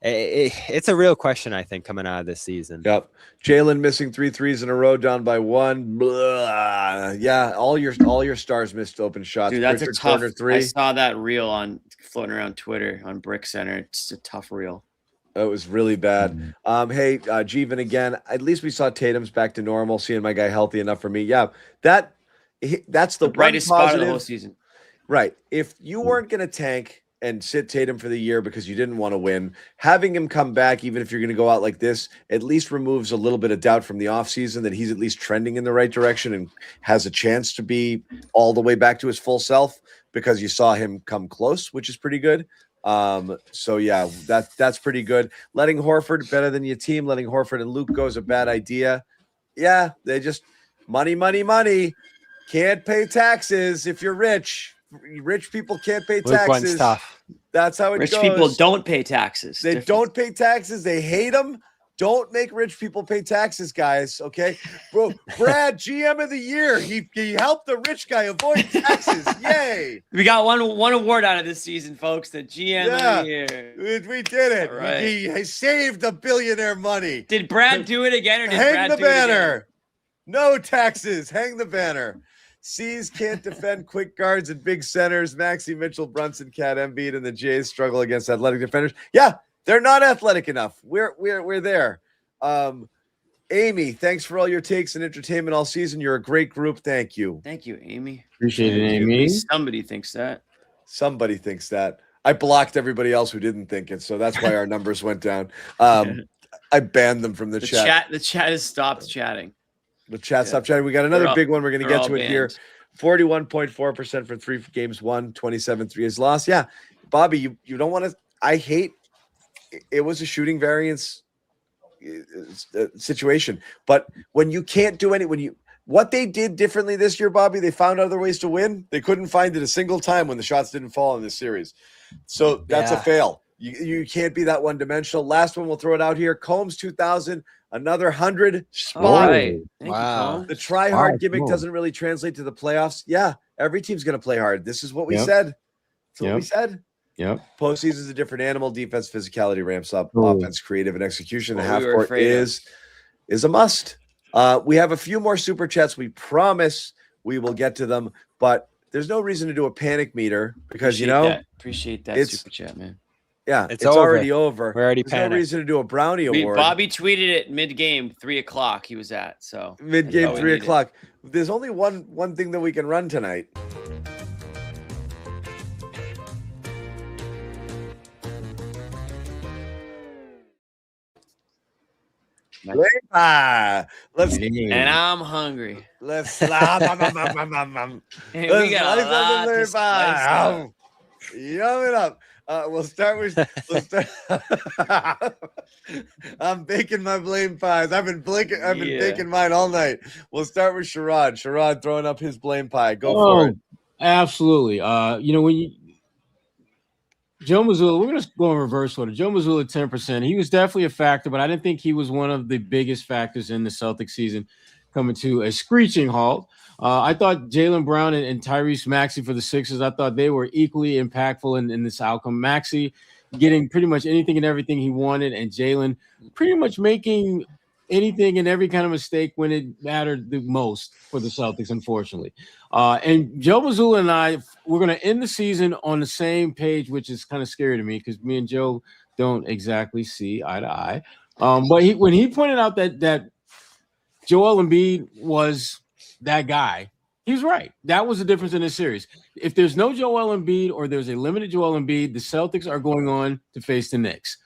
D: it's a real question, I think, coming out of this season.
A: Yep. Jaylen missing 3 threes in a row, down by 1. Blah. Yeah, all your stars missed open shots.
C: Dude, that's
A: Pritchard
C: a tough.
A: corner 3.
C: I saw that reel floating around Twitter on Brick Center. It's a tough reel.
A: It was really bad. Hey, Jeevan again. At least we saw Tatum's back to normal, seeing my guy healthy enough for me. Yeah, that's the
C: brightest spot of the whole season.
A: Right. If you weren't going to tank and sit Tatum for the year because you didn't want to win, having him come back, even if you're going to go out like this, at least removes a little bit of doubt from the offseason that he's at least trending in the right direction and has a chance to be all the way back to his full self, because you saw him come close, which is pretty good. So yeah, that's pretty good. Letting Horford better than your team, letting Horford and Luke go is a bad idea. Yeah, they just money. Can't pay taxes if you're rich. Rich people can't pay taxes. That's how it goes.
C: Rich people don't pay taxes.
A: They don't pay taxes. They hate them. Don't make rich people pay taxes, guys. Okay, bro. Brad, GM of the year. He helped the rich guy avoid taxes. Yay!
C: We got one award out of this season, folks. The GM of the year.
A: We did it.
C: All right.
A: He saved the billionaire money.
C: Did Brad do it again, or did
A: Hang
C: Brad
A: the
C: do it again?
A: banner? No taxes. Hang the banner. C's can't defend quick guards and big centers. Maxey, Mitchell, Brunson, Cat, Embiid, and the Jays struggle against athletic defenders. Yeah, they're not athletic enough. We're there. Amy, thanks for all your takes and entertainment all season. You're a great group. Thank you.
C: Thank you, Amy.
B: Appreciate it, Amy.
C: Somebody thinks that.
A: Somebody thinks that. I blocked everybody else who didn't think it, so that's why our numbers went down. I banned them from the chat.
C: The chat has stopped chatting.
A: The chat stopped chatting. We got another big one. We're going to get to it here. 41.4% for 3 games won, 27 threes lost. Yeah, Bobby, you don't want to. I hate. It was a shooting variance situation, but when you can't do what they did differently this year, Bobby, they found other ways to win. They couldn't find it a single time when the shots didn't fall in this series. So that's a fail. You can't be that one dimensional. Last one, we'll throw it out here. Combs 2000, another 100 spot.
C: Right.
D: Wow.
A: The try hard gimmick doesn't really translate to the playoffs. Yeah, every team's going to play hard. This is what we said. That's what we said.
B: Yep.
A: Postseason is a different animal. Defense, physicality ramps up. Offense, creative, and execution. The half
C: we were
A: court
C: afraid
A: is a must. We have a few more super chats. We promise we will get to them, but there's no reason to do a panic meter because
C: appreciate that super chat, man.
A: Yeah, it's already over.
D: We're already
A: There's
D: panicked.
A: no reason to do a brownie award.
C: Bobby tweeted it mid-game, 3:00. He was at
A: mid-game, 3:00. There's only one thing that we can run tonight. Let's
C: and I'm hungry.
A: Let's
C: We got a lot to slice up.
A: Yum it up. We'll start with. I'm baking my blame pies. I've been baking mine all night. We'll start with Sherrod. Sherrod throwing up his blame pie. Go for it.
B: Absolutely. When Joe Mazzulla, we're going to go in reverse order. Joe Mazzulla, 10%. He was definitely a factor, but I didn't think he was one of the biggest factors in the Celtics season coming to a screeching halt. I thought Jaylen Brown and Tyrese Maxey for the Sixers, I thought they were equally impactful in this outcome. Maxey getting pretty much anything and everything he wanted, and Jaylen pretty much making anything and every kind of mistake when it mattered the most for the Celtics, unfortunately. And Joe Mazzulla and I, we're going to end the season on the same page, which is kind of scary to me because me and Joe don't exactly see eye to eye. But when he pointed out that Joel Embiid was that guy, he was right. That was the difference in this series. If there's no Joel Embiid or there's a limited Joel Embiid, the Celtics are going on to face the Knicks.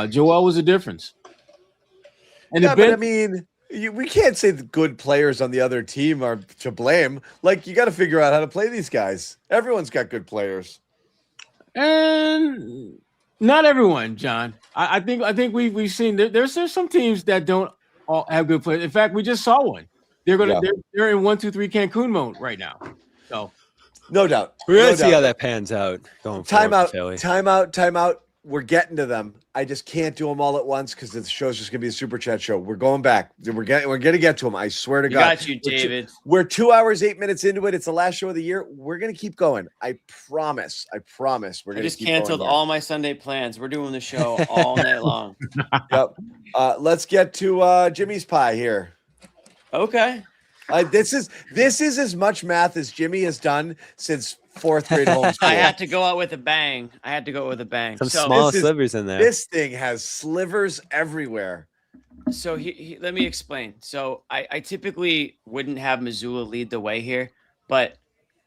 B: Joel was a difference. And
A: but I mean, we can't say the good players on the other team are to blame. Like, you got to figure out how to play these guys. Everyone's got good players.
B: And not everyone, John. I think we've seen there's some teams that don't all have good players. In fact, we just saw one. They're in 1-2-3 Cancun mode right now. So
A: No doubt.
D: We're gonna
A: No
D: see
A: doubt.
D: how that pans out going forward for Philly.
A: Timeout. We're getting to them. I just can't do them all at once because the show's just gonna be a super chat show. We're going back. We're gonna get to them. I swear to God.
C: Got you, David.
A: We're 2 hours, 8 minutes into it. It's the last show of the year. We're gonna keep going. I promise. We're gonna.
C: I just
A: keep
C: canceled
A: going
C: all my Sunday plans. We're doing the show all night long.
A: Yep. Let's get to Jimmy's pie here.
C: Okay.
A: This is as much math as Jimmy has done since fourth grade homeschool.
C: I had to go out with a bang.
D: Some small slivers in there.
A: This thing has slivers everywhere.
C: So let me explain. So I typically wouldn't have Mazzulla lead the way here, but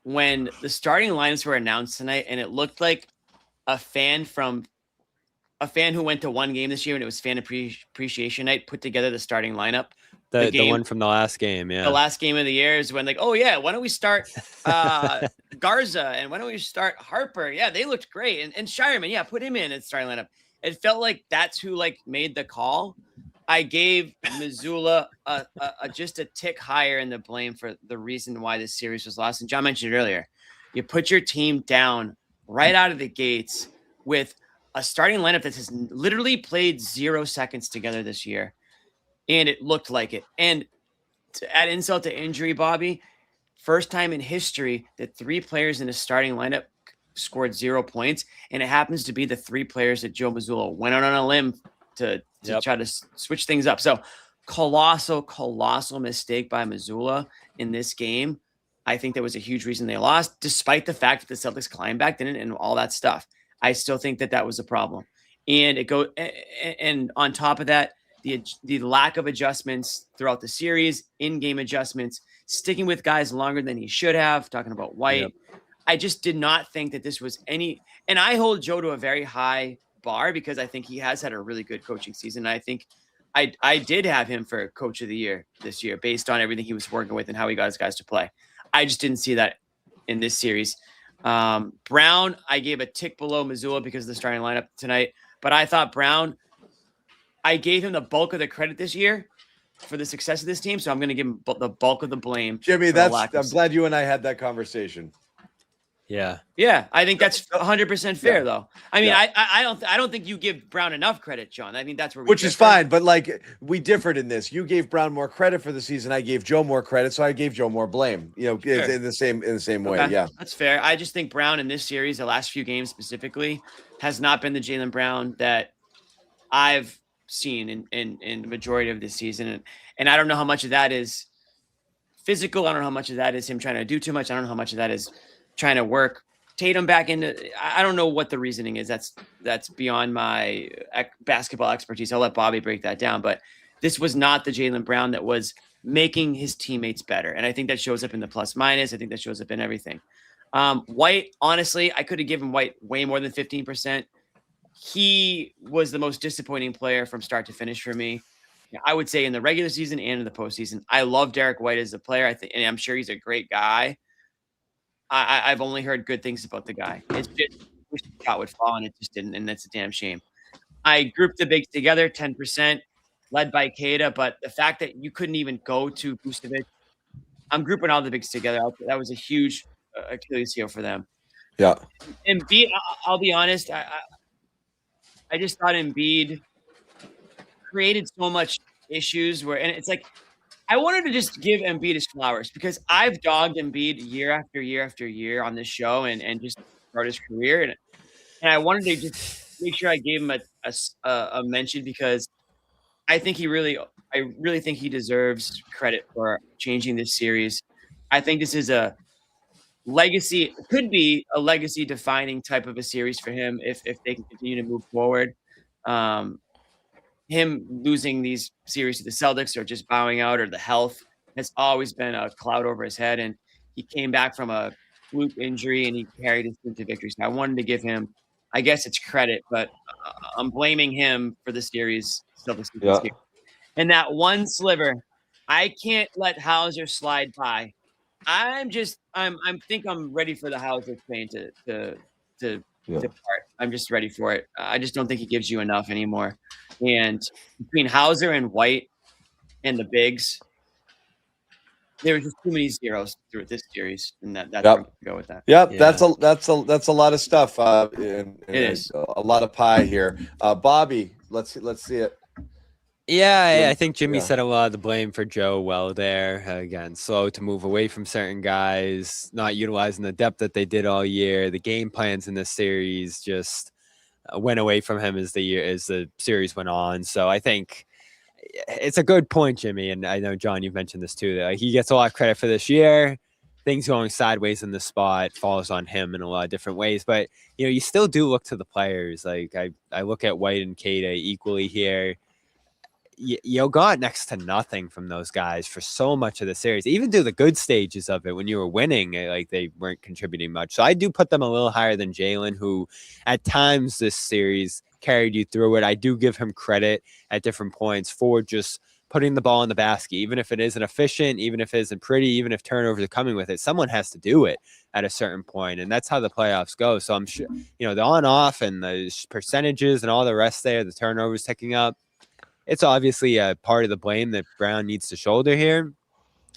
C: when the starting lineups were announced tonight, and it looked like a fan who went to one game this year, and it was fan appreciation night, put together the starting lineup.
D: The one from the last game, yeah.
C: The last game of the year is when, like, oh yeah, why don't we start Garza, and why don't we start Harper? Yeah, they looked great, and Shireman, yeah, put him in at starting lineup. It felt like that's who like made the call. I gave Mazzulla just a tick higher in the blame for the reason why this series was lost. And John mentioned it earlier. You put your team down right out of the gates with a starting lineup that has literally played 0 seconds together this year. And it looked like it. And to add insult to injury, Bobby, first time in history that 3 players in a starting lineup scored 0 points. And it happens to be the 3 players that Joe Mazzulla went out on a limb to try to switch things up. So colossal mistake by Mazzulla in this game. I think that was a huge reason they lost, despite the fact that the Celtics climbed back in and all that stuff. I still think that was a problem. And on top of that, the lack of adjustments throughout the series, in-game adjustments, sticking with guys longer than he should have, talking about White. Yep. I just did not think that this was any – and I hold Joe to a very high bar because I think he has had a really good coaching season. I think I did have him for Coach of the Year this year based on everything he was working with and how he got his guys to play. I just didn't see that in this series. Brown, I gave a tick below Mazzulla because of the starting lineup tonight. But I thought Brown – I gave him the bulk of the credit this year for the success of this team, so I'm going to give him the bulk of the blame.
A: Jimmy, I'm glad you and I had that conversation.
D: Yeah.
C: Yeah, I think that's 100% fair, though. I mean, I don't think you give Brown enough credit, John. I mean, that's where we
A: Which is fine, but like we differed in this. You gave Brown more credit for the season. I gave Joe more credit, so I gave Joe more blame. You know, sure. in the same way. Yeah,
C: that's fair. I just think Brown in this series, the last few games specifically, has not been the Jaylen Brown that I've seen in the majority of this season. And I don't know how much of that is physical. I don't know how much of that is him trying to do too much. I don't know how much of that is trying to work Tatum back into. I don't know what the reasoning is. That's beyond my basketball expertise. I'll let Bobby break that down. But this was not the Jaylen Brown that was making his teammates better. And I think that shows up in the plus minus. I think that shows up in everything. White, honestly, I could have given White way more than 15%. He was the most disappointing player from start to finish for me. I would say in the regular season and in the postseason. I love Derrick White as a player. I think, and I'm sure he's a great guy. I've only heard good things about the guy. It's just wish the shot would fall, and it just didn't, and that's a damn shame. I grouped the bigs together, 10%, led by Queta, but the fact that you couldn't even go to Vucevic, I'm grouping all the bigs together. That was a huge Achilles heel for them.
A: Yeah.
C: Embiid, I'll be honest, I just thought Embiid created so much issues and it's like, I wanted to just give Embiid his flowers because I've dogged Embiid year after year after year on this show and just throughout his career. And I wanted to just make sure I gave him a mention because I really think he deserves credit for changing this series. I think this is a legacy, could be a legacy defining type of a series for him if they can continue to move forward. Him losing these series to the Celtics or just bowing out or the health has always been a cloud over his head. And he came back from a fluke injury and he carried his team to victory. So I wanted to give him, I guess it's credit, but I'm blaming him for the series.
A: Yeah.
C: And that one sliver, I can't let Hauser slide by. I think I'm ready for the Hauser train to depart. I'm just ready for it. I just don't think he gives you enough anymore. And between Hauser and White and the bigs, There were just too many zeros through this series, and that's
A: Yep.
C: where I'm gonna go with that.
A: Yep,
D: Yeah.
A: that's a lot of stuff. And
C: It is.
A: a lot of pie here. Bobby, let's see it.
D: Yeah, I think Jimmy
A: Yeah.
D: said a lot of the blame for Joe well there. Again, slow to move away from certain guys, not utilizing the depth that they did all year. The game plans in this series just went away from him as the series went on. So I think it's a good point, Jimmy. And I know, John, you've mentioned this too, that he gets a lot of credit for this year. Things going sideways in the spot falls on him in a lot of different ways. But, you still do look to the players. Like I look at White and Queta equally here. You got next to nothing from those guys for so much of the series, even through the good stages of it when you were winning, like they weren't contributing much. So I do put them a little higher than Jaylen, who at times this series carried you through it. I do give him credit at different points for just putting the ball in the basket, even if it isn't efficient, even if it isn't pretty, even if turnovers are coming with it, someone has to do it at a certain point. And that's how the playoffs go. So I'm sure, the on off and the percentages and all the rest there, the turnovers ticking up, it's obviously a part of the blame that Brown needs to shoulder here.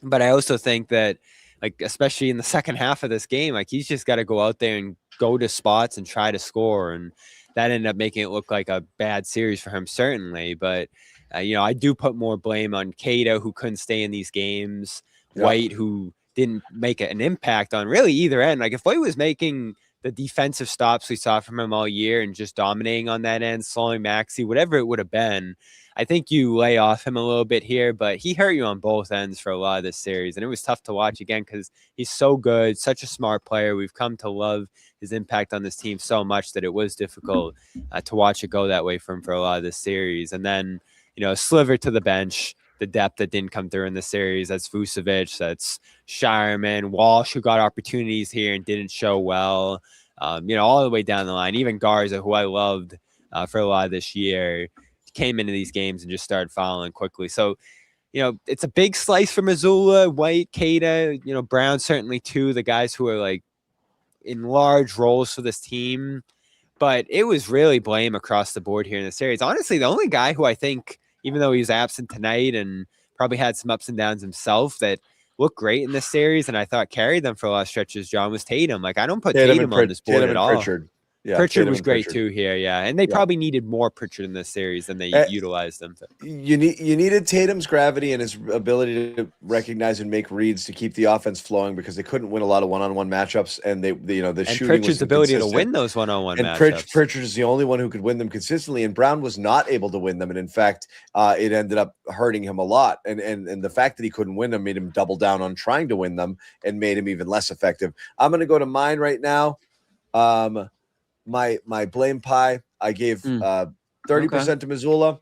D: But I also think that, like, especially in the second half of this game, like, he's just got to go out there and go to spots and try to score. And that ended up making it look like a bad series for him, certainly. But, I do put more blame on Queta, who couldn't stay in these games, White, who didn't make an impact on really either end. Like, if White was making the defensive stops we saw from him all year and just dominating on that end, slowing Maxey, whatever it would have been, I think you lay off him a little bit here, but he hurt you on both ends for a lot of this series. And it was tough to watch again because he's so good, such a smart player. We've come to love his impact on this team so much that it was difficult to watch it go that way for him for a lot of this series. And then, a sliver to the bench, the depth that didn't come through in the series. That's Vucevic, that's Shireman, Walsh, who got opportunities here and didn't show well, all the way down the line. Even Garza, who I loved for a lot of this year, came into these games and just started fouling quickly. So, it's a big slice for Mazzulla, White, Queta, Brown, certainly too, the guys who are like in large roles for this team. But it was really blame across the board here in the series. Honestly, the only guy who I think, even though he was absent tonight and probably had some ups and downs himself, that looked great in this series and I thought carried them for a lot of stretches, John, was Tatum. Like, I don't put Tatum on this board at all.
A: Pritchard. Yeah,
D: Pritchard was great too here, yeah. And they probably needed more Pritchard in this series than they utilized them.
A: You needed Tatum's gravity and his ability to recognize and make reads to keep the offense flowing because they couldn't win a lot of one-on-one matchups, and the shooting
D: Pritchard's
A: was
D: ability to win those one-on-one
A: and
D: matchups.
A: Pritchard is the only one who could win them consistently, and Brown was not able to win them, and in fact, it ended up hurting him a lot. And the fact that he couldn't win them made him double down on trying to win them and made him even less effective. I'm going to go to mine right now. My blame pie, I gave 30% to Mazzulla.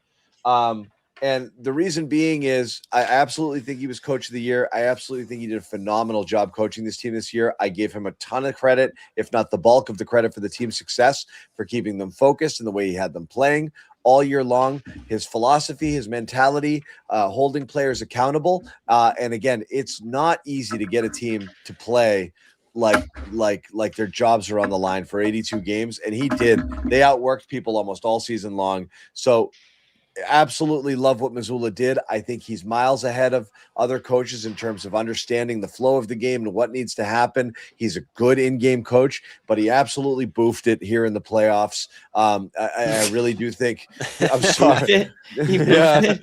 A: And the reason being is I absolutely think he was coach of the year. I absolutely think he did a phenomenal job coaching this team this year. I gave him a ton of credit, if not the bulk of the credit for the team's success, for keeping them focused and the way he had them playing all year long. His philosophy, his mentality, holding players accountable. And again, it's not easy to get a team to play like their jobs are on the line for 82 games, and he did. They outworked people almost all season long. So absolutely love what Mazzulla did. I think he's miles ahead of other coaches in terms of understanding the flow of the game and what needs to happen. He's a good in-game coach, but he absolutely boofed it here in the playoffs. I really do think. I'm sorry. Yeah.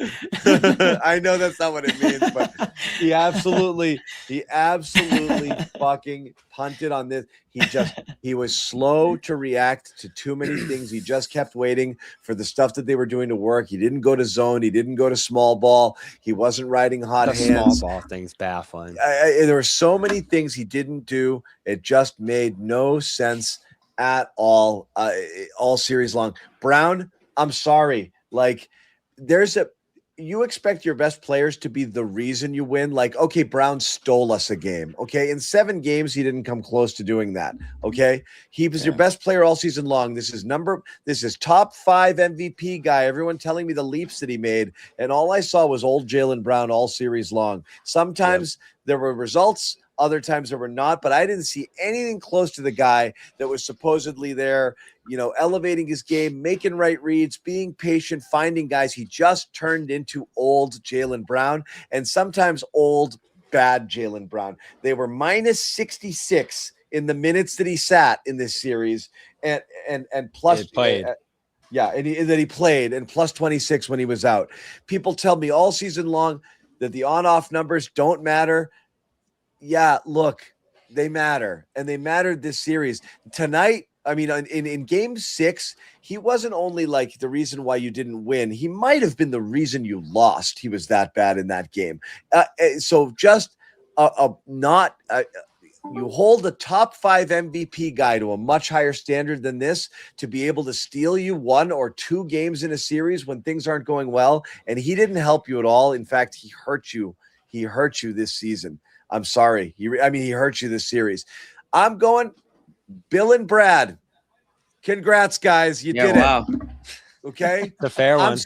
A: I know that's not what it means, but he absolutely fucking punted on this. He was slow to react to too many things. He just kept waiting for the stuff that they were doing to work. He didn't go to zone. He didn't go to small ball. He wasn't riding hot hands.
D: Small ball thing's baffling.
A: There were so many things he didn't do. It just made no sense at all series long. Brown, I'm sorry. Like, you expect your best players to be the reason you win. Like, okay, Brown stole us a game. Okay. In 7 games, he didn't come close to doing that. Okay. He was your best player all season long. This is top 5 MVP guy. Everyone telling me the leaps that he made. And all I saw was old Jaylen Brown all series long. Sometimes there were results. Other times there were not, but I didn't see anything close to the guy that was supposedly there, elevating his game, making right reads, being patient, finding guys. He just turned into old Jaylen Brown, and sometimes old bad Jaylen Brown. They were minus 66 in the minutes that he sat in this series, and plus
D: played.
A: and he played, and plus 26 when he was out. People tell me all season long that the on-off numbers don't matter. Yeah, look, they matter, and they mattered this series. Tonight, I mean, in game 6, he wasn't only like the reason why you didn't win. He might have been the reason you lost. He was that bad in that game. So just you hold a top 5 MVP guy to a much higher standard than this to be able to steal you 1 or 2 games in a series when things aren't going well. And he didn't help you at all. In fact, he hurt you. He hurt you this season. I'm sorry. He hurt you this series. I'm going Bill and Brad. Congrats, guys. You did it. Okay.
D: The fair one.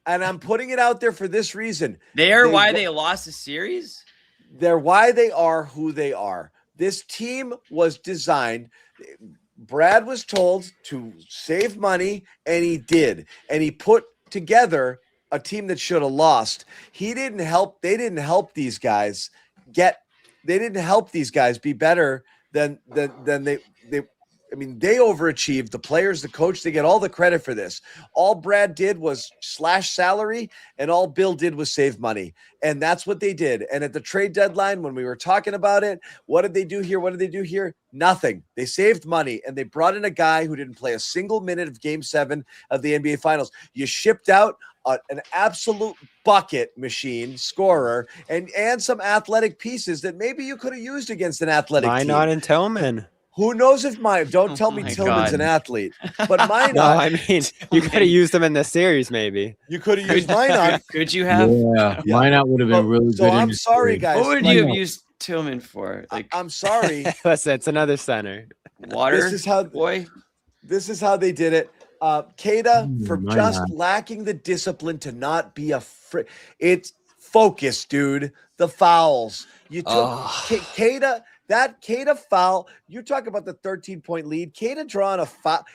A: And I'm putting it out there for this reason.
C: They're why they lost the series?
A: They're why they are who they are. This team was designed. Brad was told to save money, and he did. And he put together a team that should have lost. He didn't help. They didn't help these guys they didn't help these guys be better than they they overachieved. The players, the coach, they get all the credit for this. All Brad did was slash salary, and all Bill did was save money. And that's what they did. And at the trade deadline, when we were talking about it, what did they do here? What did they do here? Nothing. They saved money, and they brought in a guy who didn't play a single minute of Game 7 of the NBA Finals. You shipped out an absolute bucket machine scorer and some athletic pieces that maybe you could have used against an athletic team.
D: Minot and Tillman.
A: Who knows if don't tell me Tillman's an athlete, but Minot.
D: No, I mean, you could have used them in the series, maybe.
A: You could have used Minot.
C: Could you have?
B: Yeah, Minot would have been really good.
A: So I'm sorry, guys.
C: What would you have used Tillman for? Like,
A: I'm sorry.
D: Listen, it's another center.
C: Water.
A: This is how they did it. Queta, for just lacking the discipline to not be it's focus, dude. The fouls. You took Queta, that Queta foul. You talk about the 13-point lead. Queta drawing a foul.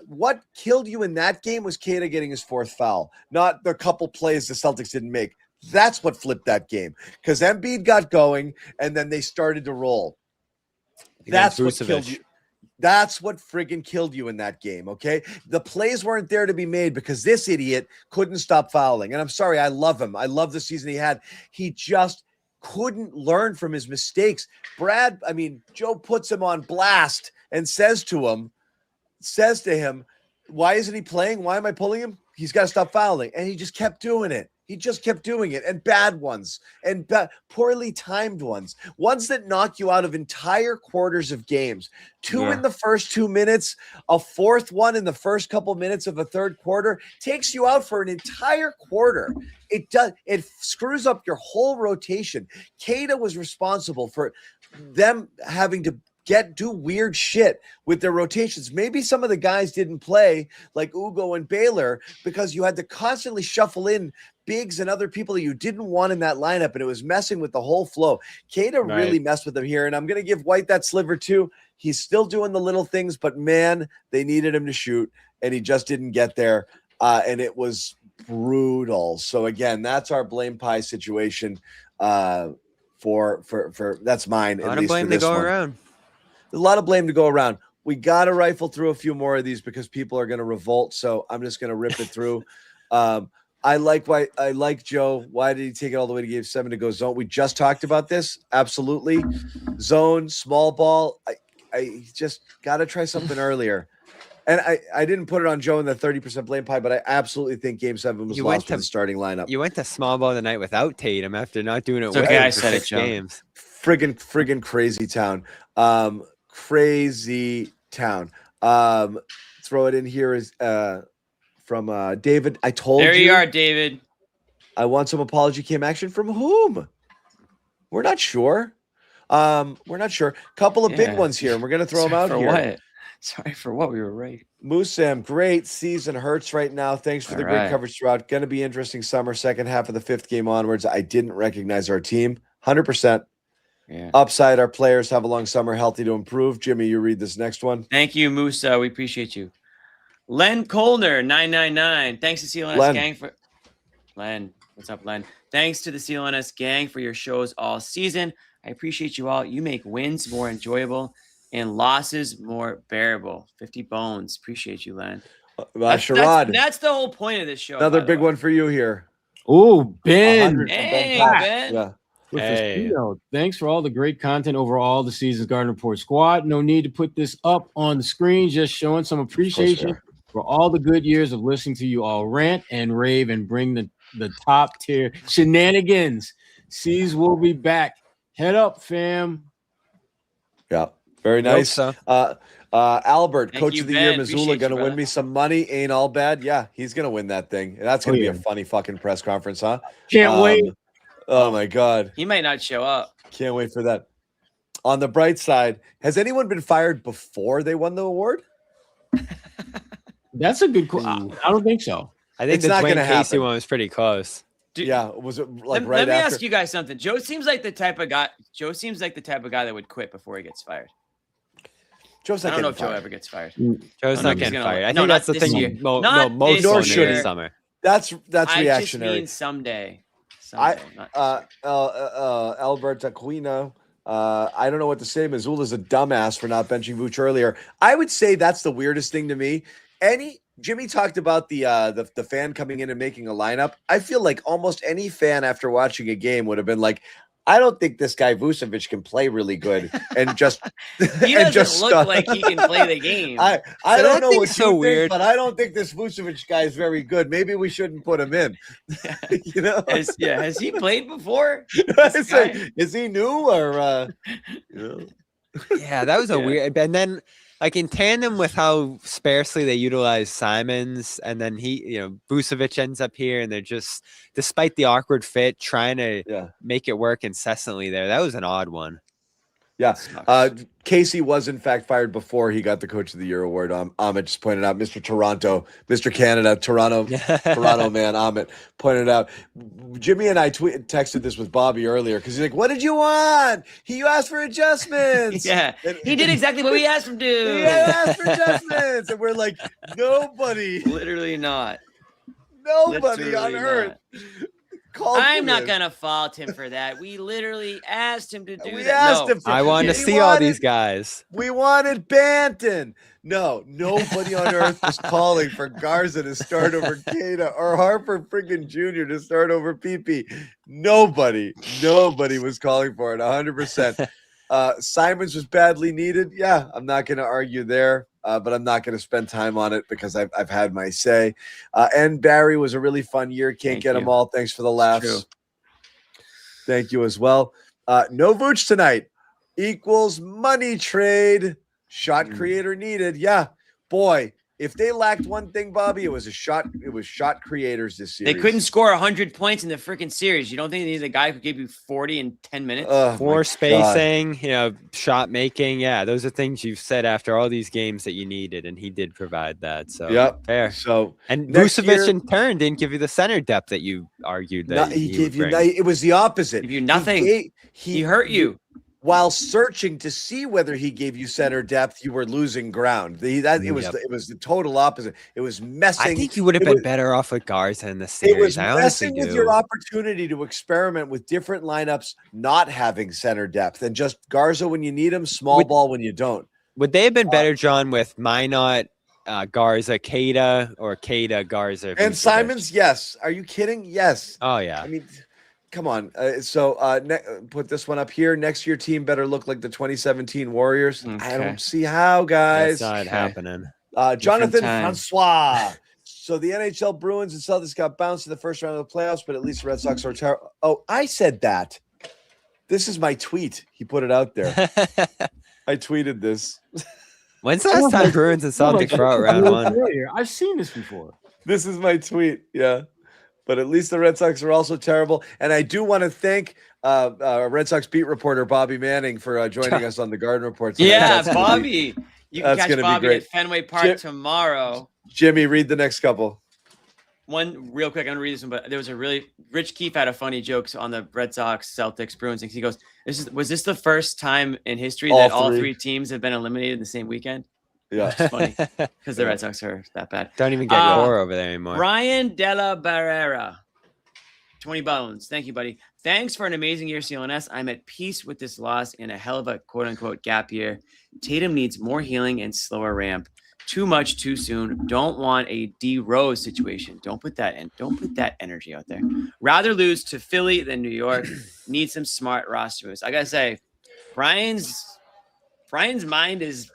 A: What killed you in that game was Queta getting his 4th foul, not the couple plays the Celtics didn't make. That's what flipped that game, because Embiid got going and then they started to roll. That's what killed you. That's what friggin' killed you in that game, okay? The plays weren't there to be made because this idiot couldn't stop fouling. And I'm sorry, I love him. I love the season he had. He just couldn't learn from his mistakes. Joe puts him on blast and says to him, why isn't he playing? Why am I pulling him? He's got to stop fouling. And he just kept doing it. He just kept doing it, and bad ones, and poorly timed ones that knock you out of entire quarters of games. 2 in the first 2 minutes, a 4th one in the first couple minutes of a third quarter takes you out for an entire quarter. It screws up your whole rotation. Queta was responsible for them having to do weird shit with their rotations. Maybe some of the guys didn't play, like Ugo and Baylor, because you had to constantly shuffle in bigs and other people that you didn't want in that lineup, and it was messing with the whole flow. Queta really messed with them here, and I'm going to give White that sliver too. He's still doing the little things, but man, they needed him to shoot, and he just didn't get there, and it was brutal. So again, that's our blame pie situation. For that's mine.
D: A lot of blame to go around.
A: A lot of blame to go around. We got to rifle through a few more of these because people are going to revolt. So I'm just going to rip it through. I like Joe. Why did he take it all the way to Game 7 to go zone? We just talked about this. Absolutely. Zone, small ball. I just got to try something earlier. And I didn't put it on Joe in the 30% blame pie, but I absolutely think Game 7 was lost with the starting lineup.
D: You went to small ball the night without Tatum after not doing it.
C: It's okay, I said it,
D: six
C: Joe.
D: games.
A: Friggin' crazy town. Crazy town. Throw it in here is from David. I told you.
C: There you are, David.
A: I want some apology cam action from whom? We're not sure. Couple of big ones here, and we're gonna throw them out
C: for
A: here.
C: What? Sorry for what? We were right.
A: Musam, great season. Hurts right now. Thanks for the great coverage throughout. Going to be interesting summer. Second half of the 5th game onwards. I didn't recognize our team. 100%.
C: Yeah.
A: Upside, our players have a long summer, healthy to improve. Jimmy, you read this next one.
C: Thank you, Musa. We appreciate you. Len Kolner, 999. Thanks to CLNS gang for Len. What's up, Len? Thanks to the CLNS gang for your shows all season. I appreciate you all. You make wins more enjoyable and losses more bearable. 50 bones. Appreciate you, Len.
A: Sherrod.
C: That's the whole point of this show.
A: Another big one for you here.
B: Oh, Ben.
A: 100 from
C: Hey,
A: Pat.
C: Ben.
A: Yeah.
B: With
D: Hey.
B: Festino. Thanks for all the great content over all the season's Garden Report squad. No need to put this up on the screen, just showing some appreciation for all the good years of listening to you all rant and rave and bring the top tier shenanigans. C's will be back. Head up, fam.
A: Yeah. Very nice.
D: So.
A: Albert,
C: Thank
A: Coach
C: you,
A: of the Year,
C: Ben.
A: Mazzulla,
C: Appreciate
A: going to
C: you,
A: win
C: brother.
A: me some money. Ain't all bad. Yeah, he's going to win that thing. That's going to be a funny fucking press conference, huh?
B: Can't wait.
A: Oh, my God.
C: He might not show up.
A: Can't wait for that. On the bright side, has anyone been fired before they won the award?
B: That's a good question. I don't think so.
D: I think
A: It's
D: the
A: not
D: Dwayne
A: gonna
D: Casey
A: happen.
D: one was pretty close.
A: Yeah, was it like
C: Let,
A: right
C: let me
A: after?
C: ask you guys something. Joe seems like the type of guy. Joe seems like the type of guy that would quit before he gets fired.
A: Joe's
C: I
A: not
C: don't know
A: getting
C: if Joe
A: fired.
C: ever gets fired.
D: Joe's
C: Oh, no,
D: not
C: he's
D: getting
C: gonna-
D: fired. I
C: no,
D: think
C: not
D: that's the
C: this
D: thing.
C: year.
D: Most
C: Not
D: most
C: this
A: Nor
D: owners
A: should
D: this
A: he.
D: summer.
A: That's
C: I just
A: reactionary.
C: mean someday.
A: I
C: Someday. not-
A: Albert Aquino. I don't know what to say. Mazzulla's a dumbass for not benching Vooch earlier. I would say that's the weirdest thing to me. Jimmy talked about the fan coming in and making a lineup. I feel like almost any fan after watching a game would have been like, I don't think this guy Vucevic can play really good, and just
C: he doesn't look like he can play the game.
A: I
D: So
A: don't
D: that
A: know what
D: thing's so
A: you
D: weird.
A: think, but I don't think this Vucevic guy is very good. Maybe we shouldn't put him in. You know,
C: has he played before?
A: It's like, is he new or?
D: Yeah, that was a weird. And then, like in tandem with how sparsely they utilize Simons, and then Vucevic ends up here, and they're just, despite the awkward fit, trying to make it work incessantly there. That was an odd one.
A: Yeah. Casey was in fact fired before he got the Coach of the Year award. Amit just pointed out, Mr. Toronto, Mr. Canada, Toronto man, Amit pointed out. Jimmy and I texted this with Bobby earlier because he's like, what did you want? You asked for adjustments.
C: Yeah. He did exactly what we asked him to do.
A: He asked for adjustments. And we're like, nobody.
C: Literally not.
A: Nobody on earth.
C: I'm not going to fault him for that. We literally asked him to do
A: We
C: that.
A: asked
C: No.
A: him for
D: I wanted to see all these guys.
A: We wanted Banton. No, nobody on earth was calling for Garza to start over Queta or Harper friggin' Jr. to start over PP. Nobody was calling for it 100%. Simons was badly needed. Yeah, I'm not going to argue there, but I'm not going to spend time on it because I've had my say. And Barry was a really fun year. Can't get them all. Thanks for the laughs.
C: True.
A: Thank you as well. No Vooch tonight equals money trade. Shot creator needed. Yeah, boy. If they lacked one thing, Bobby, it was shot creators this series.
C: They couldn't score 100 points in the freaking series. You don't think they needed a guy who gave you 40 in 10 minutes?
D: More spacing, shot making. Yeah, those are things you've said after all these games that you needed, and he did provide that. So fair.
A: So
D: and
A: next
D: Vucevic
A: year-
D: in turn didn't give you the center depth that you argued that
A: he gave you.
D: would bring.
A: It was the opposite.
C: Give you nothing. He hurt you.
A: While searching to see whether he gave you center depth, you were losing ground. It was the total opposite. It was messing.
D: I think you would have been better off with Garza in the series.
A: It was
D: I honestly
A: messing with
D: do.
A: your opportunity to experiment with different lineups, not having center depth, and just Garza when you need him, small ball when you don't.
D: Would they have been better, John, with Minot, Garza, Queta, or Queta, Garza,
A: And
D: Vucevic?
A: Simons, yes. Are you kidding? Yes.
D: Oh yeah.
A: I mean, come on. Put this one up here. Next year, team better look like the 2017 Warriors. I don't see how, guys.
D: That's not happening.
A: Jonathan
C: time.
A: Francois. So the NHL Bruins and Celtics got bounced in the first round of the playoffs, but at least the Red Sox are terrible. Oh, I said that. This is my tweet. He put it out there. I tweeted this.
D: When's the last time Bruins and Celtics were out round one?
B: I've seen this before.
A: This is my tweet. Yeah. But at least the Red Sox are also terrible. And I do want to thank Red Sox beat reporter Bobby Manning for joining us on the Garden Report tonight.
C: Yeah,
A: That's gonna
C: Bobby. You
A: that's
C: can catch
A: gonna be
C: Bobby
A: great.
C: at Fenway Park tomorrow.
A: Jimmy, read the next couple.
C: One real quick, I'm gonna read this one, but there was a really Rich Keefe had a funny joke on the Red Sox, Celtics, Bruins thing. He goes, was this the first time in history that all three teams have been eliminated in the same weekend?
A: Yeah.
C: Which is funny because the Red Sox are that bad.
D: Don't even get core over there anymore.
C: Ryan Della Barrera. 20 bones. Thank you, buddy. Thanks for an amazing year, CLNS. I'm at peace with this loss and a hell of a quote-unquote gap year. Tatum needs more healing and slower ramp. Too much too soon. Don't want a D Rose situation. Don't put that in. Don't put that energy out there. Rather lose to Philly than New York. Need some smart roster moves. I gotta say, Brian's mind is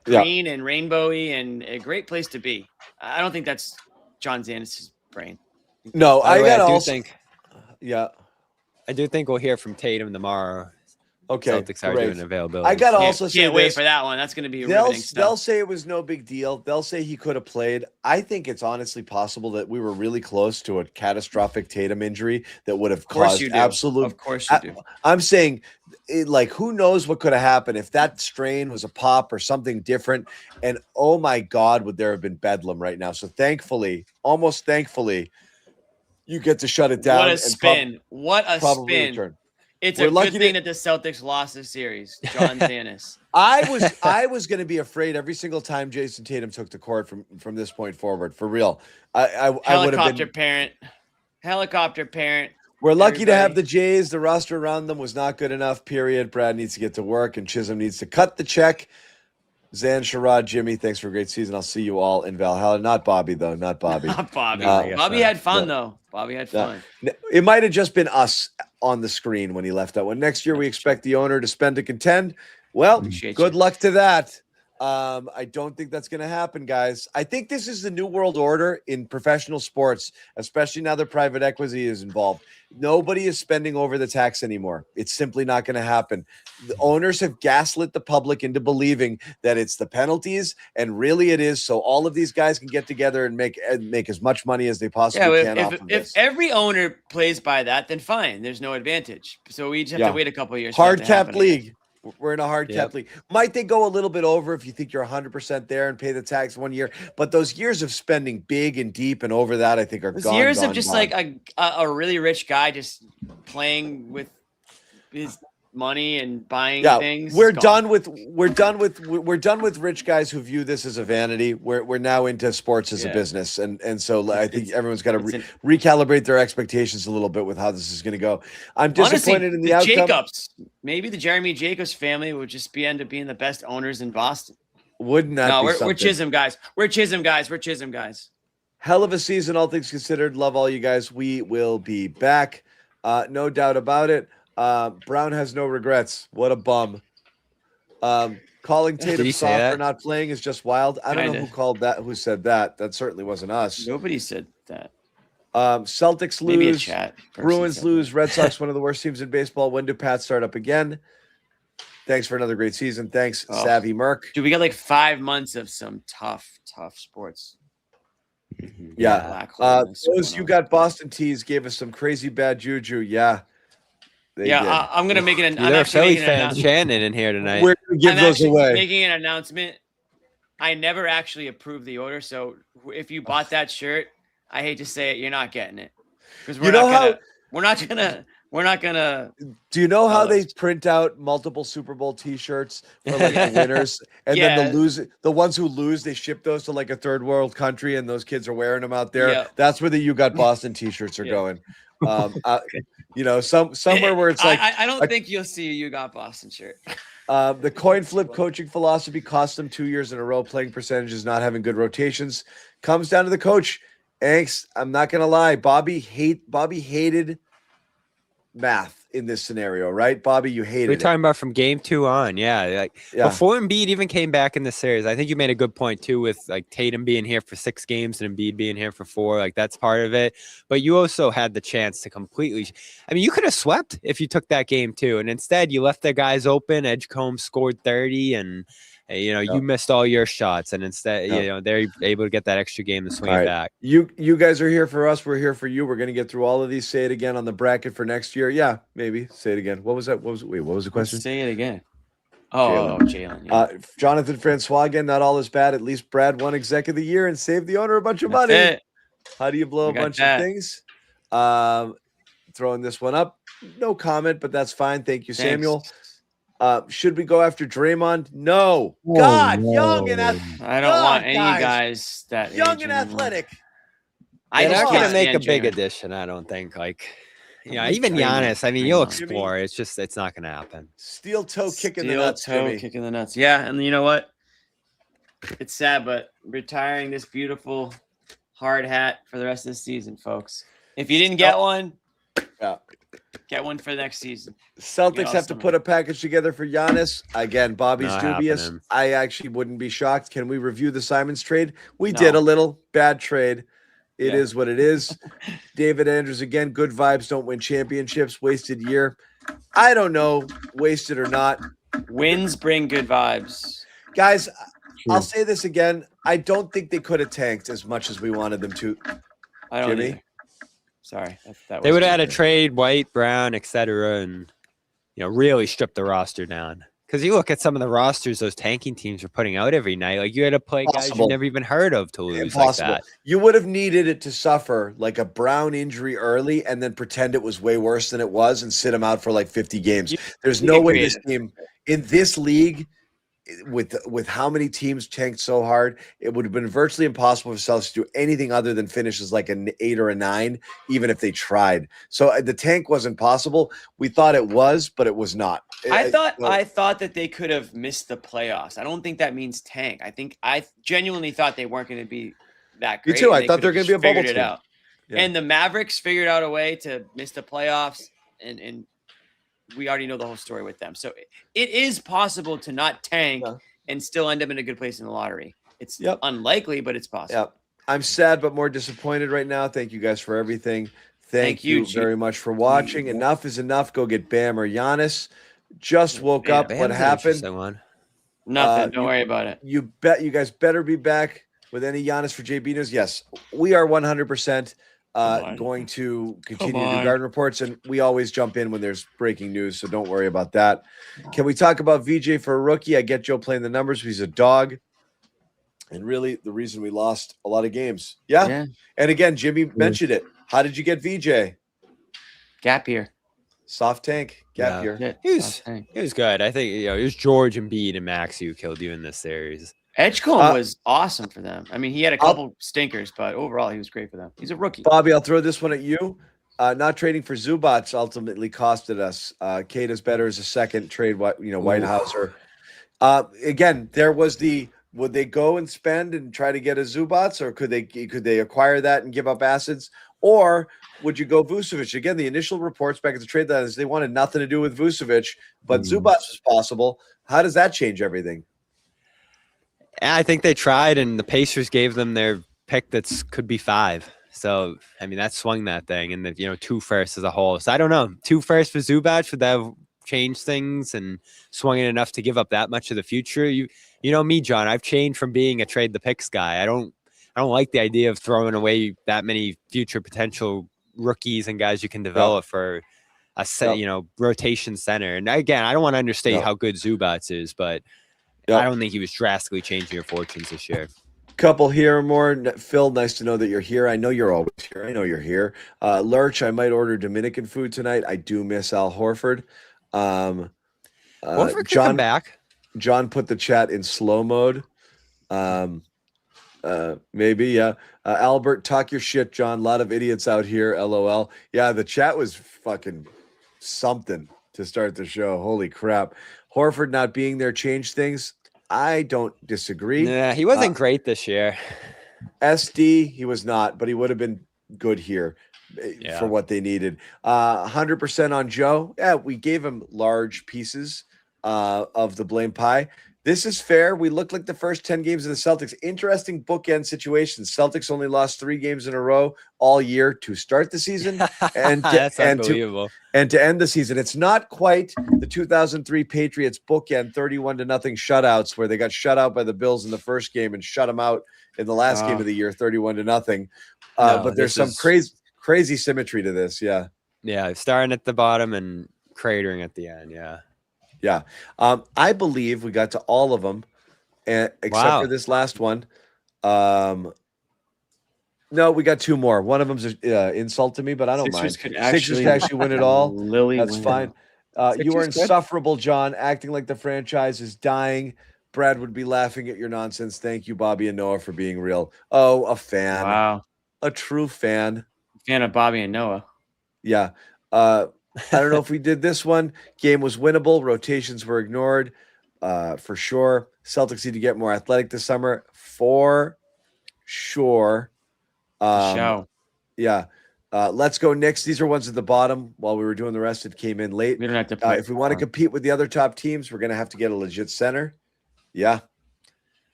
C: green and rainbowy and a great place to be. I don't think that's John Zanis' brain.
A: No, I
D: do think we'll hear from Tatum tomorrow.
A: Okay,
D: Celtics are doing availability.
A: I gotta also say
C: can't wait for that one. That's going to be riveting stuff.
A: They'll say it was no big deal. They'll say he could have played. I think it's honestly possible that we were really close to a catastrophic Tatum injury that would have caused absolute.
C: Of course you do.
A: I'm saying, who knows what could have happened if that strain was a pop or something different. And oh my God, would there have been bedlam right now? So almost thankfully, you get to shut it down.
C: What a spin! What a spin!
A: Return.
C: It's a good thing that the Celtics lost the series. John Zanis.
A: I was going to be afraid every single time Jayson Tatum took the court from this point forward. For real, I would have been
C: Helicopter parent.
A: We're lucky to have the Jays. The roster around them was not good enough. Period. Brad needs to get to work, and Chisholm needs to cut the check. Zan, Sherrod, Jimmy, thanks for a great season. I'll see you all in Valhalla. Not Bobby, though. Not Bobby.
C: Not Bobby. Bobby had fun, though. Bobby had fun.
A: It might have just been us on the screen when he left that one. Next year, we expect the owner to spend to contend. Well, good luck to that. I don't think that's going to happen, guys. I think this is the new world order in professional sports, especially now that private equity is involved. Nobody is spending over the tax anymore. It's simply not going to happen. The owners have gaslit the public into believing that it's the penalties, and really it is. So all of these guys can get together and make as much money as they possibly can off of this.
C: If every owner plays by that, then fine. There's no advantage. So we just have to wait a couple of years.
A: Hard cap league. We're in a hard cap league. Might they go a little bit over if you think you're 100% there and pay the tax 1 year? But those years of spending big and deep and over that, I think, are gone.
C: Years of just like a really rich guy just playing with his money and buying things.
A: We're done with rich guys who view this as a vanity. We're now into sports as a business, and so I think everyone's got to recalibrate their expectations a little bit with how this is going to go. I'm disappointed in the outcome.
C: Jacobs, maybe the Jeremy Jacobs family would just end up being the best owners in Boston.
A: Wouldn't that be something?
C: We're Chisholm guys. We're Chisholm guys.
A: Hell of a season, all things considered. Love all you guys. We will be back, no doubt about it. Brown has no regrets. What a bum. Calling Tatum soft for not playing is just wild. I don't know who said that. That certainly wasn't us.
C: Nobody said that.
A: Celtics lose.
C: Maybe a chat.
A: Bruins lose. Red Sox, one of the worst teams in baseball. When do Pats start up again? Thanks for another great season. Thanks, Savvy Merc.
C: Dude, we got like 5 months of some tough sports.
A: Yeah. Those you got Boston tees gave us some crazy bad juju. Yeah.
C: I'm gonna make it.
D: I'm actually making fan Shannon in here tonight.
A: We're gonna give those away.
C: Making an announcement. I never actually approved the order, so if you bought that shirt, I hate to say it, you're not getting it because we're not gonna.
A: Do you know how they print out multiple Super Bowl T-shirts for like the winners, and then the ones who lose, they ship those to like a third world country, and those kids are wearing them out there.
C: Yeah.
A: That's where the "You Got Boston" T-shirts are going. Somewhere where it's like
C: I don't think you'll see a "You Got Boston" shirt.
A: The coin flip coaching philosophy cost them 2 years in a row. Playing percentages, not having good rotations, comes down to the coach. Angst. I'm not gonna lie. Bobby hated math in this scenario, right? Bobby, you hated
D: We're talking about from game 2 on. Before Embiid even came back in the series, I think you made a good point too with like Tatum being here for 6 games and Embiid being here for 4. Like that's part of it. But you also had the chance to completely, you could have swept if you took that game too. And instead you left the guys open. Edgecombe scored 30 and you missed all your shots, and instead, they're able to get that extra game to swing it back.
A: You guys are here for us. We're here for you. We're going to get through all of these. Say it again on the bracket for next year. Yeah, maybe. Say it again. What was that? What was the question?
C: Say it again. Jaylen.
A: Yeah. Jonathan Francois again. Not all is bad. At least Brad won exec of the year and saved the owner a bunch of money.
C: It.
A: How do you blow a bunch of things? Throwing this one up. No comment, but that's fine. Thank you, Samuel. Should we go after Draymond? No. Young and athletic.
C: I don't want any guys that
A: young and athletic.
C: I
D: They're
C: just
D: not
C: can't
D: going to make a
C: stand
D: big
C: Jaylen.
D: addition, I don't think. Like,
C: He's
D: even
C: dreaming,
D: Giannis, I mean,
C: dreaming.
D: you'll explore. It's not going to happen.
A: Steel toe kicking the
C: Steel
A: nuts,
C: toe
A: Jimmy.
C: kicking the nuts. Yeah, and you know what? It's sad, but retiring this beautiful hard hat for the rest of the season, folks. If you didn't get one,
A: Yeah.
C: get one for the next season.
A: Celtics have to put a package together for Giannis. Again, Bobby's
D: Not
A: dubious.
D: happening.
A: I actually wouldn't be shocked. Can we review the Simons trade? We
C: No.
A: did a little. Bad trade. It
C: Yeah.
A: is what it is. David Andrews, again, good vibes don't win championships. Wasted year. I don't know, wasted or not.
C: Wins bring good vibes.
A: Guys, I'll say this again. I don't think they could have tanked as much as we wanted them to.
C: I don't
A: Jimmy?
C: either. Sorry. That
D: They
C: was
D: would have had
C: good.
D: to trade White, Brown, etc., and really strip the roster down. Because you look at some of the rosters those tanking teams are putting out every night. Like, you had to play guys
A: Impossible.
D: you never even heard of to lose
A: Impossible.
D: like that.
A: You would have needed it to suffer like a Brown injury early and then pretend it was way worse than it was and sit him out for like 50 games. There's no way this team in this league, with how many teams tanked so hard, it would have been virtually impossible for Celtics to do anything other than finish as like an 8 or a 9, even if they tried. So the tank wasn't possible. We thought it was, but it was not.
C: I thought that they could have missed the playoffs. I don't think that means tank. I genuinely thought they weren't going to be that
A: Me
C: great.
A: too. I
C: They
A: thought
C: could
A: they were
C: have
A: going to be a bubble
C: figured it
A: team.
C: out.
A: Yeah.
C: And the Mavericks figured out a way to miss the playoffs, and we already know the whole story with them. So it is possible to not tank and still end up in a good place in the lottery. It's unlikely, but it's possible.
A: Yep. I'm sad but more disappointed right now. Thank you guys for everything. Thank you
C: G.
A: very much for watching. Enough is enough. Go get Bam or Giannis. Just woke up.
D: Bam's
A: What
D: an
A: happened?
D: interesting one.
C: Nothing. Don't worry about it.
A: You guys better be back with any Giannis for JB news. Yes, we are 100% going to continue to do Garden Reports, and we always jump in when there's breaking news, so don't worry about that. Can we talk about VJ for a rookie? I get Joe playing the numbers. He's a dog. And really, the reason we lost a lot of games. Yeah. And again, Jimmy mentioned it. How did you get VJ?
C: Gap year.
A: Soft tank. Gap year.
D: He was good. I think it was George, Embiid, and Maxey who killed you in this series.
C: Edgecombe was awesome for them. I mean, he had a couple stinkers, but overall, he was great for them. He's a rookie.
A: Bobby, I'll throw this one at you. Not trading for Zubats ultimately costed us. Queta's better as a second trade. Whitehouser. Again, there was would they go and spend and try to get a Zubats, or could they acquire that and give up assets, or would you go Vucevic? Again, the initial reports back at the trade deadline is they wanted nothing to do with Vucevic, but Zubats was possible. How does that change everything?
D: I think they tried, and the Pacers gave them their pick could be 5. So, I mean, that swung that thing, and 2 firsts as a whole. So I don't know. 2 firsts for Zubac, would that have changed things and swung it enough to give up that much of the future? You know me, John. I've changed from being a trade the picks guy. I don't like the idea of throwing away that many future potential rookies and guys you can develop for a set, rotation center. And again, I don't want to understate how good Zubac is, but I don't think he was drastically changing your fortunes this year.
A: Couple here or more. Phil, nice to know that you're here. I know you're always here. I know you're here. Lurch, I might order Dominican food tonight. I do miss Al Horford.
D: Horford can come back.
A: John put the chat in slow mode. Maybe, yeah. Albert, talk your shit, John. A lot of idiots out here. LOL. Yeah, the chat was fucking something to start the show. Holy crap. Horford not being there changed things. I don't disagree.
D: Yeah, he wasn't great this year.
A: SD, he was not, but he would have been good here for what they needed. 100% on Joe. Yeah, we gave him large pieces of the blame pie. This is fair. We look like the first 10 games of the Celtics. Interesting bookend situation. Celtics only lost 3 games in a row all year to start the season and
D: That's unbelievable.
A: And to end the season. It's not quite the 2003 Patriots bookend 31-0 shutouts where they got shut out by the Bills in the first game and shut them out in the last game of the year 31-0. But there's some crazy symmetry to this. Yeah.
D: Yeah, starting at the bottom and cratering at the end. Yeah.
A: Yeah. I believe we got to all of them, except for this last one. No, we got 2 more. One of them's insult to me, but I don't mind. Sixers could actually win it all. That's fine. You are insufferable, John, acting like the franchise is dying. Brad would be laughing at your nonsense. Thank you, Bobby and Noah, for being real. Oh, a fan.
C: Wow.
A: a true fan.
C: Fan of Bobby and Noah.
A: Yeah. I don't know if we did this one. Game was winnable. Rotations were ignored, for sure. Celtics need to get more athletic this summer, for sure.
C: Show.
A: Yeah. Let's go Knicks. These are ones at the bottom. While we were doing the rest, it came in late.
C: We don't have to play
A: if we want to compete with the other top teams, we're going to have to get a legit center. Yeah.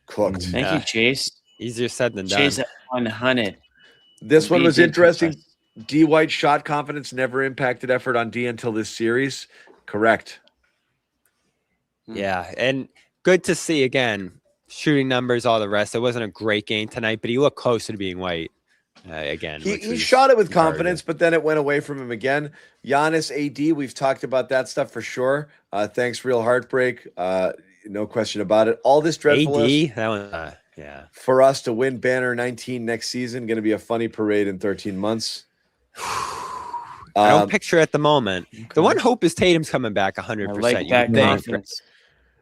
A: Cooked.
C: Thank you, Chase.
D: Easier said than done.
C: Chase at 100.
A: This one
C: We
A: was
C: did
A: interesting.
C: cook us.
A: D. White shot confidence never impacted effort on D until this series. Correct.
D: Yeah, and good to see again. Shooting numbers, all the rest. It wasn't a great game tonight, but he looked closer to being White again.
A: He shot it with confidence, but then it went away from him again. Giannis, AD, we've talked about that stuff for sure. Thanks, Real Heartbreak. No question about it. All this dreadfulness.
D: AD, that one, yeah.
A: For us to win Banner 19 next season, going to be a funny parade in 13 months.
D: I don't picture at the moment. The one hope is Tatum's coming back 100%.
C: I like that confidence.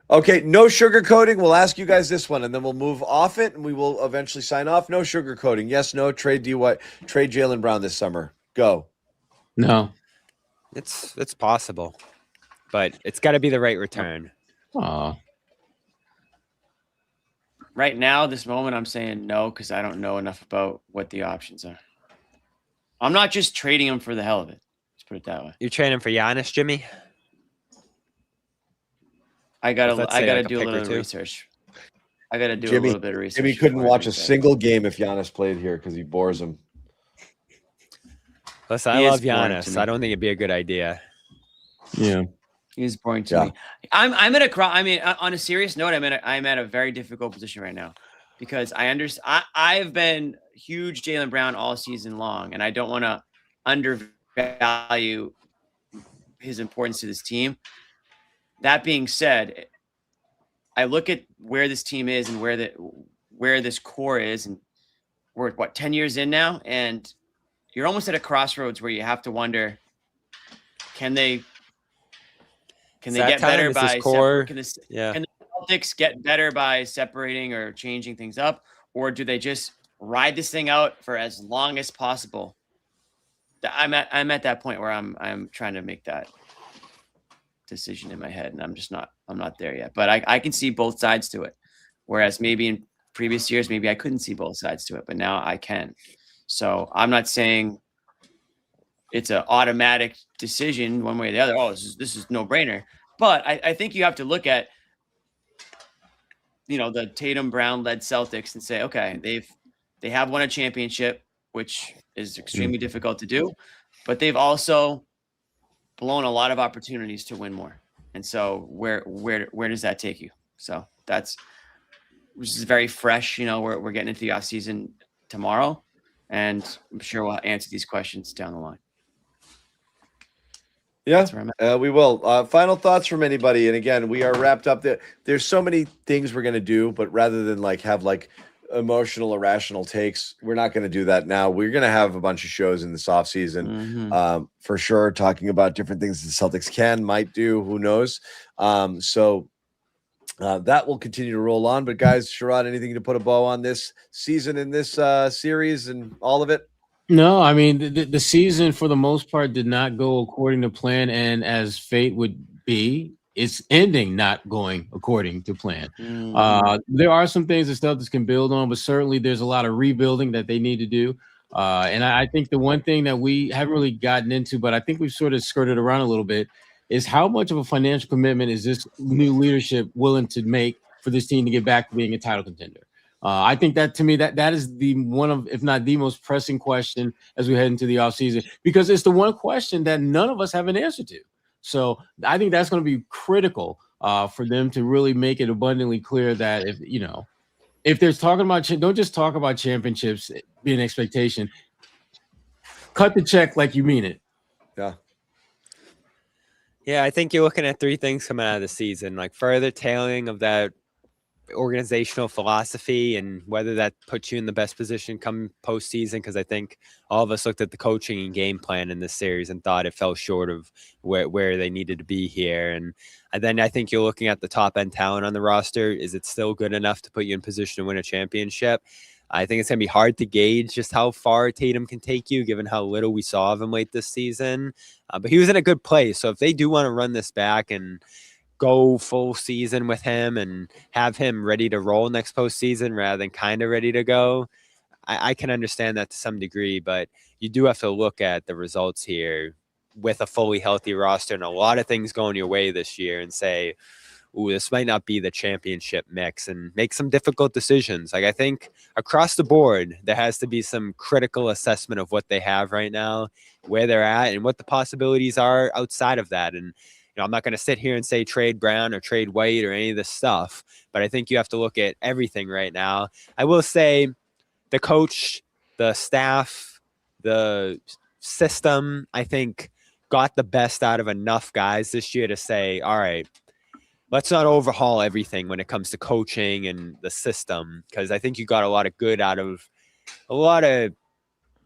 A: Okay, no sugarcoating. We'll ask you guys this one, and then we'll move off it, and we will eventually sign off. No sugarcoating. Yes, no. Trade D. White. Trade Jaylen Brown this summer. Go.
B: No.
D: It's possible, but it's got to be the right return.
B: Oh.
C: Right now, this moment, I'm saying no because I don't know enough about what the options are. I'm not just trading him for the hell of it. Let's put it that way.
D: You trading for Giannis, Jimmy?
C: I gotta
D: Let's
C: do
D: say
C: a
D: like a pick
C: little
D: or
C: bit of
D: two.
C: research. I gotta do a
A: Jimmy,
C: little bit of research.
A: Jimmy couldn't
C: before I
A: watch
C: do
A: a
C: that.
A: single game if Giannis played here because he bores him.
D: Listen, I
C: He is
D: love
C: boring to
D: Giannis.
C: me.
D: I don't think it'd be a good idea.
B: Yeah.
C: He's boring to me. I'm at a I mean, on a serious note, I'm at a very difficult position right now because I've been huge Jaylen Brown all season long, and I don't want to undervalue his importance to this team. That being said, I look at where this team is and where this core is, and we're 10 years in now, and you're almost at a crossroads where you have to wonder, can they get better by can the Celtics get better by separating or changing things up, or do they just ride this thing out for as long as possible? I'm at that point where I'm trying to make that decision in my head, and I'm not there yet. But I can see both sides to it. Whereas maybe in previous years, maybe I couldn't see both sides to it, but now I can. So I'm not saying it's an automatic decision one way or the other. Oh, this is no brainer. But I think you have to look at, the Tatum Brown led Celtics and say, okay, they have won a championship, which is extremely difficult to do, but they've also blown a lot of opportunities to win more. And so where does that take you? So which is very fresh. We're getting into the off season tomorrow, and I'm sure we'll answer these questions down the line.
A: Yeah, we will. Final thoughts from anybody. And again, we are wrapped up there. There's so many things we're going to do, but rather than have emotional, irrational takes, we're not going to do that now. We're going to have a bunch of shows in this off season, for sure, talking about different things the Celtics might do, who knows. So that will continue to roll on. But guys, Sherrod, anything to put a bow on this season in this series and all of it?
B: No, I mean, the season for the most part did not go according to plan. And as fate would be, it's ending not going according to plan. There are some things the Celtics can build on, but certainly there's a lot of rebuilding that they need to do. And I think the one thing that we haven't really gotten into, but I think we've sort of skirted around a little bit, is how much of a financial commitment is this new leadership willing to make for this team to get back to being a title contender? I think that, to me, that is the one of, if not the most pressing question as we head into the offseason, because it's the one question that none of us have an answer to. So I think that's going to be critical for them to really make it abundantly clear that if they're talking about, don't just talk about championships being an expectation. Cut the check like you mean it.
A: Yeah.
D: Yeah, I think you're looking at three things coming out of the season, like further tailing of that organizational philosophy and whether that puts you in the best position come postseason, because I think all of us looked at the coaching and game plan in this series and thought it fell short of where they needed to be here. And then I think you're looking at the top end talent on the roster. Is it still good enough to put you in position to win a championship? I think it's going to be hard to gauge just how far Tatum can take you, given how little we saw of him late this season. But he was in a good place. So if they do want to run this back and go full season with him and have him ready to roll next postseason rather than kind of ready to go, I can understand that to some degree. But you do have to look at the results here with a fully healthy roster and a lot of things going your way this year and say, ooh, this might not be the championship mix, and make some difficult decisions. Like, I think across the board, there has to be some critical assessment of what they have right now, where they're at, and what the possibilities are outside of that. And, I'm not going to sit here and say trade Brown or trade White or any of this stuff, but I think you have to look at everything right now. I will say the coach, the staff, the system, I think, got the best out of enough guys this year to say, all right, let's not overhaul everything when it comes to coaching and the system, because I think you got a lot of good out of a lot of,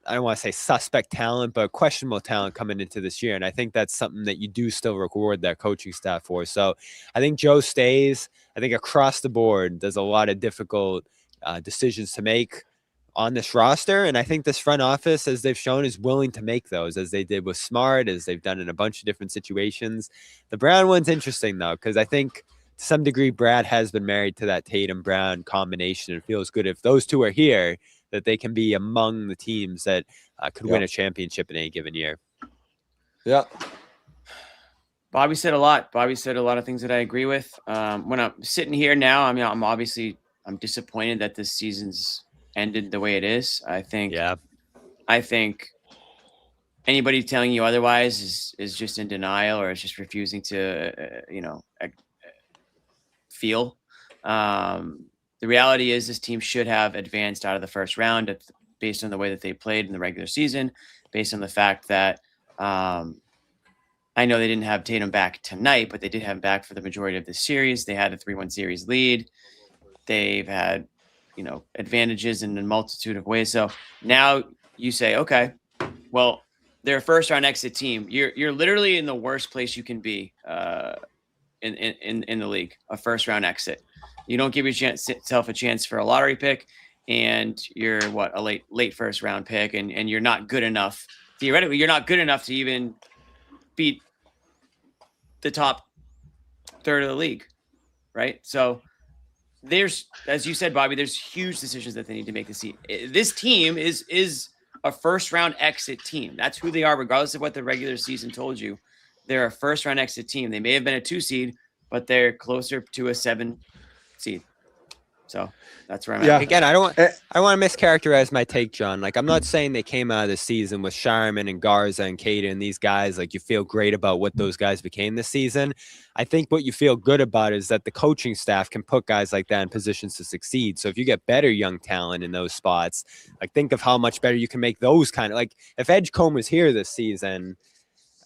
D: I don't want to say suspect talent, but questionable talent coming into this year. And I think that's something that you do still reward that coaching staff for. So I think Joe stays. I think across the board, there's a lot of difficult decisions to make on this roster. And I think this front office, as they've shown, is willing to make those, as they did with Smart, as they've done in a bunch of different situations. The Brown one's interesting, though, because I think to some degree, Brad has been married to that Tatum-Brown combination. It feels good if those two are here, that they can be among the teams that could win a championship in any given year.
A: Yeah.
C: Bobby said a lot. Bobby said a lot of things that I agree with. When I'm sitting here now, I mean, I'm disappointed that this season's ended the way it is. I think anybody telling you otherwise is just in denial, or is just refusing to, feel. The reality is this team should have advanced out of the first round based on the way that they played in the regular season, based on the fact that I know they didn't have Tatum back tonight, but they did have him back for the majority of the series. They had a 3-1 series lead. They've had, advantages in a multitude of ways. So now you say, okay, well, they're a first round exit team. You're literally in the worst place you can be in the league, a first round exit. You don't give yourself a chance for a lottery pick, and you're a late first round pick, and you're not good enough. Theoretically, you're not good enough to even beat the top third of the league, right? So there's, as you said, Bobby, there's huge decisions that they need to make this year. This team is a first round exit team. That's who they are, regardless of what the regular season told you. They're a first round exit team. They may have been a 2 seed, but they're closer to a 7 seed. So that's where I'm at.
D: Again, I don't want to mischaracterize my take, John. Like, I'm not saying they came out of the season with Sharman and Garza and Queta and these guys. Like, you feel great about what those guys became this season. I think what you feel good about is that the coaching staff can put guys like that in positions to succeed. So if you get better young talent in those spots, like, think of how much better you can make those kind of, like, if Edgecombe was here this season,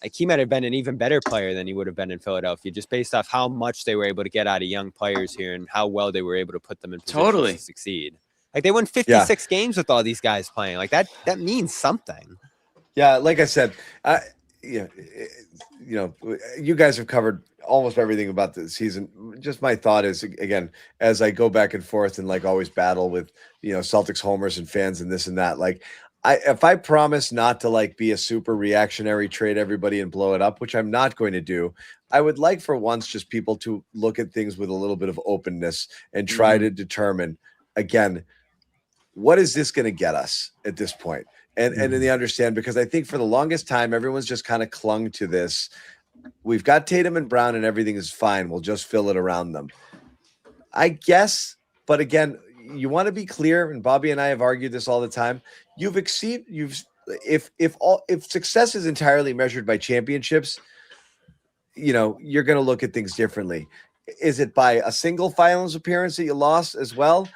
D: like, he might have been an even better player than he would have been in Philadelphia, just based off how much they were able to get out of young players here and how well they were able to put them in positions to succeed. Like, they won 56 games with all these guys playing. Like, that means something.
A: Yeah, like I said, you guys have covered almost everything about the season. Just my thought is, again, as I go back and forth and, like, always battle with, Celtics homers and fans and this and that, like, if I promise not to, like, be a super reactionary, trade everybody and blow it up, which I'm not going to do, I would like for once just people to look at things with a little bit of openness and try to determine, again, what is this going to get us at this point? And they understand, because I think for the longest time, everyone's just kind of clung to this. We've got Tatum and Brown and everything is fine. We'll just fill it around them. I guess, but again, you want to be clear, and Bobby and I have argued this all the time. If success is entirely measured by championships, you're going to look at things differently. Is it by a single finals appearance that you lost as well?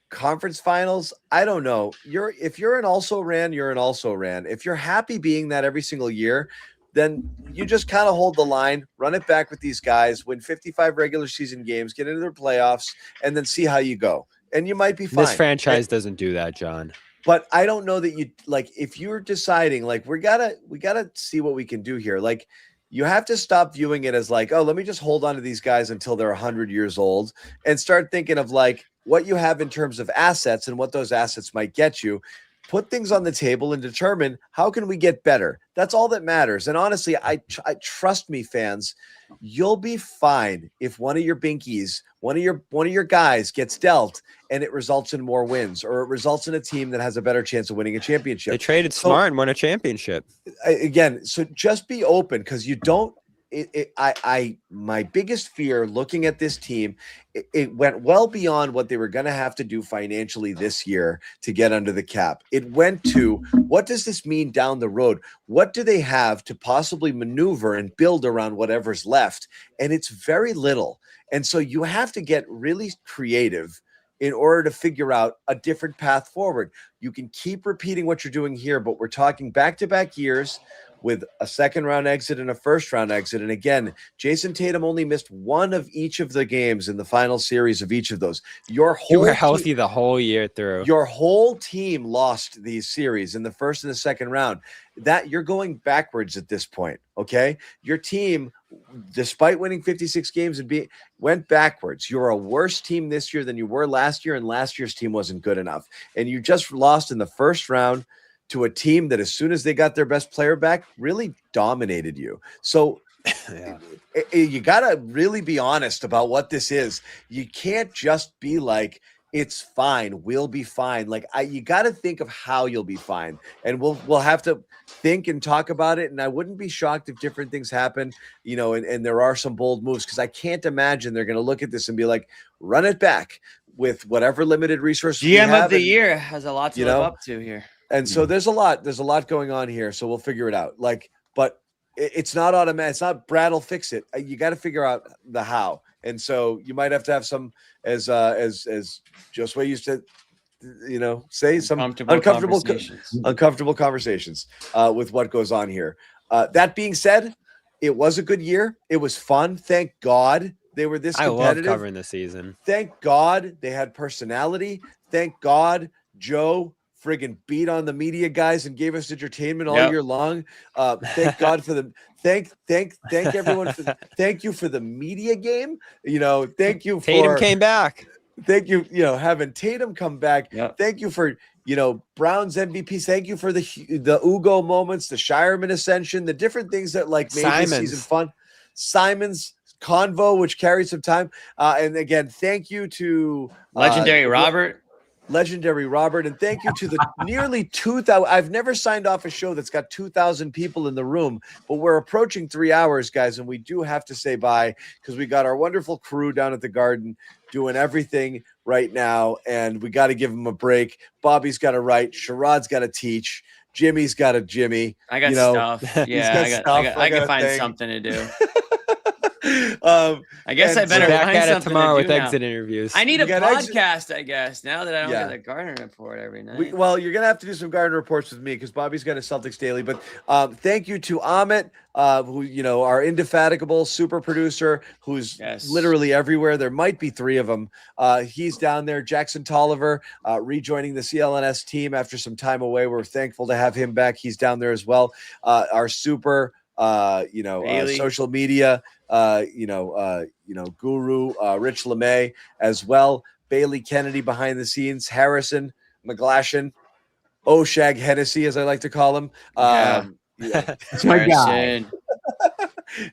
A: Conference finals? I don't know. If you're an also-ran, you're an also-ran. If you're happy being that every single year, then you just kind of hold the line, run it back with these guys, win 55 regular season games, get into their playoffs, and then see how you go. And you might be fine.
D: This franchise doesn't do that, John.
A: But I don't know that you, like, if you're deciding, like, we gotta see what we can do here. Like, you have to stop viewing it as like, oh, let me just hold on to these guys until they're 100 years old, and start thinking of, like, what you have in terms of assets and what those assets might get you. Put things on the table and determine how can we get better. That's all that matters. And honestly, I trust me, fans, you'll be fine if one of your binkies, one of your guys gets dealt and it results in more wins, or it results in a team that has a better chance of winning a championship.
D: They traded smart and won a championship.
A: Again, so just be open, because you don't. My biggest fear looking at this team, it went well beyond what they were going to have to do financially this year to get under the cap. It went to, what does this mean down the road? What do they have to possibly maneuver and build around whatever's left? And it's very little. And so you have to get really creative in order to figure out a different path forward. You can keep repeating what you're doing here, but we're talking back-to-back years with a second-round exit and a first-round exit. And again, Jayson Tatum only missed one of each of the games in the final series of each of those. You were
D: healthy the whole year through.
A: Your whole team lost these series in the first and the second round. That you're going backwards at this point, okay? Your team, despite winning 56 games and went backwards. You're a worse team this year than you were last year, and last year's team wasn't good enough. And you just lost in the first round to a team that, as soon as they got their best player back, really dominated you. So you got to really be honest about what this is. You can't just be like, it's fine, we'll be fine. Like, you got to think of how you'll be fine. And we'll have to think and talk about it. And I wouldn't be shocked if different things happen, and there are some bold moves, because I can't imagine they're going to look at this and be like, run it back with whatever limited resources we
C: GM
A: have.
C: of the year has a lot to live up to here.
A: And so there's a lot going on here. So we'll figure it out. But it's not automatic. It's not Brad will fix it. You got to figure out the how. And so you might have to have some, as Josue used to, say, some uncomfortable conversations with what goes on here. That being said, it was a good year. It was fun. Thank God they were this competitive.
D: I love covering the season.
A: Thank God they had personality. Thank God Joe friggin' beat on the media guys and gave us entertainment all year long. Thank God for the thank everyone thank you for the media game. Thank you for
D: Tatum came back.
A: Thank you, having Tatum come back. Yep. Thank you for Brown's MVP. Thank you for the Ugo moments, the Shireman ascension, the different things that made this season fun. Simon's convo, which carried some time. And again, thank you to
C: Legendary Robert.
A: And thank you to the nearly 2,000. I've never signed off a show that's got 2,000 people in the room, but we're approaching 3 hours, guys, and we do have to say bye, because we got our wonderful crew down at the Garden doing everything right now, and we got to give them a break. Bobby's got to write. Sherrod's got to teach. Jimmy's got to Jimmy.
C: I got stuff. Yeah, I can find something to do. I guess I better
D: back
C: find
D: at
C: something
D: it tomorrow
C: to do
D: with
C: now.
D: exit interviews.
C: I need a podcast, I guess, now that I don't get the Gardner Report every night.
A: Well, you're going to have to do some Gardner Reports with me, because Bobby's got a Celtics Daily. But thank you to Amit, who, our indefatigable super producer, who's literally everywhere. There might be 3 of them. He's down there. Jackson Tolliver rejoining the CLNS team after some time away. We're thankful to have him back. He's down there as well. Our super, social media, guru, Rich LeMay as well. Bailey Kennedy behind the scenes, Harrison McGlashan, Oshag Hennessy, as I like to call him.
K: It's my guy.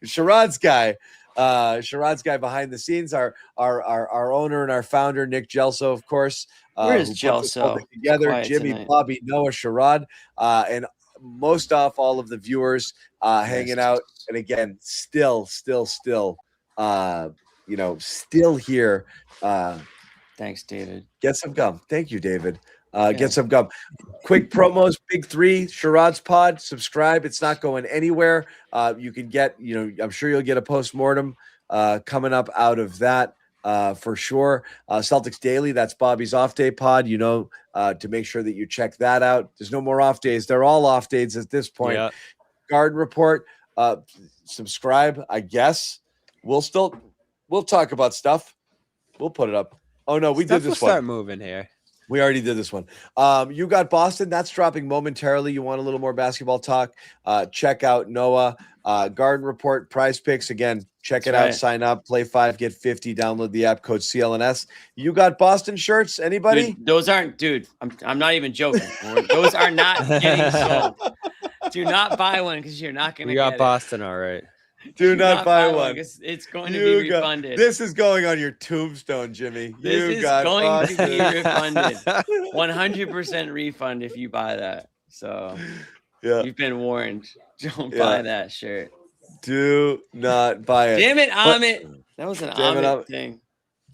A: Sherrod's guy. Sherrod's guy behind the scenes, our owner and our founder, Nick Gelso, of course.
C: Where is Gelso?
A: Together,
C: Quiet
A: Jimmy,
C: tonight.
A: Bobby, Noah, Sherrod, and most off all of the viewers hanging out. And again, still here.
C: Thanks, David.
A: Get some gum. Thank you, David. Get some gum. Quick promos, Big 3, Sherrod's Pod. Subscribe. It's not going anywhere. You can get, I'm sure you'll get a postmortem coming up out of that for sure. Celtics Daily, that's Bobby's off day pod, to make sure that you check that out. There's no more off days. They're all off days at this point. Yeah. Garden Report, subscribe, I guess. We'll talk about stuff. We'll put it up. Oh no, we did this one.
D: Start moving here.
A: We already did this one. You got Boston. That's dropping momentarily. You want a little more basketball talk? Check out Noah Garden Report, PrizePicks. Again, check it out. Sign up, play 5, get 50. Download the app, code CLNS. You got Boston shirts? Anybody?
C: Dude, those aren't, dude. I'm not even joking. Those are not getting sold. Do not buy one because you're not going to
D: We
C: get
D: got Boston, all right.
A: Do not buy one.
C: It's going to be refunded.
A: This is going on your tombstone, Jimmy.
C: This is going to be refunded. 100% refund if you buy that. So
A: yeah,
C: you've been warned. Don't buy that shirt.
A: Do not buy it.
C: Damn it, Amit. That was an Amit thing.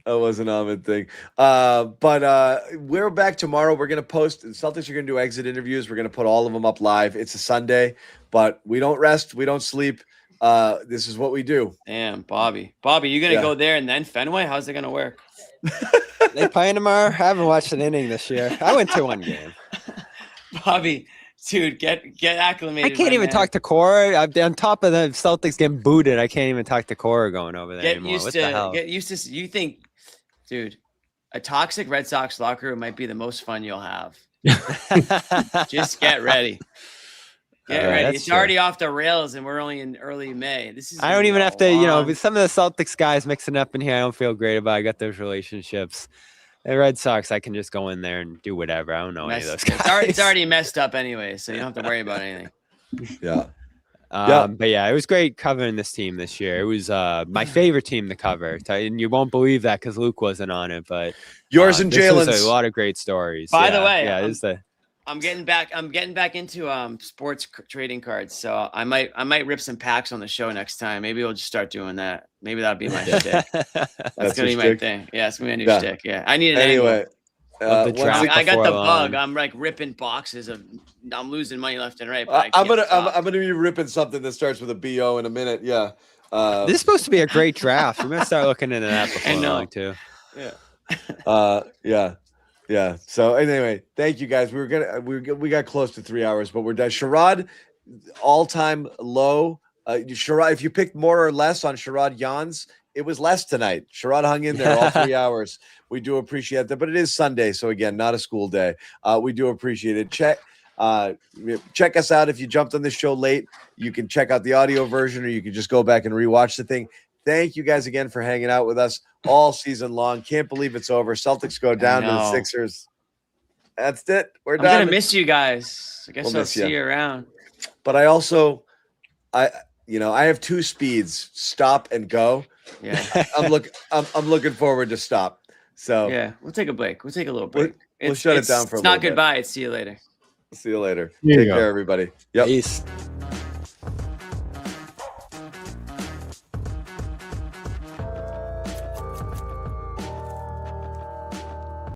A: That was an Ahmed thing. But we're back tomorrow. We're going to post. The Celtics are going to do exit interviews. We're going to put all of them up live. It's a Sunday, but we don't rest. We don't sleep. This is what we do.
C: Damn, Bobby. Bobby, you going to go there and then Fenway? How's it going to work?
D: They playing tomorrow? I haven't watched an inning this year. I went to one game.
C: Bobby, dude, get acclimated.
D: I can't even talk to Cora. I'm on top of the Celtics getting booted. I can't even talk to Cora going over there anymore. What the hell?
C: Get used to. You think, dude, a toxic Red Sox locker room might be the most fun you'll have. Just get ready. Get ready. It's already off the rails, and we're only in early May. This is.
D: I don't even have to. With some of the Celtics guys mixing up in here, I don't feel great about. I got those relationships. The Red Sox, I can just go in there and do whatever. I don't know any of those guys.
C: It's already messed up anyway, so you don't have to worry about anything.
A: Yeah.
D: But yeah, it was great covering this team this year. It was my favorite team to cover, and you won't believe that because Luke wasn't on it. But
A: yours and Jaylen's.
D: A lot of great stories.
C: By the way,
D: I'm
C: getting back into sports trading cards, so I might rip some packs on the show next time. Maybe we'll just start doing that. Maybe that'll be my shtick. That's gonna be my thing. Yeah, it's gonna be my new shtick. Yeah, I need an
A: anyway.
C: I got the bug. I'm like ripping boxes of. I'm losing money left and right. But
A: I'm gonna be ripping something that starts with a BO in a minute. Yeah.
D: This is supposed to be a great draft. We're gonna start looking into that before long too.
A: Yeah. Yeah. So anyway, thank you guys. We got close to 3 hours, but we're done. Sherrod, all-time low. Sherrod, if you picked more or less on Sherrod Jans, it was less tonight. Sherrod hung in there all 3 hours. We do appreciate that, but it is Sunday, so again, not a school day. We do appreciate it. Check us out if you jumped on this show late. You can check out the audio version, or you can just go back and rewatch the thing. Thank you guys again for hanging out with us all season long. Can't believe it's over. Celtics go down to the Sixers. That's it. We're done.
C: I'm gonna miss you guys. I guess I'll see you around.
A: But I also, I have 2 speeds: stop and go.
C: Yeah,
A: I'm looking forward to stop. So
C: yeah, we'll take a break. We'll take a little break.
A: We'll shut it down for a little bit.
C: It's not goodbye. It's see you later.
A: See you later. Take care, everybody. Yep.
D: Peace.